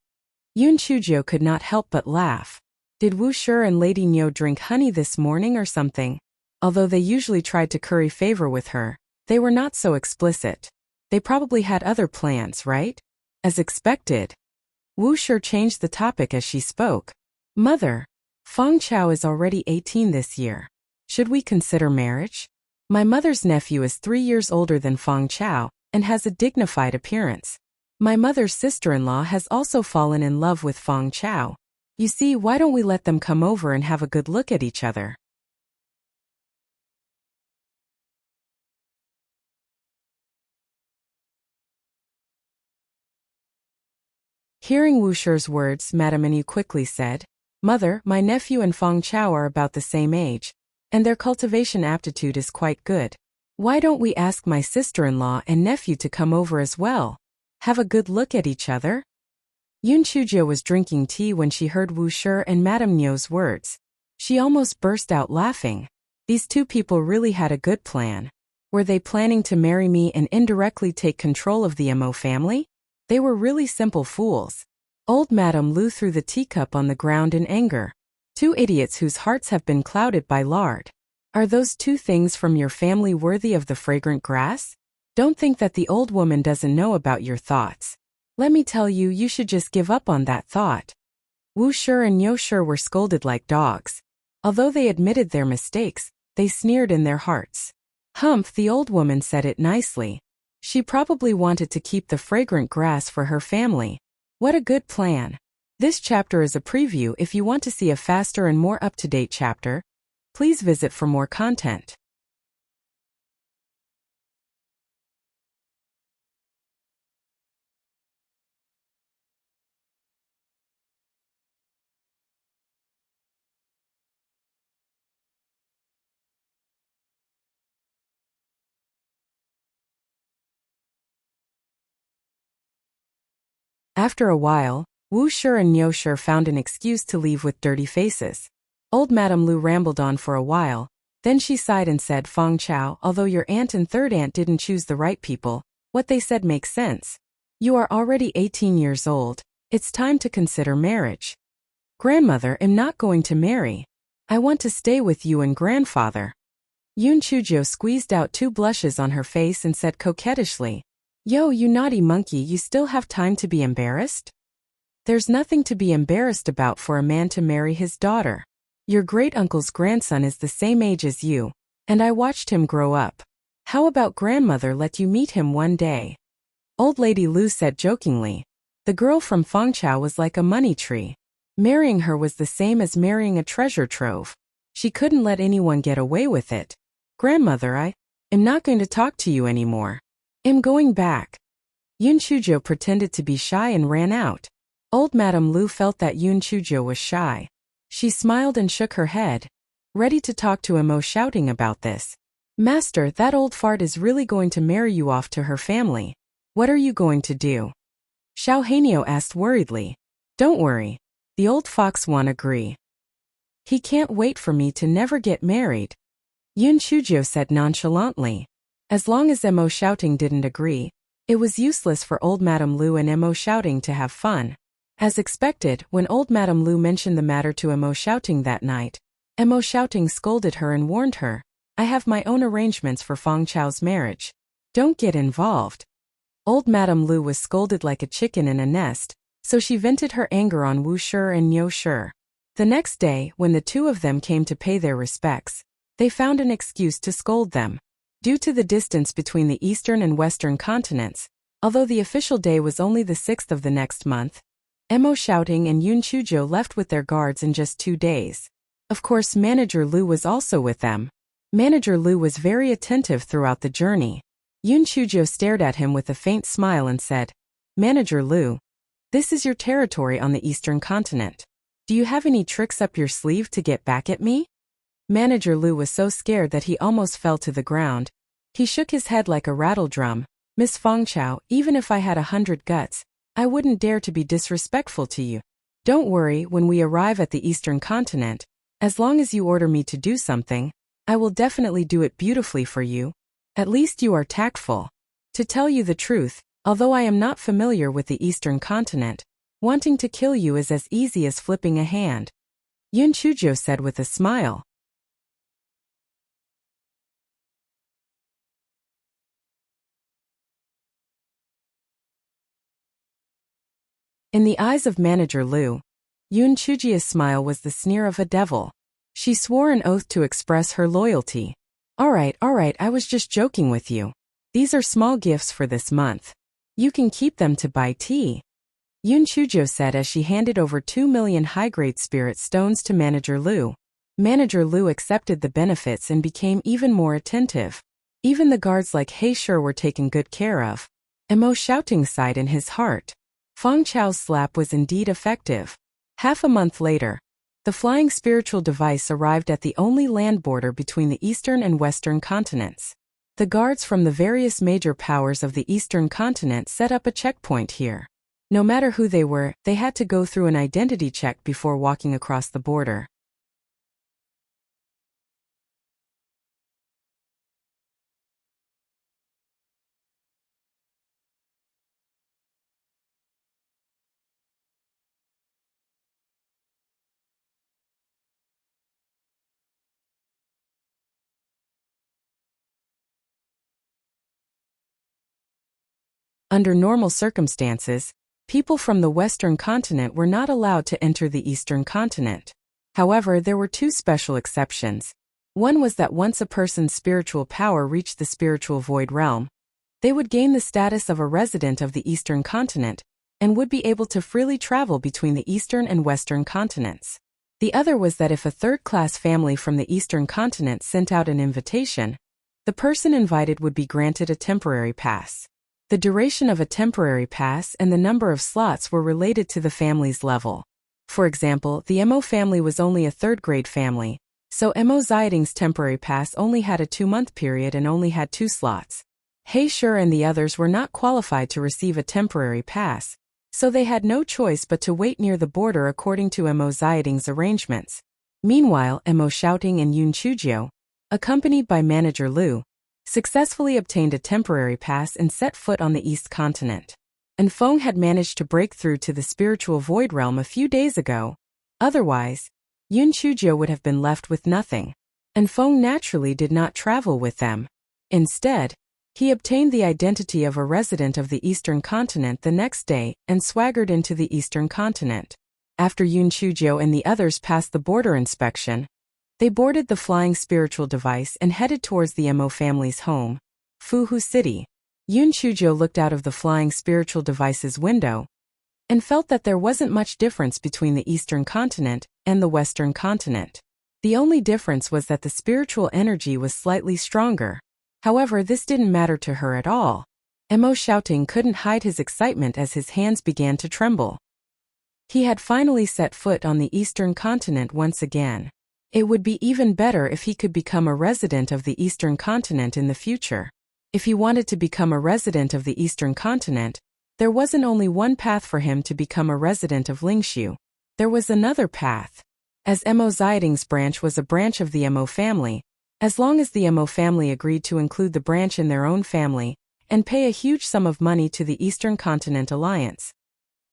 Yun Chujo could not help but laugh. Did Wu Shi and Lady Niu drink honey this morning or something? Although they usually tried to curry favor with her, they were not so explicit. They probably had other plans, right? As expected. Wu Shi changed the topic as she spoke. "Mother, Fong Chao is already 18 this year. Should we consider marriage? My mother's nephew is 3 years older than Fong Chao, and has a dignified appearance. My mother's sister-in-law has also fallen in love with Fong Chao. You see, why don't we let them come over and have a good look at each other?" Hearing Wu Shi's words, Madame Anu quickly said, "Mother, my nephew and Fong Chao are about the same age, and their cultivation aptitude is quite good." Why don't we ask my sister-in-law and nephew to come over as well? Have a good look at each other? Yun Chujio was drinking tea when she heard Wu Shi and Madame Nyo's words. She almost burst out laughing. These two people really had a good plan. Were they planning to marry me and indirectly take control of the Mo family? They were really simple fools. Old Madame Lu threw the teacup on the ground in anger. Two idiots whose hearts have been clouded by lard. Are those two things from your family worthy of the fragrant grass? Don't think that the old woman doesn't know about your thoughts. Let me tell you, you should just give up on that thought. Wu Shi and Nyo Shi were scolded like dogs. Although they admitted their mistakes, they sneered in their hearts. Humph, the old woman said it nicely. She probably wanted to keep the fragrant grass for her family. What a good plan. This chapter is a preview. If you want to see a faster and more up-to-date chapter, please visit for more content. After a while, Wu Shi and Nyo Shi found an excuse to leave with dirty faces. Old Madame Lu rambled on for a while, then she sighed and said, Feng Chao, although your aunt and third aunt didn't choose the right people, what they said makes sense. You are already 18 years old, it's time to consider marriage. Grandmother, I'm not going to marry. I want to stay with you and grandfather. Yun Chujio squeezed out two blushes on her face and said coquettishly, Yo, you naughty monkey, you still have time to be embarrassed? There's nothing to be embarrassed about for a man to marry his daughter. Your great-uncle's grandson is the same age as you, and I watched him grow up. How about grandmother let you meet him one day? Old Lady Lu said jokingly. The girl from Fengchao was like a money tree. Marrying her was the same as marrying a treasure trove. She couldn't let anyone get away with it. Grandmother, I am not going to talk to you anymore. I'm going back. Yun Chujio pretended to be shy and ran out. Old Madame Lu felt that Yun Chujio was shy. She smiled and shook her head, ready to talk to Mo, shouting about this. Master, that old fart is really going to marry you off to her family. What are you going to do? Xiao Hanyo asked worriedly. Don't worry. The old fox won't agree. He can't wait for me to never get married. Yun Chujio said nonchalantly. As long as Mo shouting didn't agree, it was useless for old Madame Lu and Mo shouting to have fun. As expected, when old Madame Lu mentioned the matter to Mo shouting that night, Mo shouting scolded her and warned her, I have my own arrangements for Feng Chao's marriage. Don't get involved. Old Madame Lu was scolded like a chicken in a nest, so she vented her anger on Wu Shi and Nyo Shi. The next day, when the two of them came to pay their respects, they found an excuse to scold them. Due to the distance between the eastern and western continents, although the official day was only the 6th of the next month, Mo shouting and Yun Chujio left with their guards in just 2 days. Of course, Manager Lu was also with them. Manager Lu was very attentive throughout the journey. Yun Chujio stared at him with a faint smile and said, Manager Lu, this is your territory on the eastern continent. Do you have any tricks up your sleeve to get back at me? Manager Lu was so scared that he almost fell to the ground. He shook his head like a rattle drum. Miss Fengchao, even if I had 100 guts, I wouldn't dare to be disrespectful to you. Don't worry, when we arrive at the eastern continent, as long as you order me to do something, I will definitely do it beautifully for you. At least you are tactful. To tell you the truth, although I am not familiar with the eastern continent, wanting to kill you is as easy as flipping a hand. Yun Chujio said with a smile. In the eyes of Manager Lu, Yun Chujio's smile was the sneer of a devil. She swore an oath to express her loyalty. All right, I was just joking with you. These are small gifts for this month. You can keep them to buy tea. Yun Chujio said as she handed over 2 million high-grade spirit stones to Manager Lu. Manager Lu accepted the benefits and became even more attentive. Even the guards like He Shi were taken good care of. Mo shouting sighed in his heart. Feng Chao's slap was indeed effective. Half a month later, the flying spiritual device arrived at the only land border between the eastern and western continents. The guards from the various major powers of the Eastern continent set up a checkpoint here. No matter who they were, they had to go through an identity check before walking across the border. Under normal circumstances, people from the Western continent were not allowed to enter the Eastern continent. However, there were two special exceptions. One was that once a person's spiritual power reached the spiritual void realm, they would gain the status of a resident of the Eastern continent and would be able to freely travel between the Eastern and Western continents. The other was that if a third-class family from the Eastern continent sent out an invitation, the person invited would be granted a temporary pass. The duration of a temporary pass and the number of slots were related to the family's level. For example, the Mo family was only a third-grade family, so Mo Ziyading's temporary pass only had a 2-month period and only had 2 slots. He Shur and the others were not qualified to receive a temporary pass, so they had no choice but to wait near the border according to Mo Ziyading's arrangements. Meanwhile, Mo Shouting and Yun Chujio, accompanied by manager Liu, successfully obtained a temporary pass and set foot on the East continent. And Feng had managed to break through to the spiritual void realm a few days ago. Otherwise, Yun Chujio would have been left with nothing. And Feng naturally did not travel with them. Instead, he obtained the identity of a resident of the Eastern continent the next day and swaggered into the Eastern continent. After Yun Chujio and the others passed the border inspection, they boarded the flying spiritual device and headed towards the Mo family's home, Fuhu City. Yun Chujio looked out of the flying spiritual device's window and felt that there wasn't much difference between the Eastern continent and the Western continent. The only difference was that the spiritual energy was slightly stronger. However, this didn't matter to her at all. Mo Shouting couldn't hide his excitement as his hands began to tremble. He had finally set foot on the Eastern continent once again. It would be even better if he could become a resident of the Eastern continent in the future. If he wanted to become a resident of the Eastern continent, there wasn't only one path for him to become a resident of Lingshu. There was another path. As Mo Ziyading's branch was a branch of the Mo family, as long as the Mo family agreed to include the branch in their own family and pay a huge sum of money to the Eastern Continent Alliance,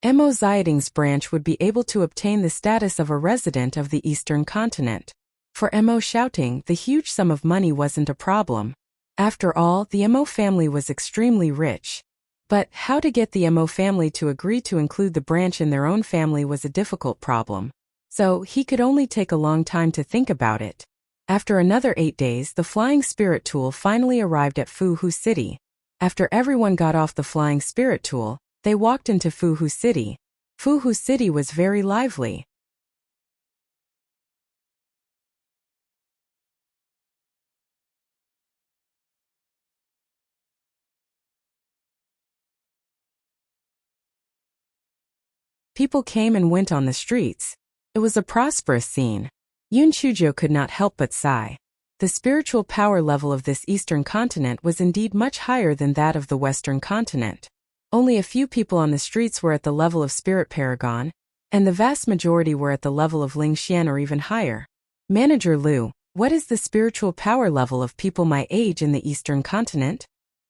Mo Ziyading's branch would be able to obtain the status of a resident of the Eastern continent. For Mo Shouting, the huge sum of money wasn't a problem. After all, the Mo family was extremely rich. But how to get the Mo family to agree to include the branch in their own family was a difficult problem. So he could only take a long time to think about it. After another 8 days, the flying spirit tool finally arrived at Fuhu City. After everyone got off the flying spirit tool, they walked into Fuhu City. Fuhu City was very lively. People came and went on the streets. It was a prosperous scene. Yun Chujio could not help but sigh. The spiritual power level of this Eastern continent was indeed much higher than that of the Western continent. Only a few people on the streets were at the level of Spirit Paragon, and the vast majority were at the level of Ling Xian or even higher. Manager Liu, what is the spiritual power level of people my age in the Eastern continent?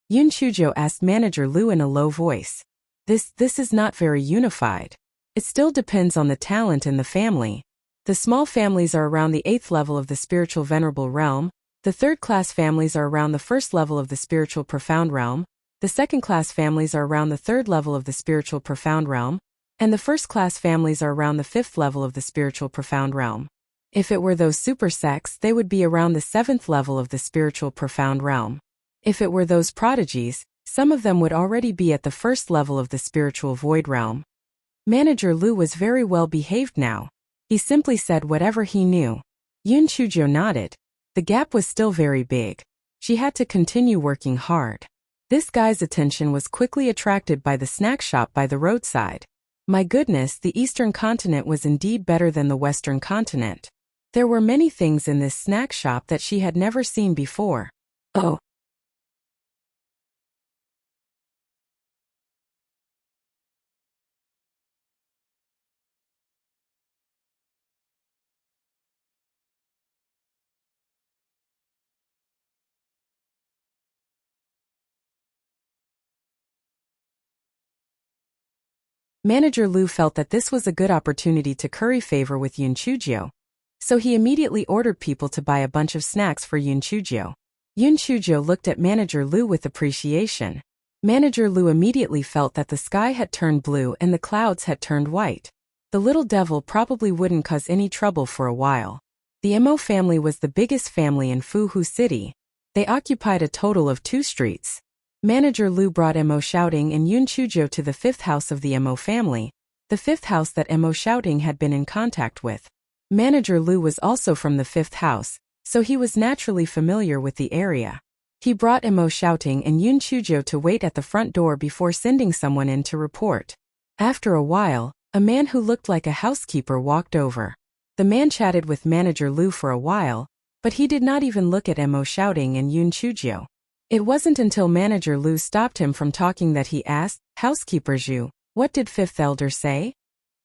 Yun Chujio asked Manager Liu in a low voice. This is not very unified. It still depends on the talent and the family. The small families are around the 8th level of the spiritual venerable realm, the 3rd-class families are around the 1st level of the spiritual profound realm, the 2nd-class families are around the 3rd level of the spiritual profound realm, and the 1st-class families are around the 5th level of the spiritual profound realm. If it were those super sects, they would be around the 7th level of the spiritual profound realm. If it were those prodigies, some of them would already be at the 1st level of the spiritual void realm. Manager Liu was very well behaved now. He simply said whatever he knew. Yun Chujio nodded. The gap was still very big. She had to continue working hard. This guy's attention was quickly attracted by the snack shop by the roadside. My goodness, the Eastern continent was indeed better than the Western continent. There were many things in this snack shop that she had never seen before. Oh, Manager Lu felt that this was a good opportunity to curry favor with Yun Chujio. So he immediately ordered people to buy a bunch of snacks for Yun Chujio. Yun Chujio looked at Manager Lu with appreciation. Manager Lu immediately felt that the sky had turned blue and the clouds had turned white. The little devil probably wouldn't cause any trouble for a while. The Mo family was the biggest family in Fuhu City. They occupied a total of 2 streets. Manager Lu brought Mo Shouting and Yun Chujio to the 5th house of the Mo family, the 5th house that Mo Shouting had been in contact with. Manager Lu was also from the 5th house, so he was naturally familiar with the area. He brought Mo Shouting and Yun Chujio to wait at the front door before sending someone in to report. After a while, a man who looked like a housekeeper walked over. The man chatted with Manager Lu for a while, but he did not even look at Mo Shouting and Yun Chujio. It wasn't until Manager Lu stopped him from talking that he asked, "Housekeeper Zhu, what did 5th elder say?"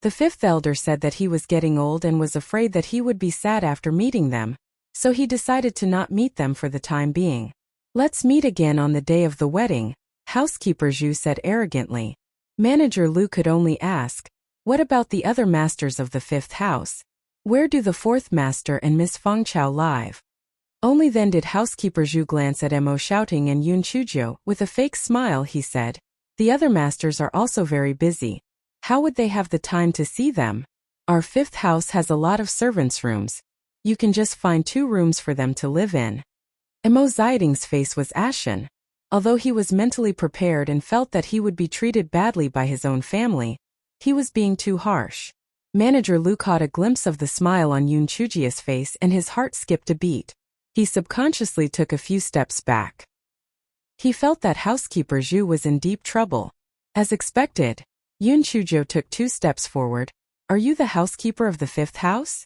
The 5th elder said that he was getting old and was afraid that he would be sad after meeting them, so he decided to not meet them for the time being. "Let's meet again on the day of the wedding," Housekeeper Zhu said arrogantly. Manager Lu could only ask, "What about the other masters of the 5th house? Where do the 4th master and Miss Feng Chao live?" Only then did Housekeeper Zhu glance at Mo Shouting and Yun Chujio. With a fake smile he said, "The other masters are also very busy. How would they have the time to see them? Our 5th house has a lot of servants' rooms. You can just find 2 rooms for them to live in." Mo Ziding's face was ashen. Although he was mentally prepared and felt that he would be treated badly by his own family, he was being too harsh. Manager Lu caught a glimpse of the smile on Yun Chujio's face and his heart skipped a beat. He subconsciously took a few steps back. He felt that Housekeeper Zhu was in deep trouble. As expected, Yun Chujio took 2 steps forward. "Are you the housekeeper of the 5th house?"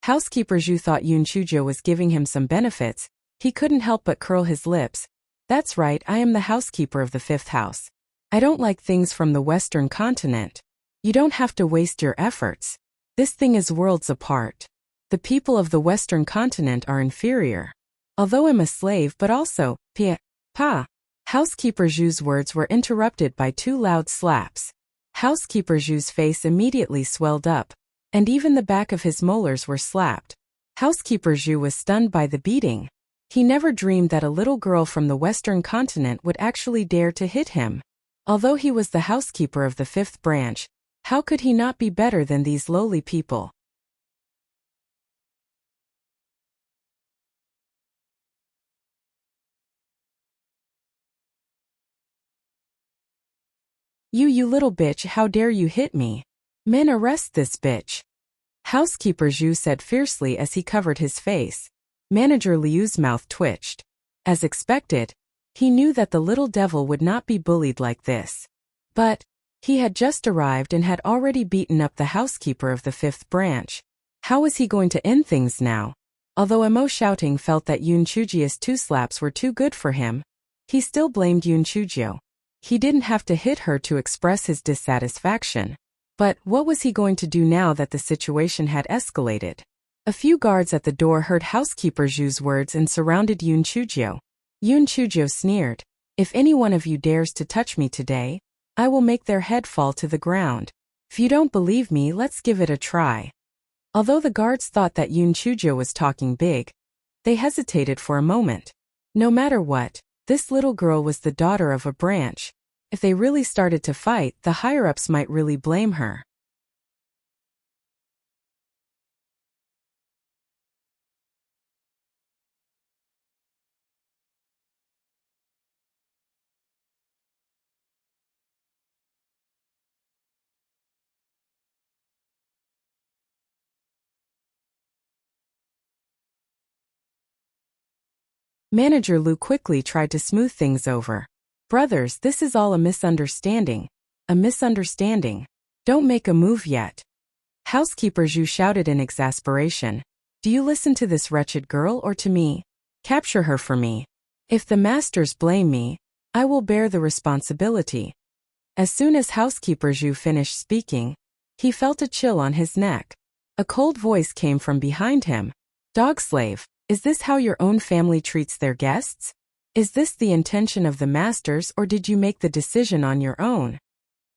Housekeeper Zhu thought Yun Chujio was giving him some benefits. He couldn't help but curl his lips. "That's right, I am the housekeeper of the 5th house. I don't like things from the Western continent. You don't have to waste your efforts. This thing is worlds apart. The people of the Western continent are inferior. Although I'm a slave but also, pa." Housekeeper Zhu's words were interrupted by 2 loud slaps. Housekeeper Zhu's face immediately swelled up, and even the back of his molars were slapped. Housekeeper Zhu was stunned by the beating. He never dreamed that a little girl from the Western continent would actually dare to hit him. Although he was the housekeeper of the 5th branch, how could he not be better than these lowly people? You little bitch, how dare you hit me? Men, arrest this bitch." Housekeeper Zhu said fiercely as he covered his face. Manager Liu's mouth twitched. As expected, he knew that the little devil would not be bullied like this. But he had just arrived and had already beaten up the housekeeper of the 5th branch. How was he going to end things now? Although Mo Shouting felt that Yun Chujio's 2 slaps were too good for him, he still blamed Yun Chujio. He didn't have to hit her to express his dissatisfaction. But what was he going to do now that the situation had escalated? A few guards at the door heard Housekeeper Zhu's words and surrounded Yun Chujio. Yun Chujio sneered, "If any one of you dares to touch me today, I will make their head fall to the ground. If you don't believe me, let's give it a try." Although the guards thought that Yun Chujio was talking big, they hesitated for a moment. No matter what, this little girl was the daughter of a branch. If they really started to fight, the higher-ups might really blame her. Manager Lu quickly tried to smooth things over. "Brothers, this is all a misunderstanding. A misunderstanding. Don't make a move yet." Housekeeper Zhu shouted in exasperation. "Do you listen to this wretched girl or to me? Capture her for me. If the masters blame me, I will bear the responsibility." As soon as Housekeeper Zhu finished speaking, he felt a chill on his neck. A cold voice came from behind him. "Dog slave. Is this how your own family treats their guests? Is this the intention of the masters, or did you make the decision on your own?"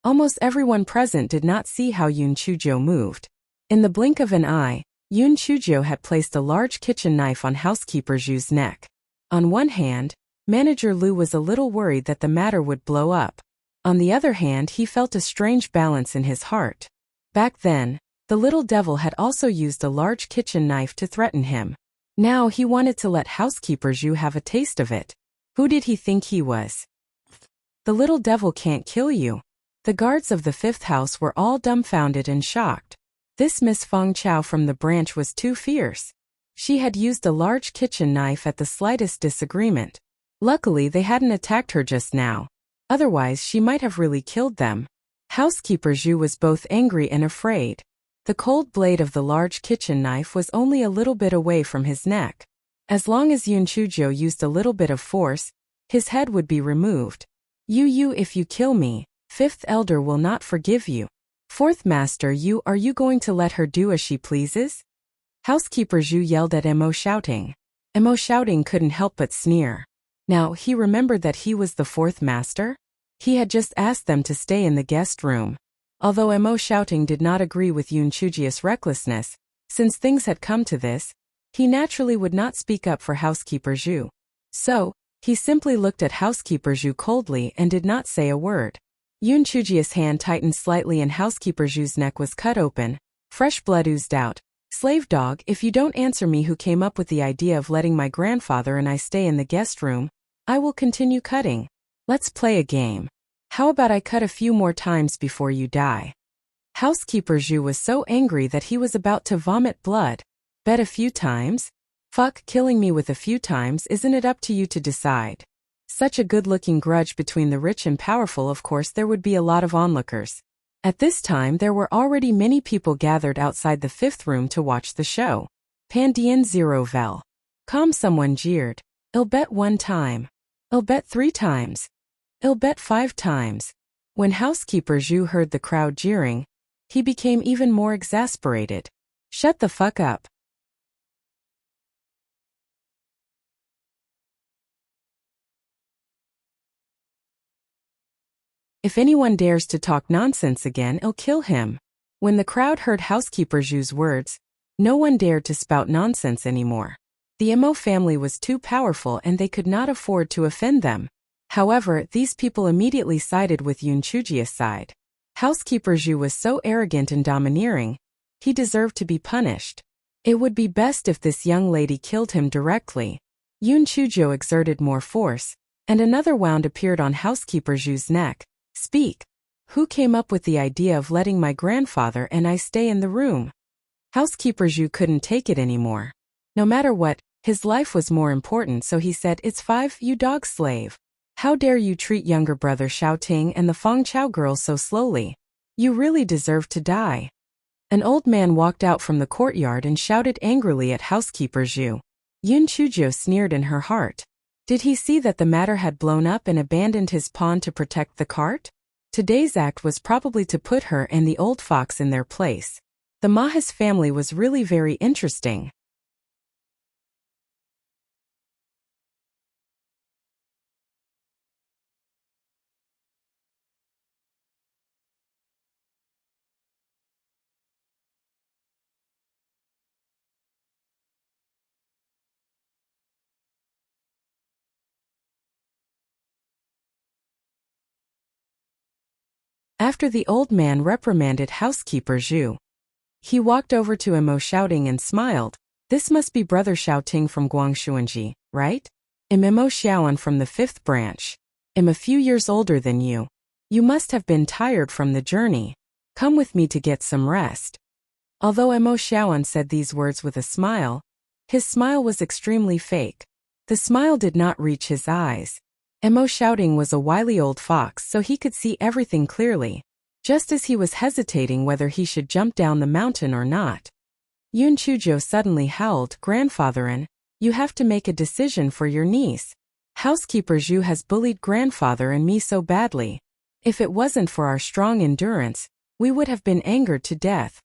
Almost everyone present did not see how Yoon Chujo moved. In the blink of an eye, Yoon Chujo had placed a large kitchen knife on housekeeper Zhu's neck. On one hand, Manager Lu was a little worried that the matter would blow up. On the other hand, he felt a strange balance in his heart. Back then, the little devil had also used a large kitchen knife to threaten him. Now he wanted to let housekeeper Zhu have a taste of it. Who did he think he was? The little devil can't kill you. The guards of the fifth house were all dumbfounded and shocked. This Miss Feng Chao from the branch was too fierce. She had used a large kitchen knife at the slightest disagreement. Luckily they hadn't attacked her just now. Otherwise she might have really killed them. Housekeeper Zhu was both angry and afraid. The cold blade of the large kitchen knife was only a little bit away from his neck. As long as Yoon Chujo used a little bit of force, his head would be removed. You if you kill me, fifth elder will not forgive you. Fourth master, are you going to let her do as she pleases? Housekeeper Zhu yelled at Mo shouting. Mo shouting couldn't help but sneer. Now he remembered that he was the fourth master. He had just asked them to stay in the guest room. Although Mo shouting did not agree with Yoon Chuji's recklessness, since things had come to this, he naturally would not speak up for housekeeper Zhu. So, he simply looked at housekeeper Zhu coldly and did not say a word. Yoon Chuji's hand tightened slightly and housekeeper Zhu's neck was cut open. Fresh blood oozed out. Slave dog, if you don't answer me who came up with the idea of letting my grandfather and I stay in the guest room, I will continue cutting. Let's play a game. How about I cut a few more times before you die? Housekeeper Zhu was so angry that he was about to vomit blood. Bet a few times? Fuck, killing me with a few times, isn't it up to you to decide? Such a good-looking grudge between the rich and powerful, of course there would be a lot of onlookers. At this time there were already many people gathered outside the fifth room to watch the show. Pandian zero vel. Calm, someone jeered. I'll bet 1 time. I'll bet 3 times. I'll bet 5 times. When housekeeper Zhu heard the crowd jeering, he became even more exasperated. Shut the fuck up. If anyone dares to talk nonsense again, I'll kill him. When the crowd heard housekeeper Zhu's words, no one dared to spout nonsense anymore. The Mo family was too powerful and they could not afford to offend them. However, these people immediately sided with Yoon Chuji's side. Housekeeper Zhu was so arrogant and domineering, he deserved to be punished. It would be best if this young lady killed him directly. Yoon Chujo exerted more force, and another wound appeared on housekeeper Zhu's neck. Speak. Who came up with the idea of letting my grandfather and I stay in the room? Housekeeper Zhu couldn't take it anymore. No matter what, his life was more important, so he said, "It's 5, you dog slave. How dare you treat younger brother Xiao Ting and the Feng Chao girl so slowly? You really deserve to die." An old man walked out from the courtyard and shouted angrily at housekeeper Zhu. Yoon Chujo sneered in her heart. Did he see that the matter had blown up and abandoned his pawn to protect the cart? Today's act was probably to put her and the old fox in their place. The Mahas family was really very interesting. After the old man reprimanded housekeeper Zhu, he walked over to Mo shouting and smiled. This must be brother Xiao Ting from Guangshuanji, right? Mo Xiaoan from the 5th branch. I'm a few years older than you. You must have been tired from the journey. Come with me to get some rest. Although Mo Xiaoan said these words with a smile, his smile was extremely fake. The smile did not reach his eyes. Mo shouting was a wily old fox, so he could see everything clearly. Just as he was hesitating whether he should jump down the mountain or not, Yoon Chujo suddenly howled, "Grandfatherin, you have to make a decision for your niece. Housekeeper Zhu has bullied grandfather and me so badly. If it wasn't for our strong endurance, we would have been angered to death."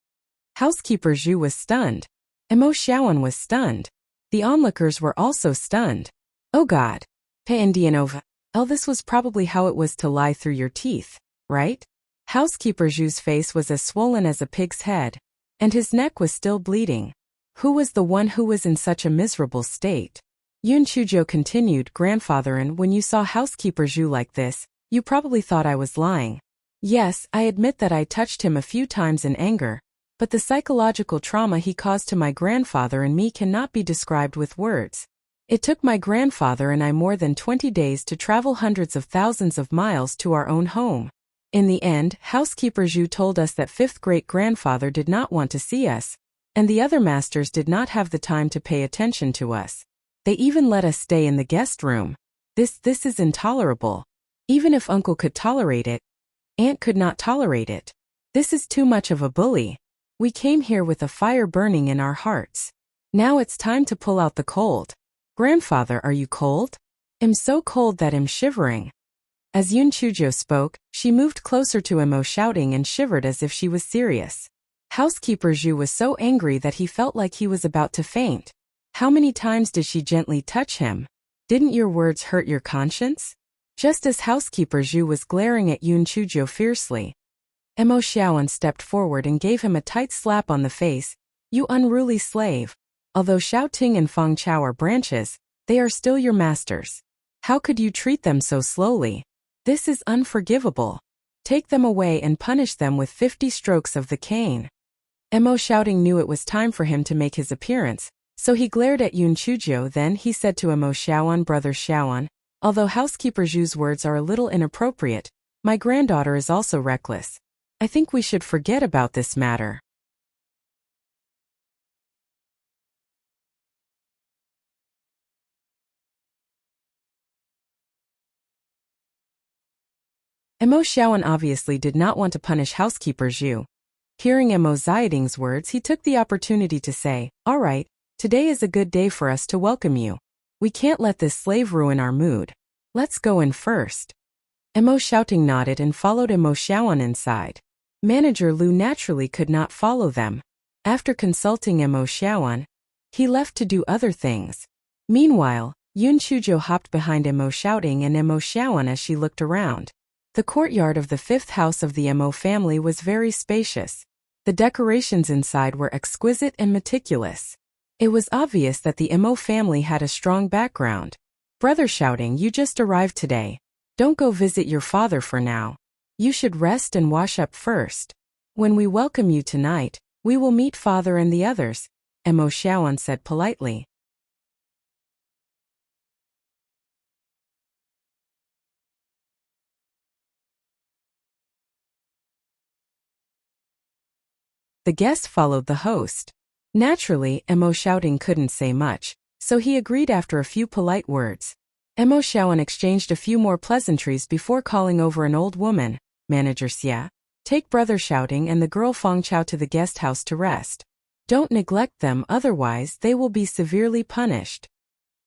Housekeeper Zhu was stunned. Mo Xiaoan was stunned. The onlookers were also stunned. Oh God. Pe Indianova. Oh, this was probably how it was to lie through your teeth, right? Housekeeper Zhu's face was as swollen as a pig's head, and his neck was still bleeding. Who was the one who was in such a miserable state? Yun Chuzhou continued, Grandfather, and when you saw Housekeeper Zhu like this, you probably thought I was lying. Yes, I admit that I touched him a few times in anger, but the psychological trauma he caused to my grandfather and me cannot be described with words. It took my grandfather and I more than 20 days to travel hundreds of thousands of miles to our own home. In the end, Housekeeper Zhu told us that fifth great-grandfather did not want to see us, and the other masters did not have the time to pay attention to us. They even let us stay in the guest room. This is intolerable. Even if Uncle could tolerate it, Aunt could not tolerate it. This is too much of a bully. We came here with a fire burning in our hearts. Now it's time to pull out the cold. Grandfather, are you cold? I'm so cold that I'm shivering. As Yun Chuzhou spoke, she moved closer to Emo, shouting and shivered as if she was serious. Housekeeper Zhu was so angry that he felt like he was about to faint. How many times did she gently touch him? Didn't your words hurt your conscience? Just as Housekeeper Zhu was glaring at Yun Chuzhou fiercely, Emo Xiaoan stepped forward and gave him a tight slap on the face. You unruly slave. Although Xiao Ting and Feng Chao are branches, they are still your masters. How could you treat them so slowly? This is unforgivable. Take them away and punish them with 50 strokes of the cane. Emo Xiaoting knew it was time for him to make his appearance, so he glared at Yun Chuzhou. Then he said to Emo Xiaoan, Brother Xiaoan, although Housekeeper Zhu's words are a little inappropriate, my granddaughter is also reckless. I think we should forget about this matter. Emo Xiaoan obviously did not want to punish Housekeeper Zhu. Hearing Emo Xiaoting's words, he took the opportunity to say, all right, today is a good day for us to welcome you. We can't let this slave ruin our mood. Let's go in first. Emo Xiaoting nodded and followed Emo Xiaoan inside. Manager Lu naturally could not follow them. After consulting Emo Xiaoan, he left to do other things. Meanwhile, Yun Chuzhou hopped behind Emo Xiaoting and Emo Xiaoan as she looked around. The courtyard of the fifth house of the Emo family was very spacious. The decorations inside were exquisite and meticulous. It was obvious that the Emo family had a strong background. Brother Xiaoting, you just arrived today. Don't go visit your father for now. You should rest and wash up first. When we welcome you tonight, we will meet father and the others, Emo Xiaoan said politely. The guests followed the host. Naturally, Emo Xiaoting couldn't say much, so he agreed after a few polite words. Emo Xiaoan exchanged a few more pleasantries before calling over an old woman, Manager Xia. Take Brother Xiaoting and the girl Feng Chao to the guest house to rest. Don't neglect them, otherwise they will be severely punished.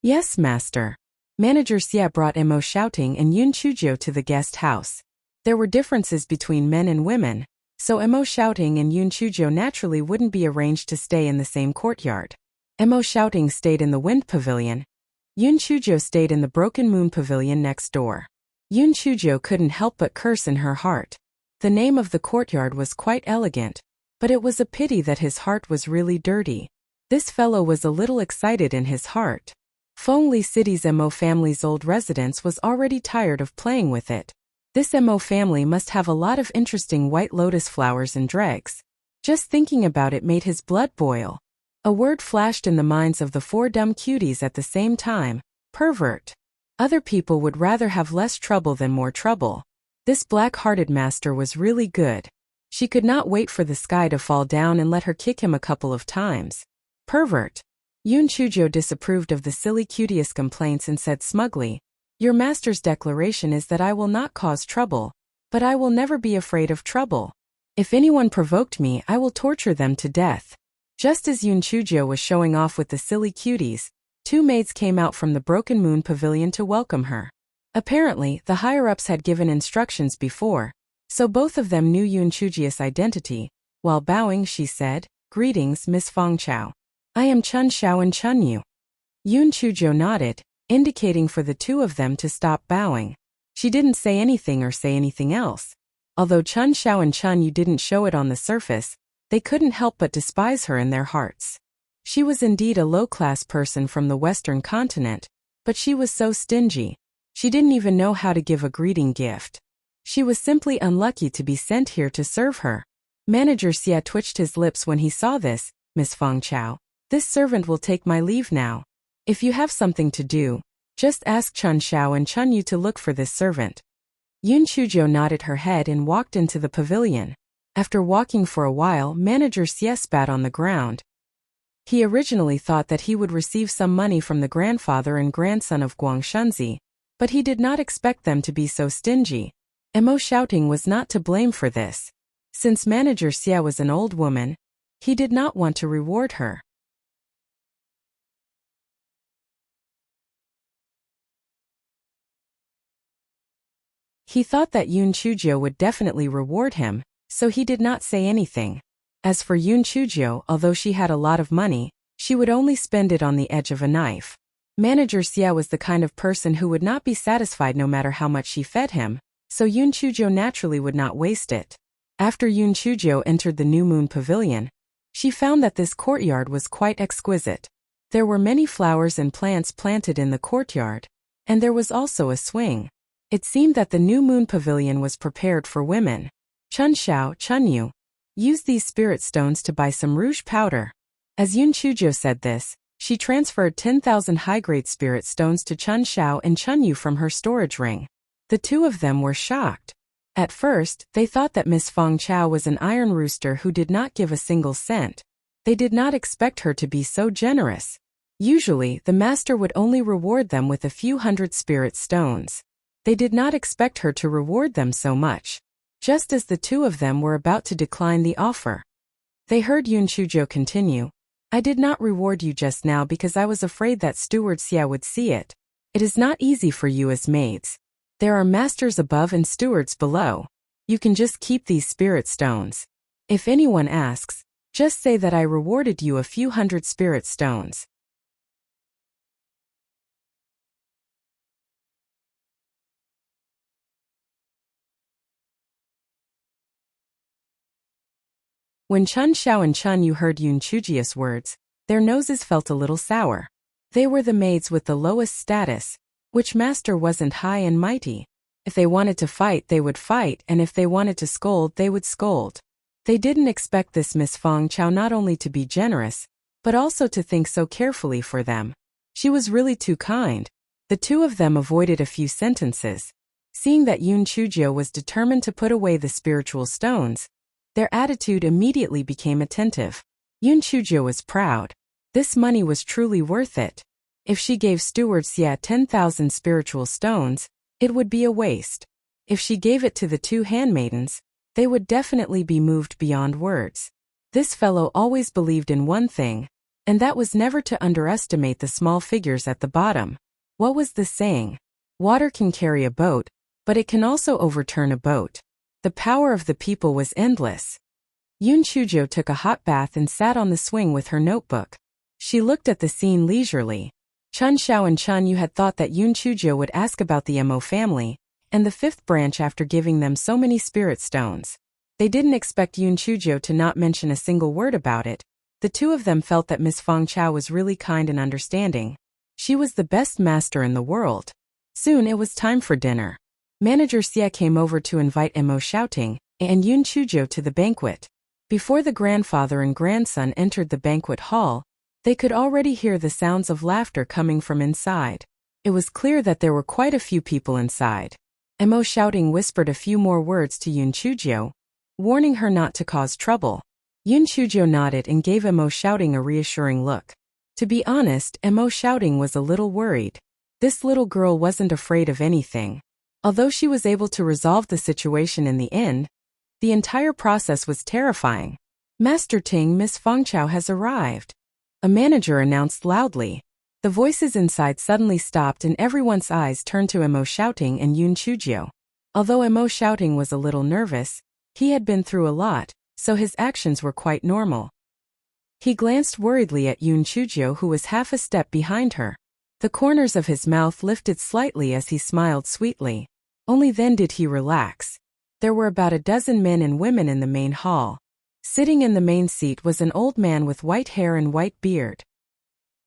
Yes, Master. Manager Xia brought Emo Xiaoting and Yun Chuzhou to the guest house. There were differences between men and women, so Emo Xiaoting and Yun Chuzhou naturally wouldn't be arranged to stay in the same courtyard. Emo Xiaoting stayed in the Wind Pavilion. Yun Chuzhou stayed in the Broken Moon Pavilion next door. Yun Chuzhou couldn't help but curse in her heart. The name of the courtyard was quite elegant, but it was a pity that his heart was really dirty. This fellow was a little excited in his heart. Fengli City's Emo family's old residence was already tired of playing with it. This Emo family must have a lot of interesting white lotus flowers and dregs. Just thinking about it made his blood boil. A word flashed in the minds of the four dumb cuties at the same time: pervert. Other people would rather have less trouble than more trouble. This black-hearted master was really good. She could not wait for the sky to fall down and let her kick him a couple of times. Pervert. Yun Chuzhou disapproved of the silly cutie's complaints and said smugly, your master's declaration is that I will not cause trouble, but I will never be afraid of trouble. If anyone provoked me, I will torture them to death. Just as Yun Chuzhou was showing off with the silly cuties, two maids came out from the Broken Moon Pavilion to welcome her. Apparently, the higher-ups had given instructions before, so both of them knew Yun Chuzhou's identity. While bowing, she said, Greetings, Miss Feng Chao. I am Chun Xiao and Chun Yu. Yun Chuzhou nodded, indicating for the two of them to stop bowing. She didn't say anything or say anything else. Although Chun Xiao and Chun Yu didn't show it on the surface, they couldn't help but despise her in their hearts. She was indeed a low-class person from the Western continent, but she was so stingy. She didn't even know how to give a greeting gift. She was simply unlucky to be sent here to serve her. Manager Xia twitched his lips when he saw this. Miss Feng Chao, this servant will take my leave now. If you have something to do, just ask Chun Xiao and Chun Yu to look for this servant. Yun Chuzhou nodded her head and walked into the pavilion. After walking for a while, Manager Xie spat on the ground. He originally thought that he would receive some money from the grandfather and grandson of Guang Shunzi, but he did not expect them to be so stingy. Mo shouting was not to blame for this. Since Manager Xie was an old woman, he did not want to reward her. He thought that Yun Chuzhou would definitely reward him, so he did not say anything. As for Yun Chuzhou, although she had a lot of money, she would only spend it on the edge of a knife. Manager Xia was the kind of person who would not be satisfied no matter how much she fed him, so Yun Chuzhou naturally would not waste it. After Yun Chuzhou entered the New Moon Pavilion, she found that this courtyard was quite exquisite. There were many flowers and plants planted in the courtyard, and there was also a swing. It seemed that the New Moon Pavilion was prepared for women. Chun Xiao, Chun Yu, use these spirit stones to buy some rouge powder. As Yun Chuzhou said this, she transferred 10,000 high-grade spirit stones to Chun Xiao and Chun Yu from her storage ring. The two of them were shocked. At first, they thought that Miss Feng Chao was an iron rooster who did not give a single cent. They did not expect her to be so generous. Usually, the master would only reward them with a few hundred spirit stones. They did not expect her to reward them so much. Just as the two of them were about to decline the offer, they heard Yun Chuzhou continue, I did not reward you just now because I was afraid that Steward Xia would see it. It is not easy for you as maids. There are masters above and stewards below. You can just keep these spirit stones. If anyone asks, just say that I rewarded you a few hundred spirit stones. When Chun Xiao and Chun Yu heard Yun Chuzhou's words, their noses felt a little sour. They were the maids with the lowest status, which master wasn't high and mighty. If they wanted to fight, they would fight, and if they wanted to scold, they would scold. They didn't expect this Miss Feng Chao not only to be generous, but also to think so carefully for them. She was really too kind. The two of them avoided a few sentences. Seeing that Yun Chuzhou was determined to put away the spiritual stones, their attitude immediately became attentive. Yun Chuzhou was proud. This money was truly worth it. If she gave Steward Xia 10,000 spiritual stones, it would be a waste. If she gave it to the two handmaidens, they would definitely be moved beyond words. This fellow always believed in one thing, and that was never to underestimate the small figures at the bottom. What was the saying? Water can carry a boat, but it can also overturn a boat. The power of the people was endless. Yun Chuzhou took a hot bath and sat on the swing with her notebook. She looked at the scene leisurely. Chun Xiao and Chun Yu had thought that Yun Chuzhou would ask about the Mo family, and the fifth branch after giving them so many spirit stones. They didn't expect Yun Chuzhou to not mention a single word about it. The two of them felt that Miss Feng Chao was really kind and understanding. She was the best master in the world. Soon it was time for dinner. Manager Xie came over to invite Mo shouting and Yun Chuzhou to the banquet. Before the grandfather and grandson entered the banquet hall, they could already hear the sounds of laughter coming from inside. It was clear that there were quite a few people inside. Mo shouting whispered a few more words to Yun Chuzhou, warning her not to cause trouble. Yun Chuzhou nodded and gave Mo shouting a reassuring look. To be honest, Mo shouting was a little worried. This little girl wasn't afraid of anything. Although she was able to resolve the situation in the end, the entire process was terrifying. Master Ting, Miss Feng Chao has arrived. A manager announced loudly. The voices inside suddenly stopped and everyone's eyes turned to Mo shouting and Yun Chuzhou. Although Mo shouting was a little nervous, he had been through a lot, so his actions were quite normal. He glanced worriedly at Yun Chuzhou, who was half a step behind her. The corners of his mouth lifted slightly as he smiled sweetly. Only then did he relax. There were about a dozen men and women in the main hall. Sitting in the main seat was an old man with white hair and white beard.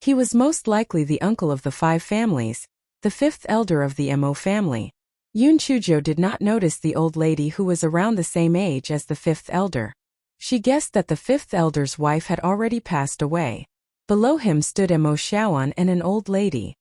He was most likely the uncle of the 5 families, the 5th elder of the Mo family. Yoon Chujo did not notice the old lady who was around the same age as the 5th elder. She guessed that the 5th elder's wife had already passed away. Below him stood Mo Xiaoan and an old lady.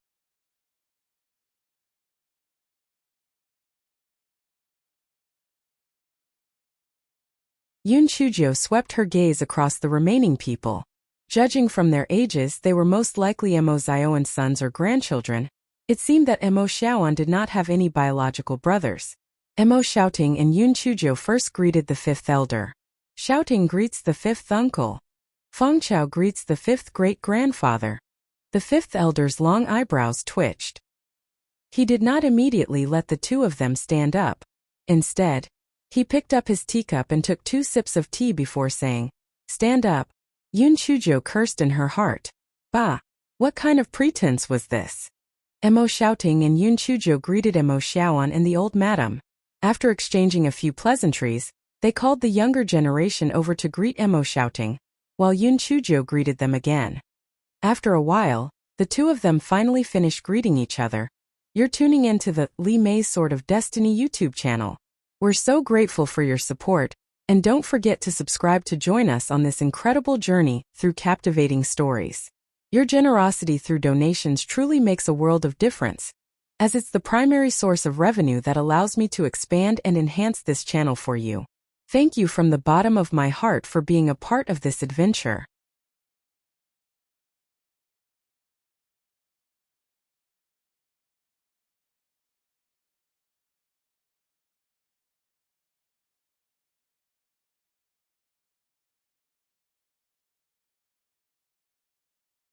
Yoon Chujo swept her gaze across the remaining people. Judging from their ages, they were most likely Mo Xiaoan's sons or grandchildren. It seemed that Mo Xiaoan did not have any biological brothers. Mo Shouting and Yoon Chujo first greeted the 5th elder. Shouting greets the 5th uncle. Feng Chao greets the 5th great-grandfather. The 5th elder's long eyebrows twitched. He did not immediately let the 2 of them stand up. Instead, he picked up his teacup and took 2 sips of tea before saying, "Stand up." Yoon Chujo cursed in her heart. Bah! What kind of pretense was this? Mo Shouting and Yoon Chujo greeted Mo Xiaoan and the old madam. After exchanging a few pleasantries, they called the younger generation over to greet Mo Shouting, while Yoon Chujo greeted them again. After a while, the 2 of them finally finished greeting each other. You're tuning into the Li Mei's Sword of Destiny YouTube channel. We're so grateful for your support, and don't forget to subscribe to join us on this incredible journey through captivating stories. Your generosity through donations truly makes a world of difference, as it's the primary source of revenue that allows me to expand and enhance this channel for you. Thank you from the bottom of my heart for being a part of this adventure.